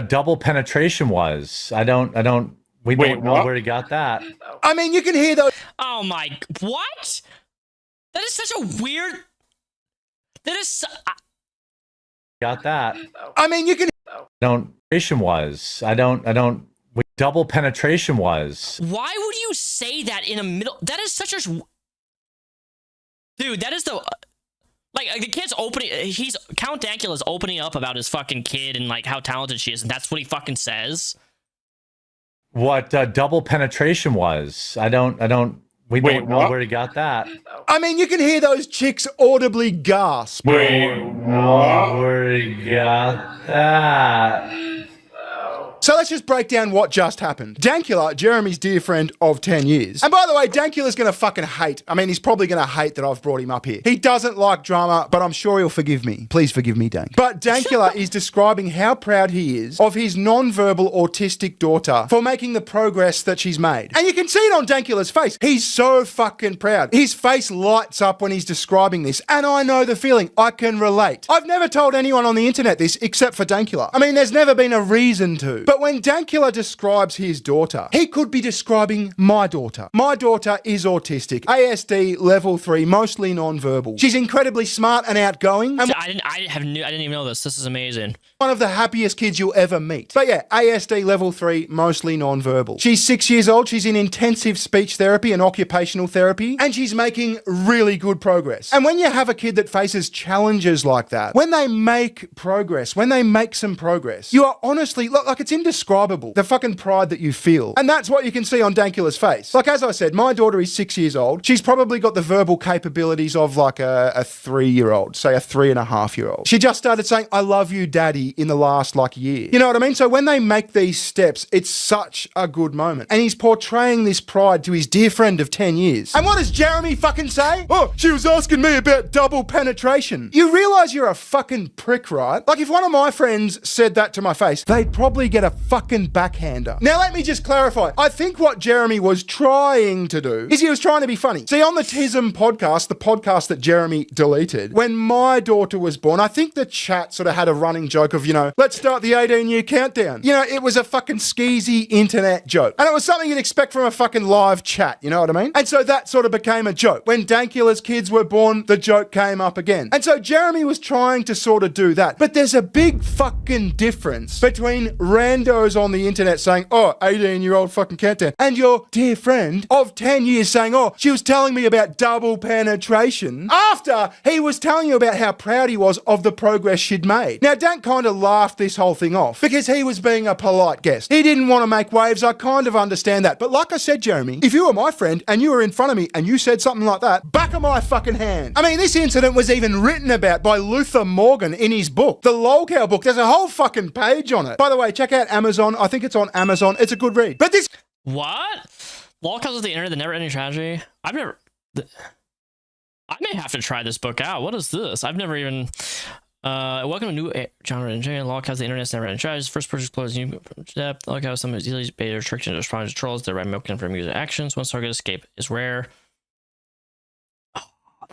double penetration was. We don't know where he got that. I mean, you can hear those. Oh my, what? That is such a weird. That is. got that. I mean, you can. Double penetration was. Why would you say that in a middle? That is such a. Dude, that is the. Like, the kid's opening. Count Dankula's opening up about his fucking kid and, like, how talented she is, and that's what he fucking says. What double penetration was. We don't know where he got that. I mean, you can hear those chicks audibly gasp. Where he got that. So let's just break down what just happened. Dankula, Jeremy's dear friend of 10 years. And by the way, Dankula's going to fucking hate. I mean, he's probably going to hate that I've brought him up here. He doesn't like drama, but I'm sure he'll forgive me. Please forgive me, Dank. But Dankula is describing how proud he is of his non-verbal autistic daughter for making the progress that she's made. And you can see it on Dankula's face. He's so fucking proud. His face lights up when he's describing this. And I know the feeling. I can relate. I've never told anyone on the internet this except for Dankula. I mean, there's never been a reason to. But when Dankula describes his daughter, he could be describing my daughter. My daughter is autistic, ASD level 3, mostly non-verbal. She's incredibly smart and outgoing. And I didn't even know this. This is amazing. One of the happiest kids you'll ever meet. But yeah, ASD level 3, mostly non-verbal. She's 6 years old. She's in intensive speech therapy and occupational therapy, and she's making really good progress. And when you have a kid that faces challenges like that, when they make progress, when they make some progress, you are honestly, like, it's indescribable, the fucking pride that you feel. And that's what you can see on Dankula's face. Like, as I said, my daughter is 6 years old. She's probably got the verbal capabilities of like a 3-year-old, say a 3.5-year-old. She just started saying, I love you, daddy, in the last like year. You know what I mean? So when they make these steps, it's such a good moment. And he's portraying this pride to his dear friend of 10 years. And what does Jeremy fucking say? Oh, she was asking me about double penetration. You realize you're a fucking prick, right? Like, if one of my friends said that to my face, they'd probably get a fucking backhander. Now, let me just clarify. I think what Jeremy was trying to do is he was trying to be funny. See, on the Tism podcast, the podcast that Jeremy deleted, when my daughter was born, I think the chat sort of had a running joke of, you know, let's start the 18-year countdown. You know, it was a fucking skeezy internet joke. And it was something you'd expect from a fucking live chat, you know what I mean? And so that sort of became a joke. When Dankula's kids were born, the joke came up again. And so Jeremy was trying to sort of do that. But there's a big fucking difference between randos on the internet saying, oh, 18-year-old fucking countdown, and your dear friend of 10 years saying, oh, she was telling me about double penetration after he was telling you about how proud he was of the progress she'd made. Now, Dan kind of laughed this whole thing off because he was being a polite guest. He didn't want to make waves. I kind of understand that. But like I said, Jeremy, if you were my friend and you were in front of me and you said something like that, back of my fucking hand. I mean, this incident was even written about by Luther Morgan in his book, the Lolcow book. There's a whole fucking page on it. By the way, check out Amazon. I think it's on Amazon. It's a good read. But this... What? Lolcows of the Internet, the never-ending tragedy? I may have to try this book out. What is this? I've never even... welcome to a new genre in general. Lolcows of the Internet's never-ending tragedy. First person explodes new depth. Lolcows some easily beta restriction to respond to trolls. They're milking from user actions. Once target escape is rare. Oh,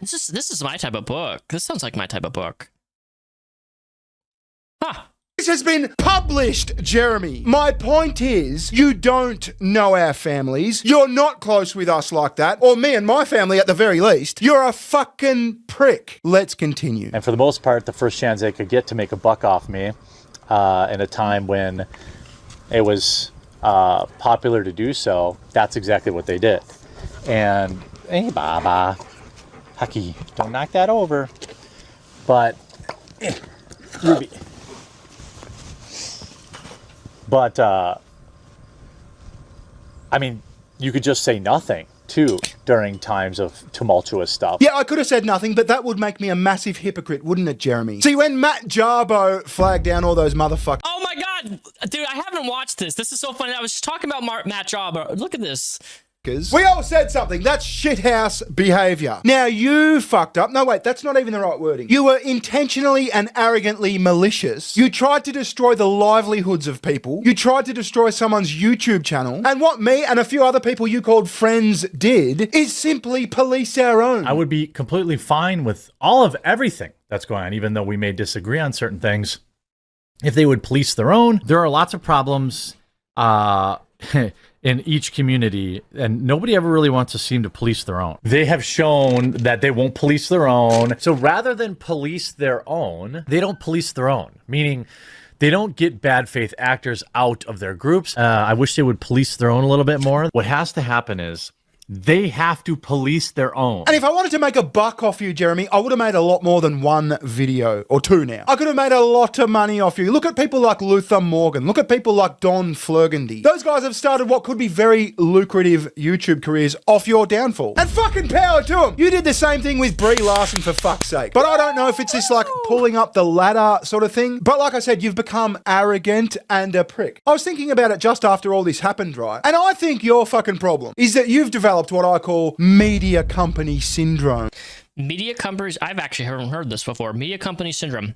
this is my type of book. This sounds like my type of book. Huh. This has been published, Jeremy. My point is, you don't know our families. You're not close with us like that. Or me and my family at the very least. You're a fucking prick. Let's continue. And for the most part, the first chance they could get to make a buck off me in a time when it was popular to do so, that's exactly what they did. And, hey, Baba, Hucky, don't knock that over. But, Ruby. But, I mean, you could just say nothing, too, during times of tumultuous stuff. Yeah, I could have said nothing, but that would make me a massive hypocrite, wouldn't it, Jeremy? See, when Matt Jarbo flagged down all those motherfuckers... Oh my god! Dude, I haven't watched this. This is so funny. I was just talking about Matt Jarbo. Look at this. We all said something. That's shithouse behavior. Now, you fucked up. No, wait, that's not even the right wording. You were intentionally and arrogantly malicious. You tried to destroy the livelihoods of people. You tried to destroy someone's YouTube channel. And what me and a few other people you called friends did is simply police our own. I would be completely fine with all of everything that's going on, even though we may disagree on certain things. If they would police their own, there are lots of problems. in each community, and nobody ever really wants to seem to police their own. They have shown that they won't police their own. So rather than police their own, they don't police their own, meaning they don't get bad faith actors out of their groups. I wish they would police their own a little bit more. What has to happen is they have to police their own. And if I wanted to make a buck off you, Jeremy, I would have made a lot more than one video, or two now. I could have made a lot of money off you. Look at people like Luther Morgan. Look at people like Don Flurgandy. Those guys have started what could be very lucrative YouTube careers off your downfall. And fucking power to them. You did the same thing with Brie Larson, for fuck's sake. But I don't know if it's this like pulling up the ladder sort of thing. But like I said, you've become arrogant and a prick. I was thinking about it just after all this happened, right? And I think your fucking problem is that you've developed what I call media company syndrome. Media companies, I've actually heard this before. Media company syndrome.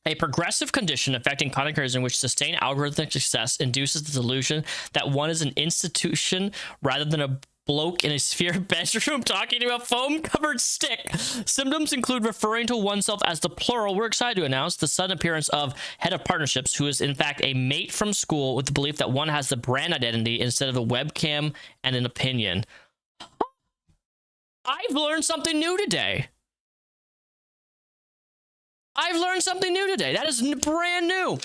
A progressive condition affecting content creators in which sustained algorithmic success induces the delusion that one is an institution rather than a bloke in a sphere bedroom talking to a foam-covered stick. Symptoms include referring to oneself as the plural. We're excited to announce the sudden appearance of head of partnerships, who is in fact a mate from school, with the belief that one has the brand identity instead of a webcam and an opinion. I've learned something new today. That is brand new.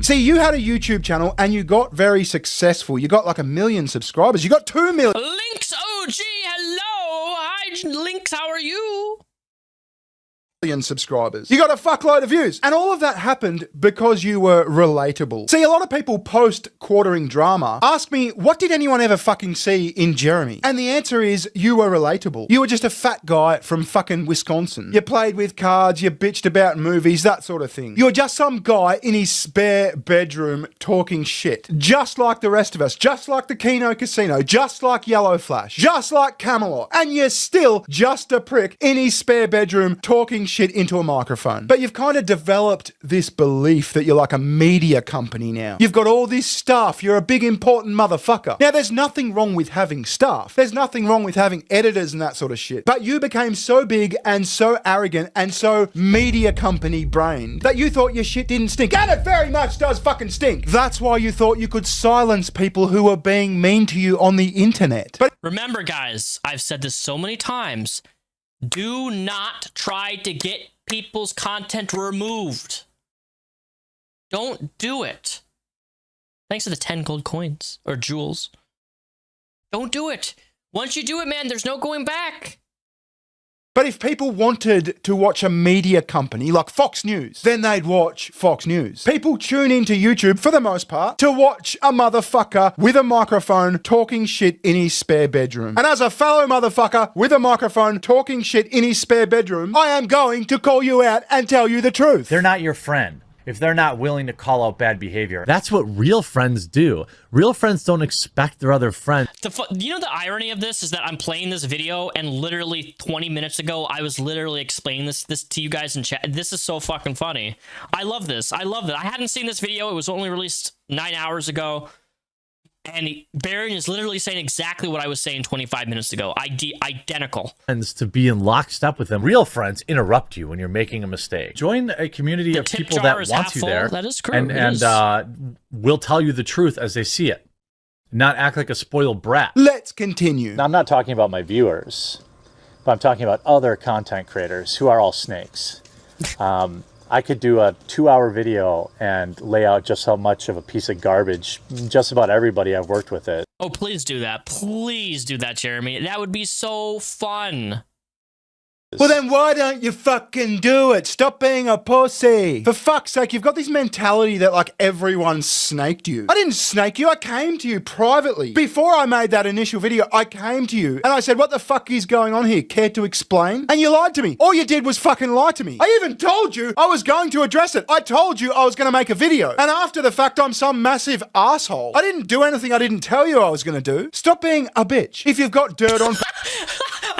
See, you had a YouTube channel and you got very successful. You got like 1 million subscribers. You got 2 million. Lynx OG, hello. Hi, Lynx, how are you? Subscribers. You got a fuckload of views. And all of that happened because you were relatable. See, a lot of people post quartering drama ask me, what did anyone ever fucking see in Jeremy? And the answer is, you were relatable. You were just a fat guy from fucking Wisconsin. You played with cards, you bitched about movies, that sort of thing. You're just some guy in his spare bedroom talking shit. Just like the rest of us. Just like the Keno Casino. Just like Yellow Flash. Just like Camelot. And you're still just a prick in his spare bedroom talking shit into a microphone. But you've kind of developed this belief that you're like a media company now. You've got all this stuff. You're a big important motherfucker. Now, there's nothing wrong with having staff. There's nothing wrong with having editors and that sort of shit. But you became so big and so arrogant and so media company brained that you thought your shit didn't stink. And it very much does fucking stink. That's why you thought you could silence people who were being mean to you on the internet. But remember, guys, I've said this so many times. Do not try to get people's content removed. Don't do it. Thanks to the 10 gold coins or jewels. Don't do it. Once you do it, man, there's no going back. But if people wanted to watch a media company like Fox News, then they'd watch Fox News. People tune into YouTube, for the most part, to watch a motherfucker with a microphone talking shit in his spare bedroom. And as a fellow motherfucker with a microphone talking shit in his spare bedroom, I am going to call you out and tell you the truth. They're not your friend if they're not willing to call out bad behavior. That's what real friends do. Real friends don't expect their other friends. You know, the irony of this is that I'm playing this video and literally 20 minutes ago, I was literally explaining this to you guys in chat. This is so fucking funny. I love this. I love it. I hadn't seen this video. It was only released 9 hours ago. And Baron is literally saying exactly what I was saying 25 minutes ago. Identical. Friends to be in lockstep with them. Real friends interrupt you when you're making a mistake. Join a community of people that want you there. That is correct. And will tell you the truth as they see it. Not act like a spoiled brat. Let's continue. Now, I'm not talking about my viewers, but I'm talking about other content creators who are all snakes. I could do a 2-hour video and lay out just how much of a piece of garbage just about everybody I've worked with is. Oh, please do that. Please do that, Jeremy. That would be so fun. Well, then why don't you fucking do it? Stop being a pussy. For fuck's sake, you've got this mentality that like everyone snaked you. I didn't snake you. I came to you privately. Before I made that initial video, I came to you and I said, what the fuck is going on here? Care to explain? And you lied to me. All you did was fucking lie to me. I even told you I was going to address it. I told you I was going to make a video. And after the fact, I'm some massive asshole. I didn't do anything I didn't tell you I was going to do. Stop being a bitch. If you've got dirt on...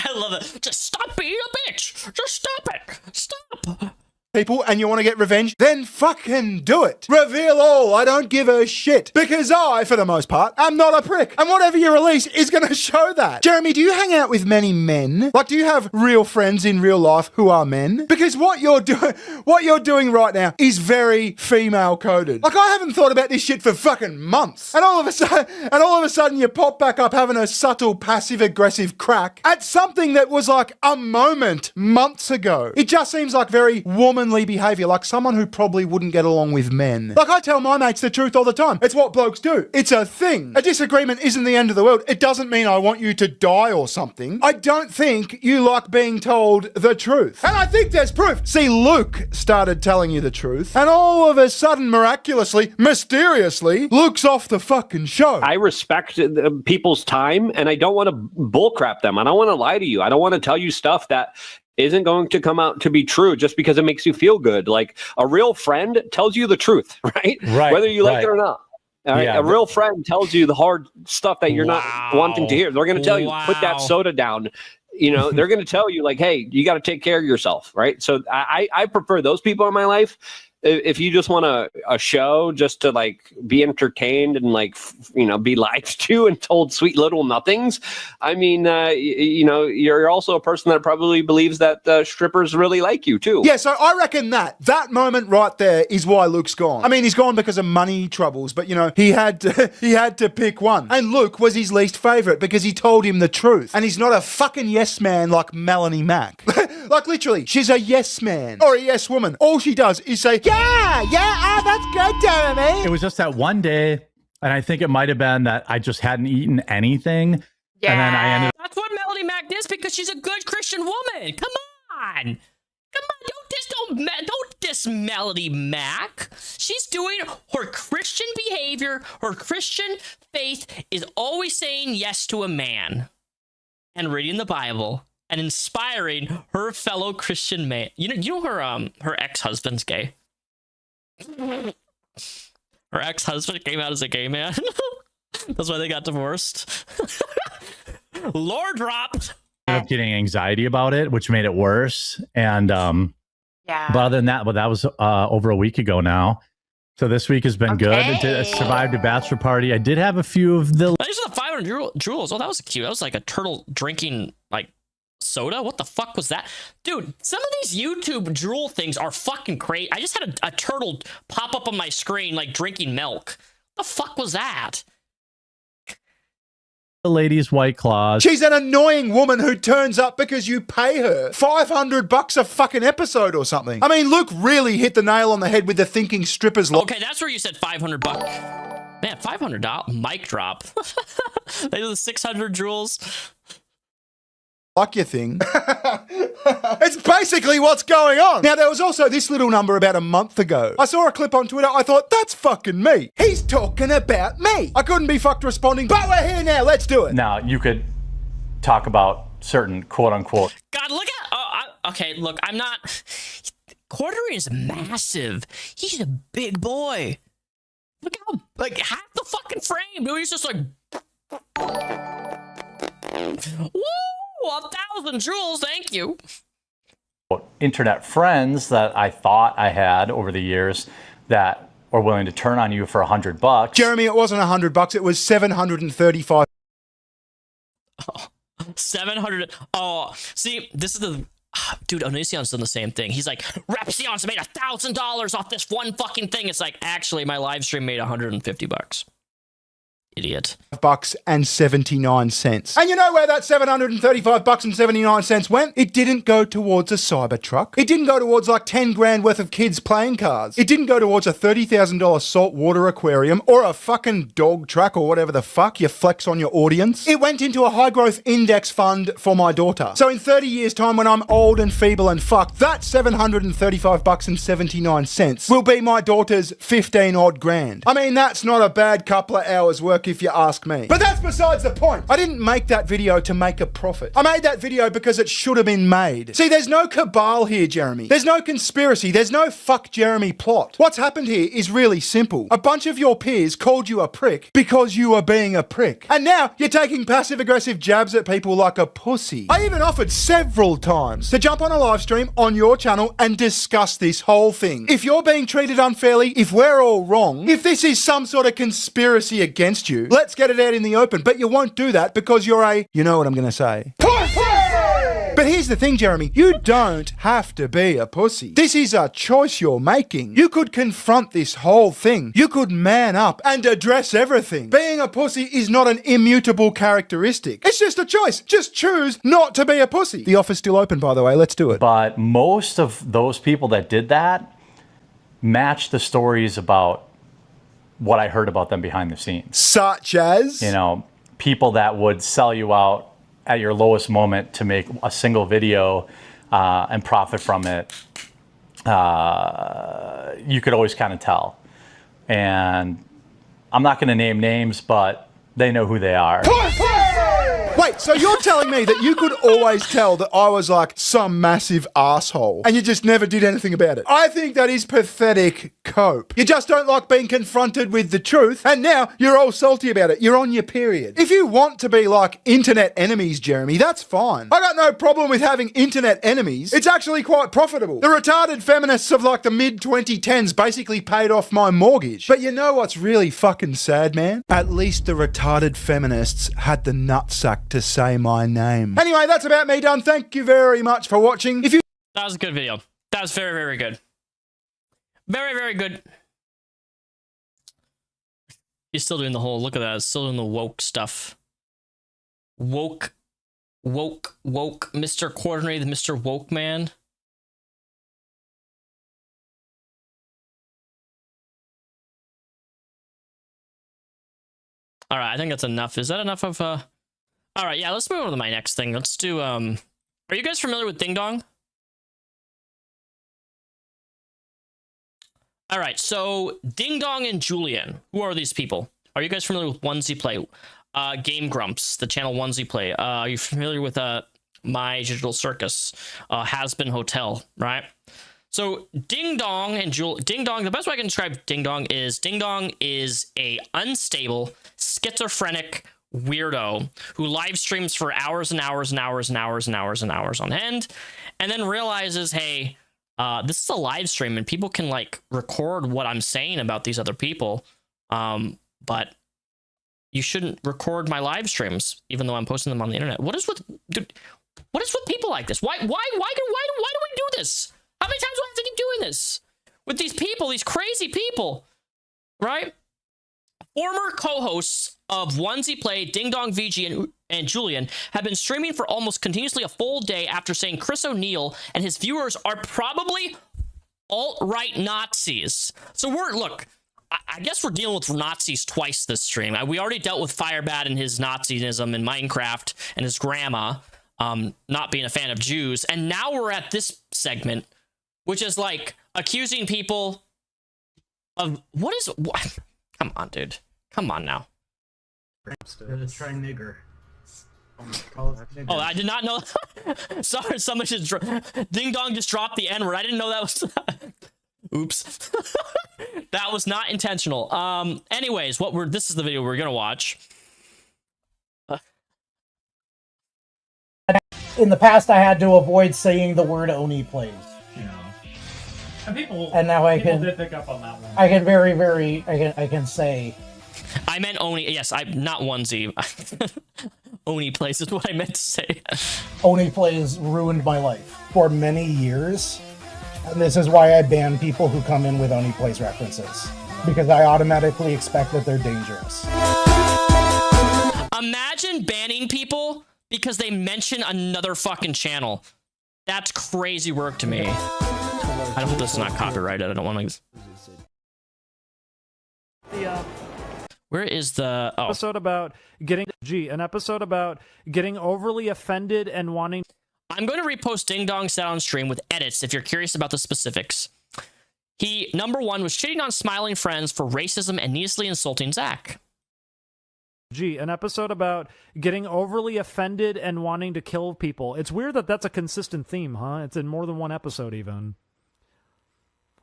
I love it. Just stop being a bitch. Just stop it. Stop. people and you want to get revenge, then fucking do it. Reveal all. I don't give a shit. Because I, for the most part, am not a prick. And whatever you release is going to show that. Jeremy, do you hang out with many men? Like, do you have real friends in real life who are men? Because what you're doing right now is very female coded. Like, I haven't thought about this shit for fucking months. And all of a sudden you pop back up having a subtle passive aggressive crack at something that was like a moment months ago. It just seems like very womanly behavior, like someone who probably wouldn't get along with men. Like, I tell my mates the truth all the time. It's what blokes do. It's a thing. A disagreement isn't the end of the world. It doesn't mean I want you to die or something. I don't think you like being told the truth. And I think there's proof. See, Luke started telling you the truth, and all of a sudden, miraculously, mysteriously, Luke's off the fucking show. I respect people's time, and I don't want to bullcrap them. I don't want to lie to you. I don't want to tell you stuff that isn't going to come out to be true just because it makes you feel good. Like, a real friend tells you the truth, right? Whether you like it or not. All right? A real friend tells you the hard stuff that you're not wanting to hear. They're going to tell you, put that soda down. You know, they're going to tell you, like, hey, you got to take care of yourself, right? So I prefer those people in my life. If you just want a show just to like be entertained and like, you know, be lied to and told sweet little nothings, I mean, you know, you're also a person that probably believes that strippers really like you too. Yeah, so I reckon that moment right there is why Luke's gone. I mean, he's gone because of money troubles, but you know, he had to pick one. And Luke was his least favorite because he told him the truth. And he's not a fucking yes man like Melanie Mack. Like, literally, she's a yes man or a yes woman. All she does is say, that's good, Jeremy. It was just that one day, and I think it might have been that I just hadn't eaten anything. Yeah. And then I ended up... That's what Melody Mac is, because she's a good Christian woman. Come on. Don't diss Melody Mac. She's doing her Christian behavior. Her Christian faith is always saying yes to a man and reading the Bible and inspiring her fellow Christian man. You know her ex-husband's gay. Her ex-husband came out as a gay man. That's why they got divorced. Lord drop. I ended up getting anxiety about it, which made it worse. And but other than that, that was over a week ago now. So this week has been good. I survived a bachelor party. I did have a few of the... These are the 500 jewels. Oh, that was cute. That was like a turtle drinking like soda. What the fuck was that? Dude, some of these YouTube drool things are fucking crazy. I just had a turtle pop up on my screen like drinking milk. What the fuck was that? The lady's White Claws. She's an annoying woman who turns up because you pay her $500 a fucking episode or something. I mean, Luke really hit the nail on the head with the thinking strippers. Okay, that's where you said $500. Man, $500 mic drop. They are the 600 jewels. Like your thing. It's basically what's going on. Now, there was also this little number about a month ago. I saw a clip on Twitter. I thought, that's fucking me. He's talking about me. I couldn't be fucked responding, but we're here now. Let's do it. Now, you could talk about certain quote unquote. God, look at... okay, look, I'm not... Quartering is massive. He's a big boy. Look how, like, half the fucking frame, dude. He's just like... Woo! 1,000 jewels, thank you. Internet friends that I thought I had over the years that were willing to turn on you for $100. Jeremy, it wasn't $100. It was $735. Oh, 700. Oh, see, this is the... Dude, Onision's done the same thing. He's like, Repzion's made $1,000 off this one fucking thing. It's like, actually, my live stream made $150. Idiot. $79. And you know where that $735.79 went? It didn't go towards a Cybertruck. It didn't go towards like 10 grand worth of kids playing cards. It didn't go towards a $30,000 saltwater aquarium or a fucking dog track or whatever the fuck you flex on your audience. It went into a high growth index fund for my daughter. So in 30 years time when I'm old and feeble and fucked, that $735.79 will be my daughter's 15 odd grand. I mean, that's not a bad couple of hours work work if you ask me. But that's besides the point. I didn't make that video to make a profit. I made that video because it should have been made. See, there's no cabal here, Jeremy. There's no conspiracy. There's no fuck Jeremy plot. What's happened here is really simple. A bunch of your peers called you a prick because you were being a prick. And now you're taking passive-aggressive jabs at people like a pussy. I even offered several times to jump on a live stream on your channel and discuss this whole thing. If you're being treated unfairly, if we're all wrong, if this is some sort of conspiracy against you, let's get it out in the open. But you won't do that because you're a, you know what I'm going to say, pussy! But here's the thing, Jeremy, you don't have to be a pussy. This is a choice you're making. You could confront this whole thing. You could man up and address everything. Being a pussy is not an immutable characteristic. It's just a choice. Just choose not to be a pussy. The offer's still open, by the way. Let's do it. But most of those people that did that match the stories about what I heard about them behind the scenes. Such as? You know, people that would sell you out at your lowest moment to make a single video and profit from it. You could always kind of tell. And I'm not going to name names, but they know who they are. Wait, so you're telling me that you could always tell that I was like some massive asshole and you just never did anything about it? I think that is pathetic cope. You just don't like being confronted with the truth and now you're all salty about it. You're on your period. If you want to be like internet enemies, Jeremy, that's fine. I got no problem with having internet enemies. It's actually quite profitable. The retarded feminists of like the mid-2010s basically paid off my mortgage. But you know what's really fucking sad, man? At least the retarded feminists had the nutsack to say my name. Anyway, that's about me done. Thank you very much for watching. If you That was a good video. That was very, very good. Very, very good. He's still doing the whole, look at that, still doing the woke stuff. Woke, Mr. Coordinator, Mr. Woke Man. All right, I think that's enough. Is that enough of all right, yeah, let's move on to my next thing. Let's do are you guys familiar with Ding Dong? All right, so Ding Dong and Julian, who are these people? Are you guys familiar with Onesie Play? Game Grumps, the channel Onesie Play. Are you familiar with My Digital Circus, Has Been Hotel, right? So Ding Dong and Ding Dong, the best way I can describe Ding Dong is a unstable, schizophrenic weirdo who live streams for hours and hours and hours and hours and hours and hours on end, and then realizes, hey, this is a live stream and people can like record what I'm saying about these other people, but you shouldn't record my live streams even though I'm posting them on the internet. What is with people like this? Why do we do this? How many times do I have to keep doing this with these people, these crazy people, right? Former co-hosts of Onesie Play, Ding Dong VG, and Julian have been streaming for almost continuously a full day after saying Chris O'Neill and his viewers are probably alt-right Nazis. So look, I guess we're dealing with Nazis twice this stream. We already dealt with Firebat and his Nazism in Minecraft and his grandma not being a fan of Jews. And now we're at this segment, which is like accusing people of what? Come on, dude. Come on now. Try nigger. Oh, I did not know. Sorry, someone just Ding Dong just dropped the N-word. I didn't know that was. Oops. That was not intentional. Anyways, this is the video we're gonna watch. In the past, I had to avoid saying the word Oni plays. And now I can did pick up on that one. I can I can say. I meant Oni. Yes, I'm not Onesie. Oni plays is what I meant to say. Oni plays ruined my life for many years. And this is why I ban people who come in with Oni plays references. Because I automatically expect that they're dangerous. Imagine banning people because they mention another fucking channel. That's crazy work to me. I hope this is not copyrighted. I don't want to. Where is the episode about getting an episode about getting overly offended and wanting? I'm going to repost Ding Dong set on stream with edits if you're curious about the specifics. He, number one, was shitting on smiling friends for racism and needlessly insulting Zach. An episode about getting overly offended and wanting to kill people. It's weird that that's a consistent theme, huh? It's in more than one episode, even.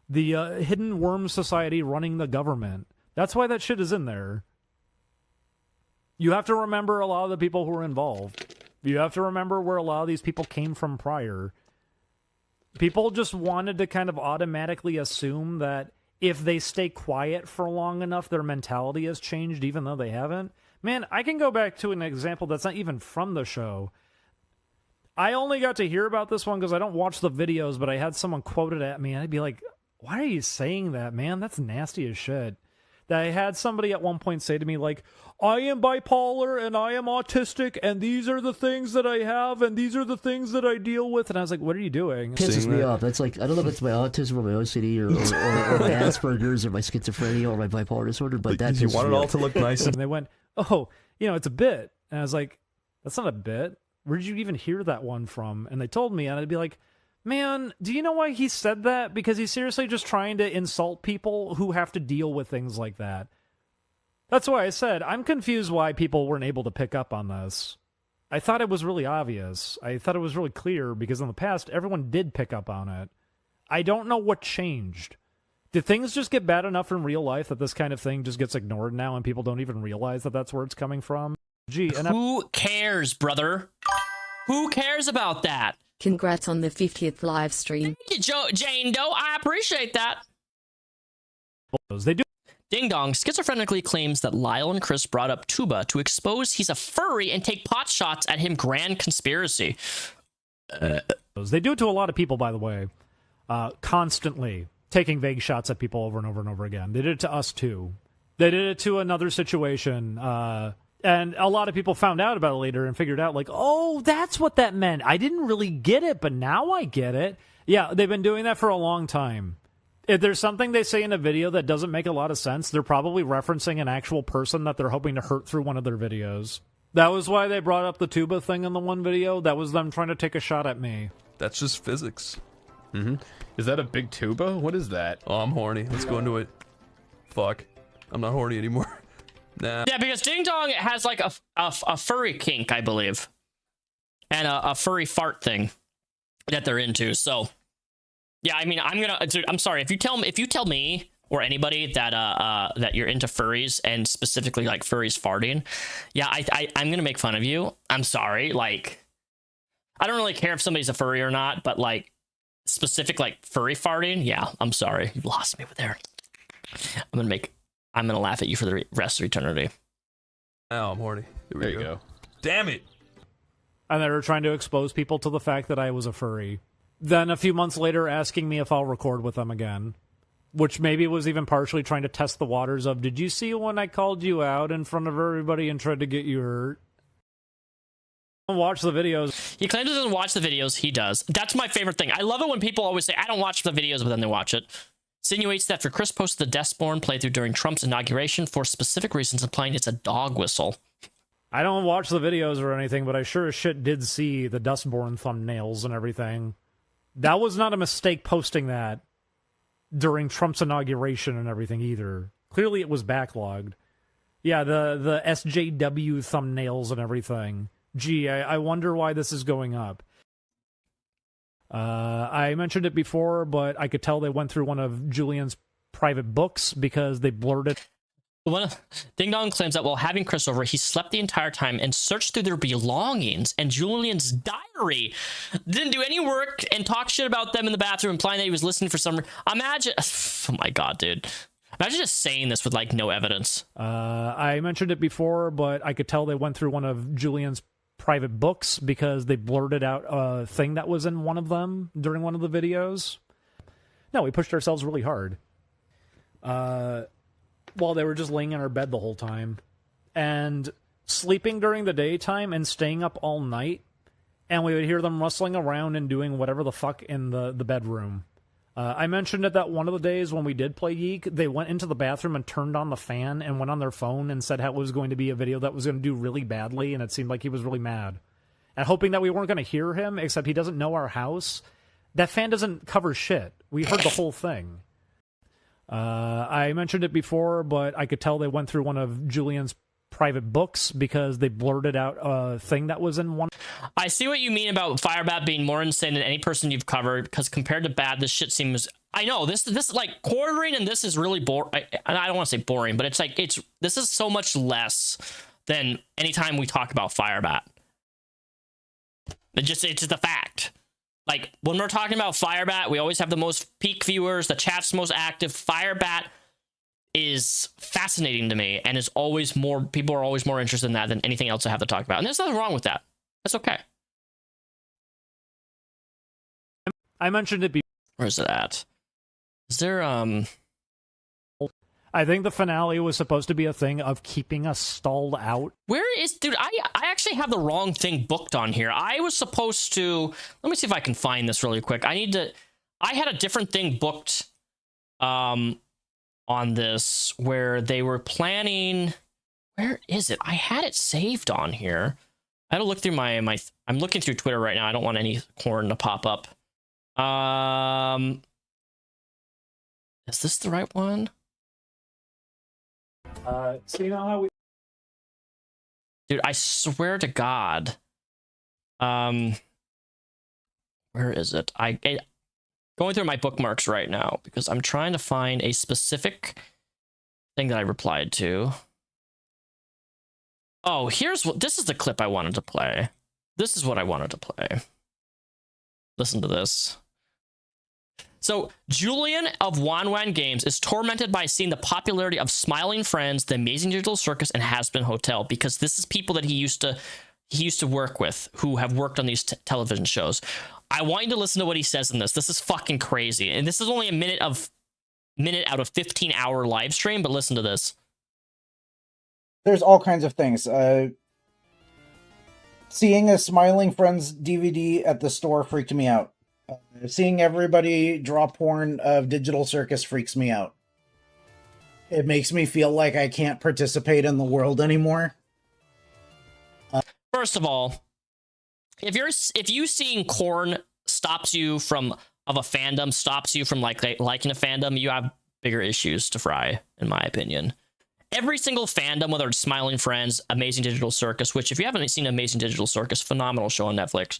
The Hidden Worm Society running the government. That's why that shit is in there. You have to remember a lot of the people who were involved. You have to remember where a lot of these people came from prior. People just wanted to kind of automatically assume that if they stay quiet for long enough, their mentality has changed, even though they haven't. Man, I can go back to an example that's not even from the show. I only got to hear about this one because I don't watch the videos, but I had someone quote it at me, and I'd be like, why are you saying that, man? That's nasty as shit. That I had somebody at one point say to me, like, I am bipolar, and I am autistic, and these are the things that I have, and these are the things that I deal with. And I was like, what are you doing? Pisses me off. That's like, I don't know if it's my autism or my OCD or my Asperger's or my schizophrenia or my bipolar disorder, but that you want it all to look nice. And they went, oh, it's a bit. And I was like, that's not a bit. Where did you even hear that one from? And they told me, and I'd be like, man, do you know why he said that? Because he's seriously just trying to insult people who have to deal with things like that. That's why I said, I'm confused why people weren't able to pick up on this. I thought it was really obvious. I thought it was really clear, because in the past, everyone did pick up on it. I don't know what changed. Did things just get bad enough in real life that this kind of thing just gets ignored now and people don't even realize that that's where it's coming from? Who cares, brother? Who cares about that? Congrats on the 50th live stream. Thank you, Jane Doe. I appreciate that. They do. Ding Dong schizophrenically claims that Lyle and Chris brought up Tuba to expose he's a furry and take pot shots at him. Grand conspiracy. They do it to a lot of people, by the way. Constantly taking vague shots at people over and over and over again. They did it to us, too. They did it to another situation. And a lot of people found out about it later and figured out, like, oh, that's what that meant. I didn't really get it, but now I get it. Yeah, they've been doing that for a long time. If there's something they say in a video that doesn't make a lot of sense, they're probably referencing an actual person that they're hoping to hurt through one of their videos. That was why they brought up the tuba thing in the one video. That was them trying to take a shot at me. That's just physics. Mm-hmm. Is that a big tuba? What is that? Oh, I'm horny. Let's go into it. Fuck. I'm not horny anymore. Nah. Yeah, because Ding Dong has like a furry kink, I believe, and a furry fart thing that they're into. So, yeah, I mean, I'm sorry if you tell me or anybody that that you're into furries and specifically like furries farting. Yeah, I'm gonna make fun of you. I'm sorry. Like, I don't really care if somebody's a furry or not, but like specific like furry farting. Yeah, I'm sorry. You lost me with there. I'm gonna laugh at you for the rest of eternity. Oh, I'm horny. There you go. Damn it. And they were trying to expose people to the fact that I was a furry. Then a few months later asking me if I'll record with them again. Which maybe was even partially trying to test the waters of, did you see when I called you out in front of everybody and tried to get you hurt? Don't watch the videos. He claims he doesn't watch the videos. He does. That's my favorite thing. I love it when people always say, I don't watch the videos, but then they watch it. Insinuates that for Chris posted the Deathborn playthrough during Trump's inauguration for specific reasons, implying it's a dog whistle. I don't watch the videos or anything, but I sure as shit did see the Dustborn thumbnails and everything. That was not a mistake posting that during Trump's inauguration and everything either. Clearly it was backlogged. Yeah, the SJW thumbnails and everything. Gee, I wonder why this is going up. I mentioned it before, but I could tell they went through one of Julian's private books because they blurred it. Ding Dong claims that while having Chris over, he slept the entire time and searched through their belongings and Julian's diary. Didn't do any work and talk shit about them in the bathroom, implying that he was listening for some... Imagine... Oh my god, dude. Imagine just saying this with, like, no evidence. I mentioned it before, but I could tell they went through one of Julian's private books because they blurted out a thing that was in one of them during one of the videos. No, we pushed ourselves really hard. While they were just laying in our bed the whole time. And sleeping during the daytime and staying up all night. And we would hear them rustling around and doing whatever the fuck in the bedroom. I mentioned it that one of the days when we did play Yeek, they went into the bathroom and turned on the fan and went on their phone and said how it was going to be a video that was going to do really badly, and it seemed like he was really mad. And hoping that we weren't going to hear him, except he doesn't know our house. That fan doesn't cover shit. We heard the whole thing. I mentioned it before, but I could tell they went through one of Julian's private books because they blurted out a thing that was in one. I see what you mean about Firebat being more insane than any person you've covered, because compared to Bad, this shit seems... I know, this is like quartering, and this is really boring. I don't want to say boring, but it's like, this is so much less than anytime we talk about Firebat. It's just a fact. Like, when we're talking about Firebat, we always have the most peak viewers, the chat's most active. Firebat is fascinating to me, and is always more, people are always more interested in that than anything else I have to talk about. And there's nothing wrong with that. That's okay. I mentioned it before. Where's it at? Is there, I think the finale was supposed to be a thing of keeping us stalled out. Where is... Dude, I actually have the wrong thing booked on here. I was supposed to... Let me see if I can find this really quick. I had a different thing booked on this where they were planning... Where is it? I had it saved on here. I had to look through my... I'm looking through Twitter right now. I don't want any corn to pop up. Is this the right one? So you know how we... Dude, I swear to God. Where is it? Going through my bookmarks right now because I'm trying to find a specific thing that I replied to. Oh, this is the clip I wanted to play. This is what I wanted to play. Listen to this. So, Julian of Wanwan Games is tormented by seeing the popularity of Smiling Friends, The Amazing Digital Circus, and Has-Been Hotel, because this is people that he used to work with, who have worked on these television shows. I want you to listen to what he says in this. This is fucking crazy. And this is only a minute out of 15-hour live stream, but listen to this. There's all kinds of things. Seeing a Smiling Friends DVD at the store freaked me out. Seeing everybody draw porn of Digital Circus freaks me out. It makes me feel like I can't participate in the world anymore. First of all, if you seeing corn stops you from a fandom, stops you from liking a fandom, you have bigger issues to fry, in my opinion. Every single fandom, whether it's Smiling Friends, Amazing Digital Circus, which if you haven't seen Amazing Digital Circus, phenomenal show on Netflix.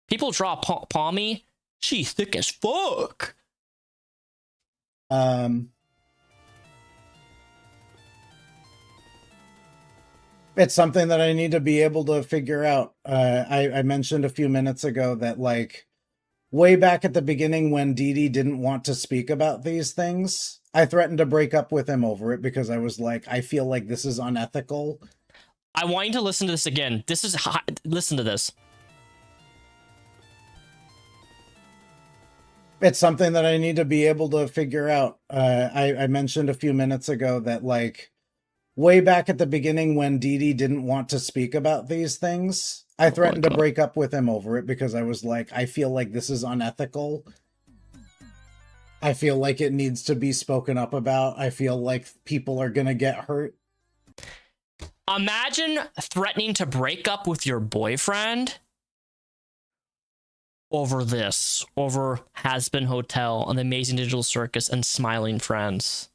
People draw Palmy. She's thick as fuck. It's something that I need to be able to figure out. I mentioned a few minutes ago that, like, way back at the beginning when Dee didn't want to speak about these things, I threatened to break up with him over it because I was like, I feel like this is unethical. I want you to listen to this again. Listen to this. It's something that I need to be able to figure out. I mentioned a few minutes ago that, like, way back at the beginning when Dee didn't want to speak about these things, I threatened to break up with him over it because I was like, I feel like this is unethical. I feel like it needs to be spoken up about. I feel like people are going to get hurt. Imagine threatening to break up with your boyfriend over this, over Has-Been Hotel, on The Amazing Digital Circus, and Smiling Friends.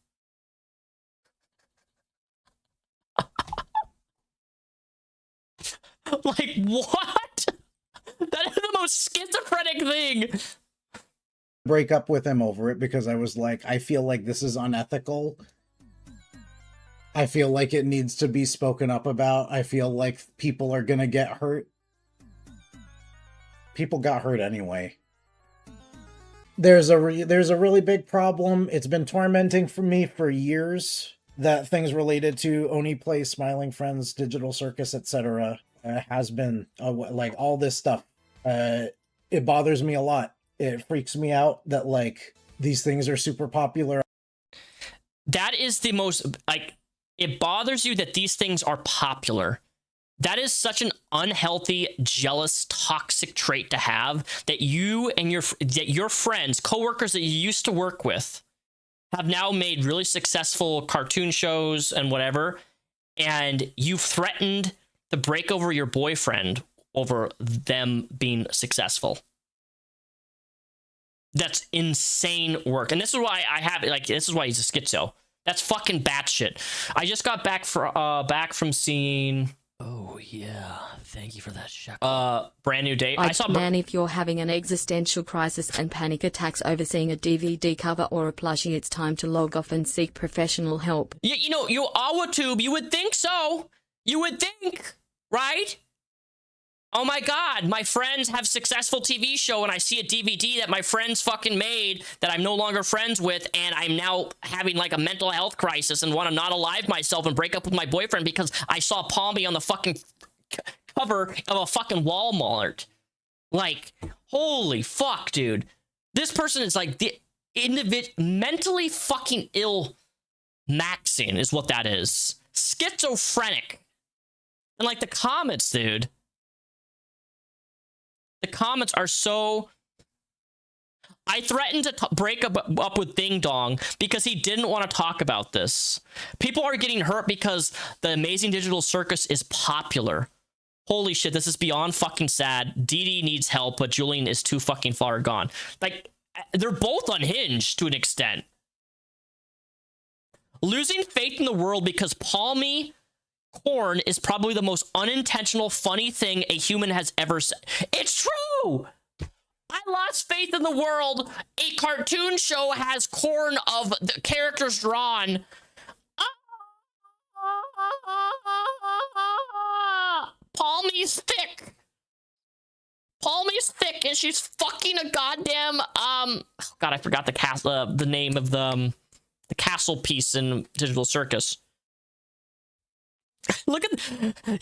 Like, what? That is the most schizophrenic thing. Break up with him over it because I was like, I feel like this is unethical. I feel like it needs to be spoken up about. I feel like people are going to get hurt. People got hurt anyway. There's a really big problem. It's been tormenting for me for years that things related to Oni Play, Smiling Friends, Digital Circus, etc. Has been like all this stuff. It bothers me a lot. It freaks me out that, like, these things are super popular. That is the most, like, it bothers you that these things are popular. That is such an unhealthy, jealous, toxic trait to have, that you and your friends, coworkers that you used to work with, have now made really successful cartoon shows and whatever, and you've threatened to break over your boyfriend over them being successful. That's insane work. And this is why I have, like, this is why he's a schizo. That's fucking batshit. I just got back from seeing. Oh yeah, thank you for that shekel. Brand New Day. I saw. Man, if you're having an existential crisis and panic attacks over seeing a DVD cover or a plushie, it's time to log off and seek professional help. You know, you AwaTube, you would think so. You would think, right? Oh my God, my friends have successful TV show and I see a DVD that my friends fucking made that I'm no longer friends with, and I'm now having like a mental health crisis and want to not alive myself and break up with my boyfriend because I saw Palmy on the fucking cover of a fucking Walmart. Like, holy fuck, dude. This person is like the mentally fucking ill maxing is what that is. Schizophrenic. And like the comments, dude. The comments are so... I threatened to break up with Ding Dong because he didn't want to talk about this. People are getting hurt because the Amazing Digital Circus is popular. Holy shit, this is beyond fucking sad. Dee needs help, but Julian is too fucking far gone. Like, they're both unhinged to an extent. Losing faith in the world because Palmy corn is probably the most unintentional funny thing a human has ever said. It's true! I lost faith in the world. A cartoon show has corn of the characters drawn. Palmy's thick. Palmy's thick, and she's fucking a goddamn oh God, I forgot the name of the castle piece in Digital Circus. Look at,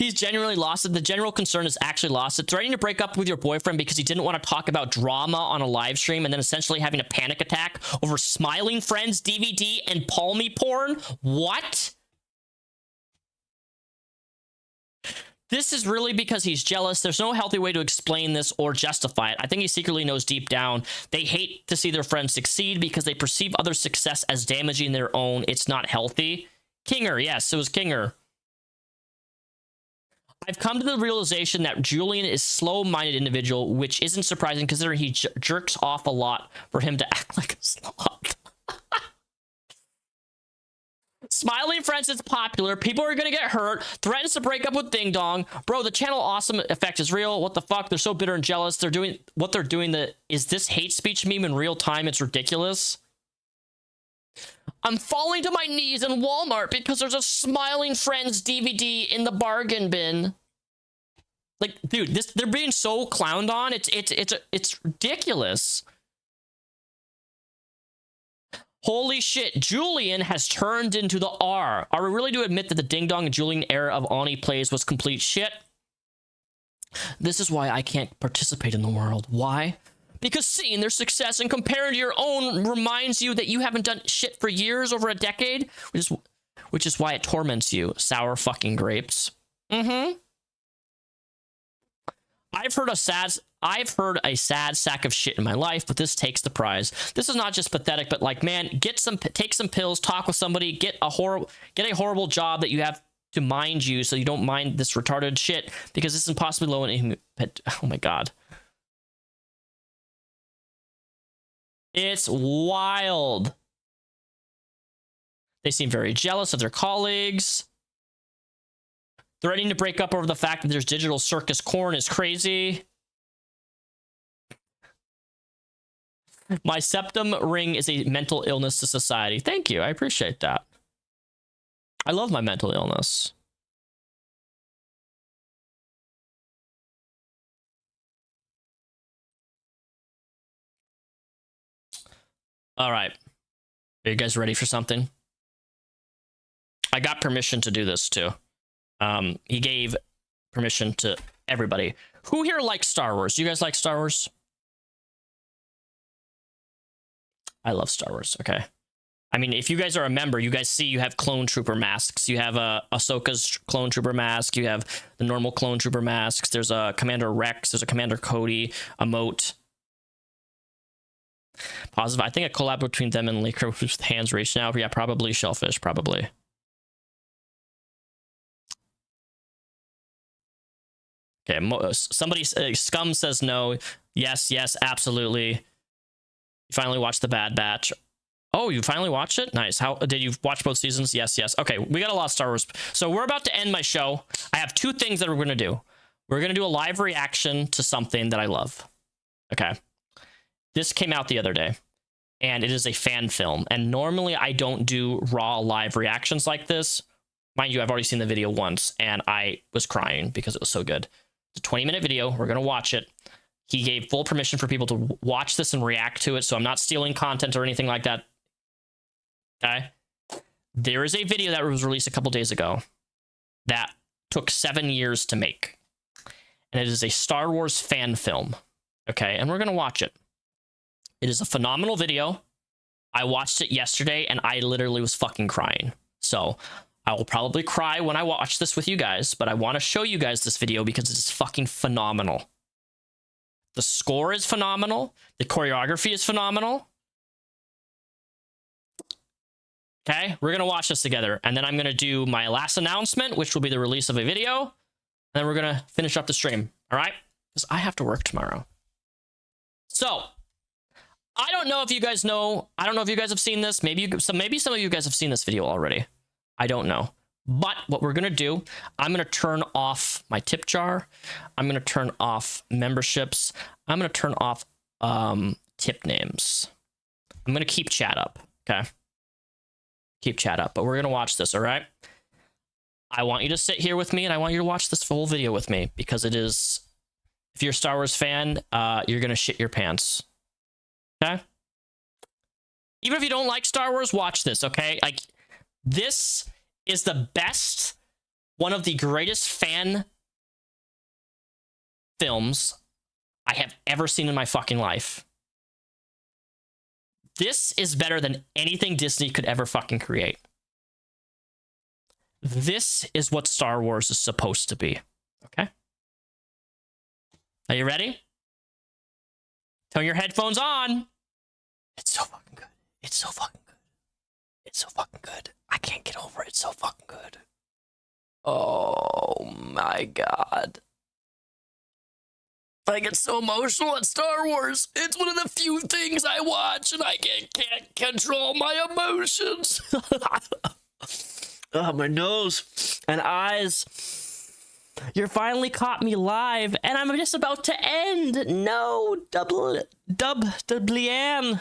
he's genuinely lost it. The general concern is actually lost it. Threatening to break up with your boyfriend because he didn't want to talk about drama on a live stream and then essentially having a panic attack over Smiling Friends DVD and Palmy porn. What? This is really because he's jealous. There's no healthy way to explain this or justify it. I think he secretly knows deep down they hate to see their friends succeed because they perceive others' success as damaging their own. It's not healthy. Kinger, yes, it was Kinger. I've come to the realization that Julian is a slow-minded individual, which isn't surprising considering he jerks off a lot for him to act like a sloth. Smiling Friends is popular. People are gonna get hurt. Threatens to break up with Ding Dong. Bro, the channel awesome effect is real. What the fuck? They're so bitter and jealous. They're doing what they're doing. Is this hate speech meme in real time? It's ridiculous. I'm falling to my knees in Walmart because there's a Smiling Friends DVD in the bargain bin. Like, dude, they're being so clowned on. It's ridiculous. Holy shit, Julian has turned into the R. Are we really to admit that the Ding Dong and Julian era of Ani plays was complete shit? This is why I can't participate in the world. Why? Because seeing their success and comparing to your own reminds you that you haven't done shit for years, over a decade, which is why it torments you. Sour fucking grapes. Mm-hmm. I've heard a sad sack of shit in my life, but this takes the prize. This is not just pathetic, but like, man, take some pills, talk with somebody, get a horrible job that you have to mind you so you don't mind this retarded shit, because it's impossibly low in oh my God. It's wild. They seem very jealous of their colleagues. Threatening to break up over the fact that there's Digital Circus corn is crazy. My septum ring is a mental illness to society. Thank you. I appreciate that. I love my mental illness. All right. Are you guys ready for something? I got permission to do this too. He gave permission to everybody. Who here likes Star Wars? You guys like Star Wars? I love Star Wars. Okay. I mean, if you guys are a member, you guys see you have clone trooper masks. You have Ahsoka's clone trooper mask. You have the normal clone trooper masks. There's a Commander Rex. There's a Commander Cody emote. Positive. I think a collab between them and Laker with hands raised now. Yeah, probably Shellfish. Probably. Okay. Somebody, Scum says no. Yes, absolutely. You finally watched The Bad Batch. Oh, you finally watched it? Nice. How did you watch both seasons? Yes, yes. Okay, we got a lot of Star Wars. So we're about to end my show. I have two things that we're going to do. We're going to do a live reaction to something that I love. Okay. This came out the other day, and it is a fan film. And normally I don't do raw live reactions like this. Mind you, I've already seen the video once, and I was crying because it was so good. It's a 20-minute video. We're going to watch it. He gave full permission for people to watch this and react to it, so I'm not stealing content or anything like that. Okay? There is a video that was released a couple days ago that took 7 years to make. And it is a Star Wars fan film. Okay? And we're going to watch it. It is a phenomenal video. I watched it yesterday, and I literally was fucking crying. So I will probably cry when I watch this with you guys, but I want to show you guys this video because it is fucking phenomenal. The score is phenomenal. The choreography is phenomenal. Okay, we're going to watch this together. And then I'm going to do my last announcement, which will be the release of a video. And then we're going to finish up the stream. All right? Because I have to work tomorrow. So, I don't know if you guys know. I don't know if you guys have seen this. Maybe some of you guys have seen this video already. I don't know. But what we're going to do, I'm going to turn off my tip jar. I'm going to turn off memberships. I'm going to turn off tip names. I'm going to keep chat up. Okay? Keep chat up. But we're going to watch this, all right? I want you to sit here with me, and I want you to watch this full video with me, because it is, if you're a Star Wars fan, you're going to shit your pants. Okay? Even if you don't like Star Wars, watch this, okay? Like, this is the best, one of the greatest fan films I have ever seen in my fucking life. This is better than anything Disney could ever fucking create. This is what Star Wars is supposed to be. Okay? Are you ready? Turn your headphones on. It's so fucking good. It's so fucking good. It's so fucking good. I can't get over it. It's so fucking good. Oh my god. I get so emotional at Star Wars. It's one of the few things I watch, and I can't control my emotions. Oh, my nose and eyes. You're finally caught me live, and I'm just about to end. No, Leanne.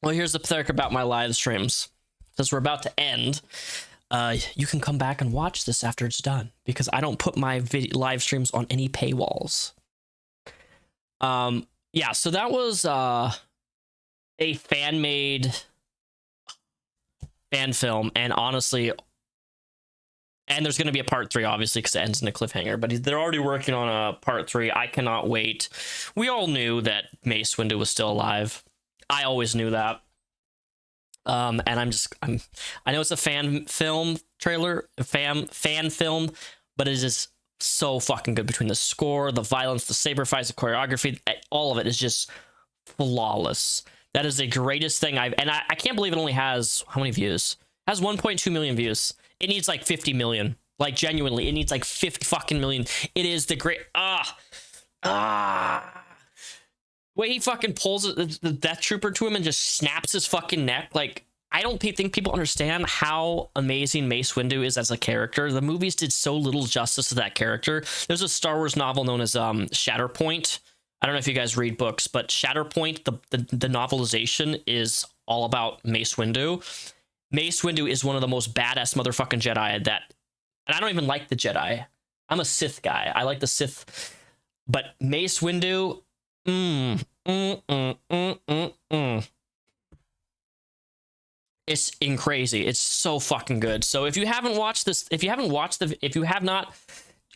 Well, here's the perk about my live streams. Since we're about to end, you can come back and watch this after it's done, because I don't put my live streams on any paywalls. Yeah, so that was a fan-made fan film, and honestly, and there's going to be a part 3, obviously, because it ends in a cliffhanger, but they're already working on a part 3. I cannot wait. We all knew that Mace Windu was still alive. I always knew that. And I know it's a fan film trailer, fan film, but it is so fucking good. Between the score, the violence, the saber fights, the choreography, all of it is just flawless. That is the greatest thing I can't believe it only has, how many views? It has 1.2 million views. It needs like 50 million. Like, genuinely, it needs like 50 fucking million. It is the great, way he fucking pulls the Death Trooper to him and just snaps his fucking neck. Like, I don't think people understand how amazing Mace Windu is as a character. The movies did so little justice to that character. There's a Star Wars novel known as Shatterpoint. I don't know if you guys read books, but Shatterpoint, the novelization, is all about Mace Windu. Mace Windu is one of the most badass motherfucking Jedi that, and I don't even like the Jedi. I'm a Sith guy. I like the Sith, but Mace Windu, it's crazy. It's so fucking good. So if you haven't watched this, if you have not,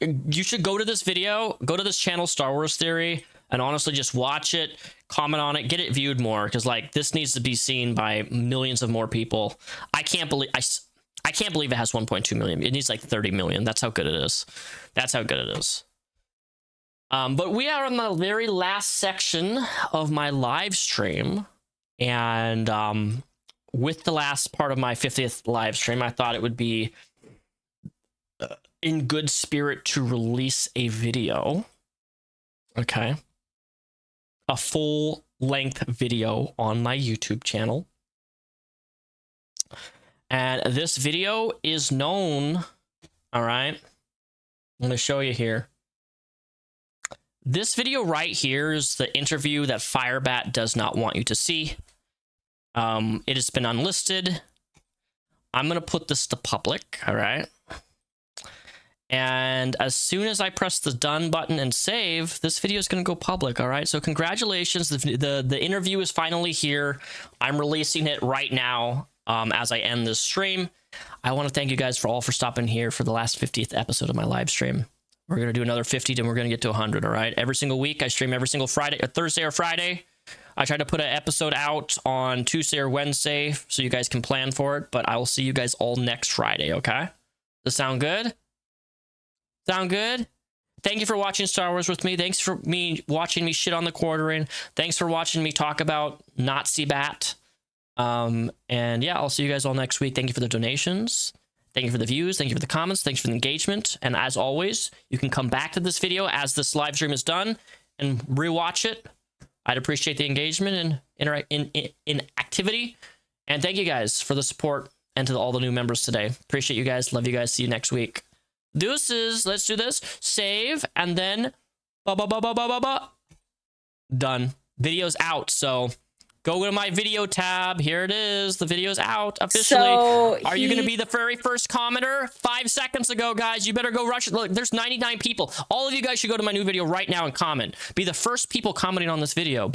you should go to this video, go to this channel, Star Wars Theory, and honestly just watch it, comment on it, get it viewed more, because like this needs to be seen by millions of more people. I can't believe it has 1.2 million. It needs like 30 million. That's how good it is. That's how good it is. But we are on the very last section of my live stream, and with the last part of my 50th live stream, I thought it would be in good spirit to release a video. Okay. A full length video on my YouTube channel. And this video is known, all right? I'm going to show you here. This video right here is the interview that Firebat does not want you to see. It has been unlisted. I'm going to put this to public, all right? And as soon as I press the done button and save, this video is going to go public, all right? So congratulations. The interview is finally here. I'm releasing it right now as I end this stream. I want to thank you guys for stopping here for the last 50th episode of my live stream. We're going to do another 50, then we're going to get to 100, all right? Every single week, I stream every single Friday, Thursday or Friday. I try to put an episode out on Tuesday or Wednesday so you guys can plan for it, but I will see you guys all next Friday, okay? Does that sound good? Sound good? Thank you for watching Star Wars with me. Thanks for watching me shit on the quartering. Thanks for watching me talk about Nazi Bat. And yeah, I'll see you guys all next week. Thank you for the donations. Thank you for the views. Thank you for the comments. Thanks for the engagement. And as always, you can come back to this video as this live stream is done and rewatch it. I'd appreciate the engagement and in activity. And thank you guys for the support and to all the new members today. Appreciate you guys. Love you guys. See you next week. Deuces. Let's do this. Save and then done. Video's out. So go to my video tab. Here it is. The video's out officially. So are you going to be the very first commenter? 5 seconds ago, guys. You better go rush it. Look, there's 99 people. All of you guys should go to my new video right now and comment. Be the first people commenting on this video.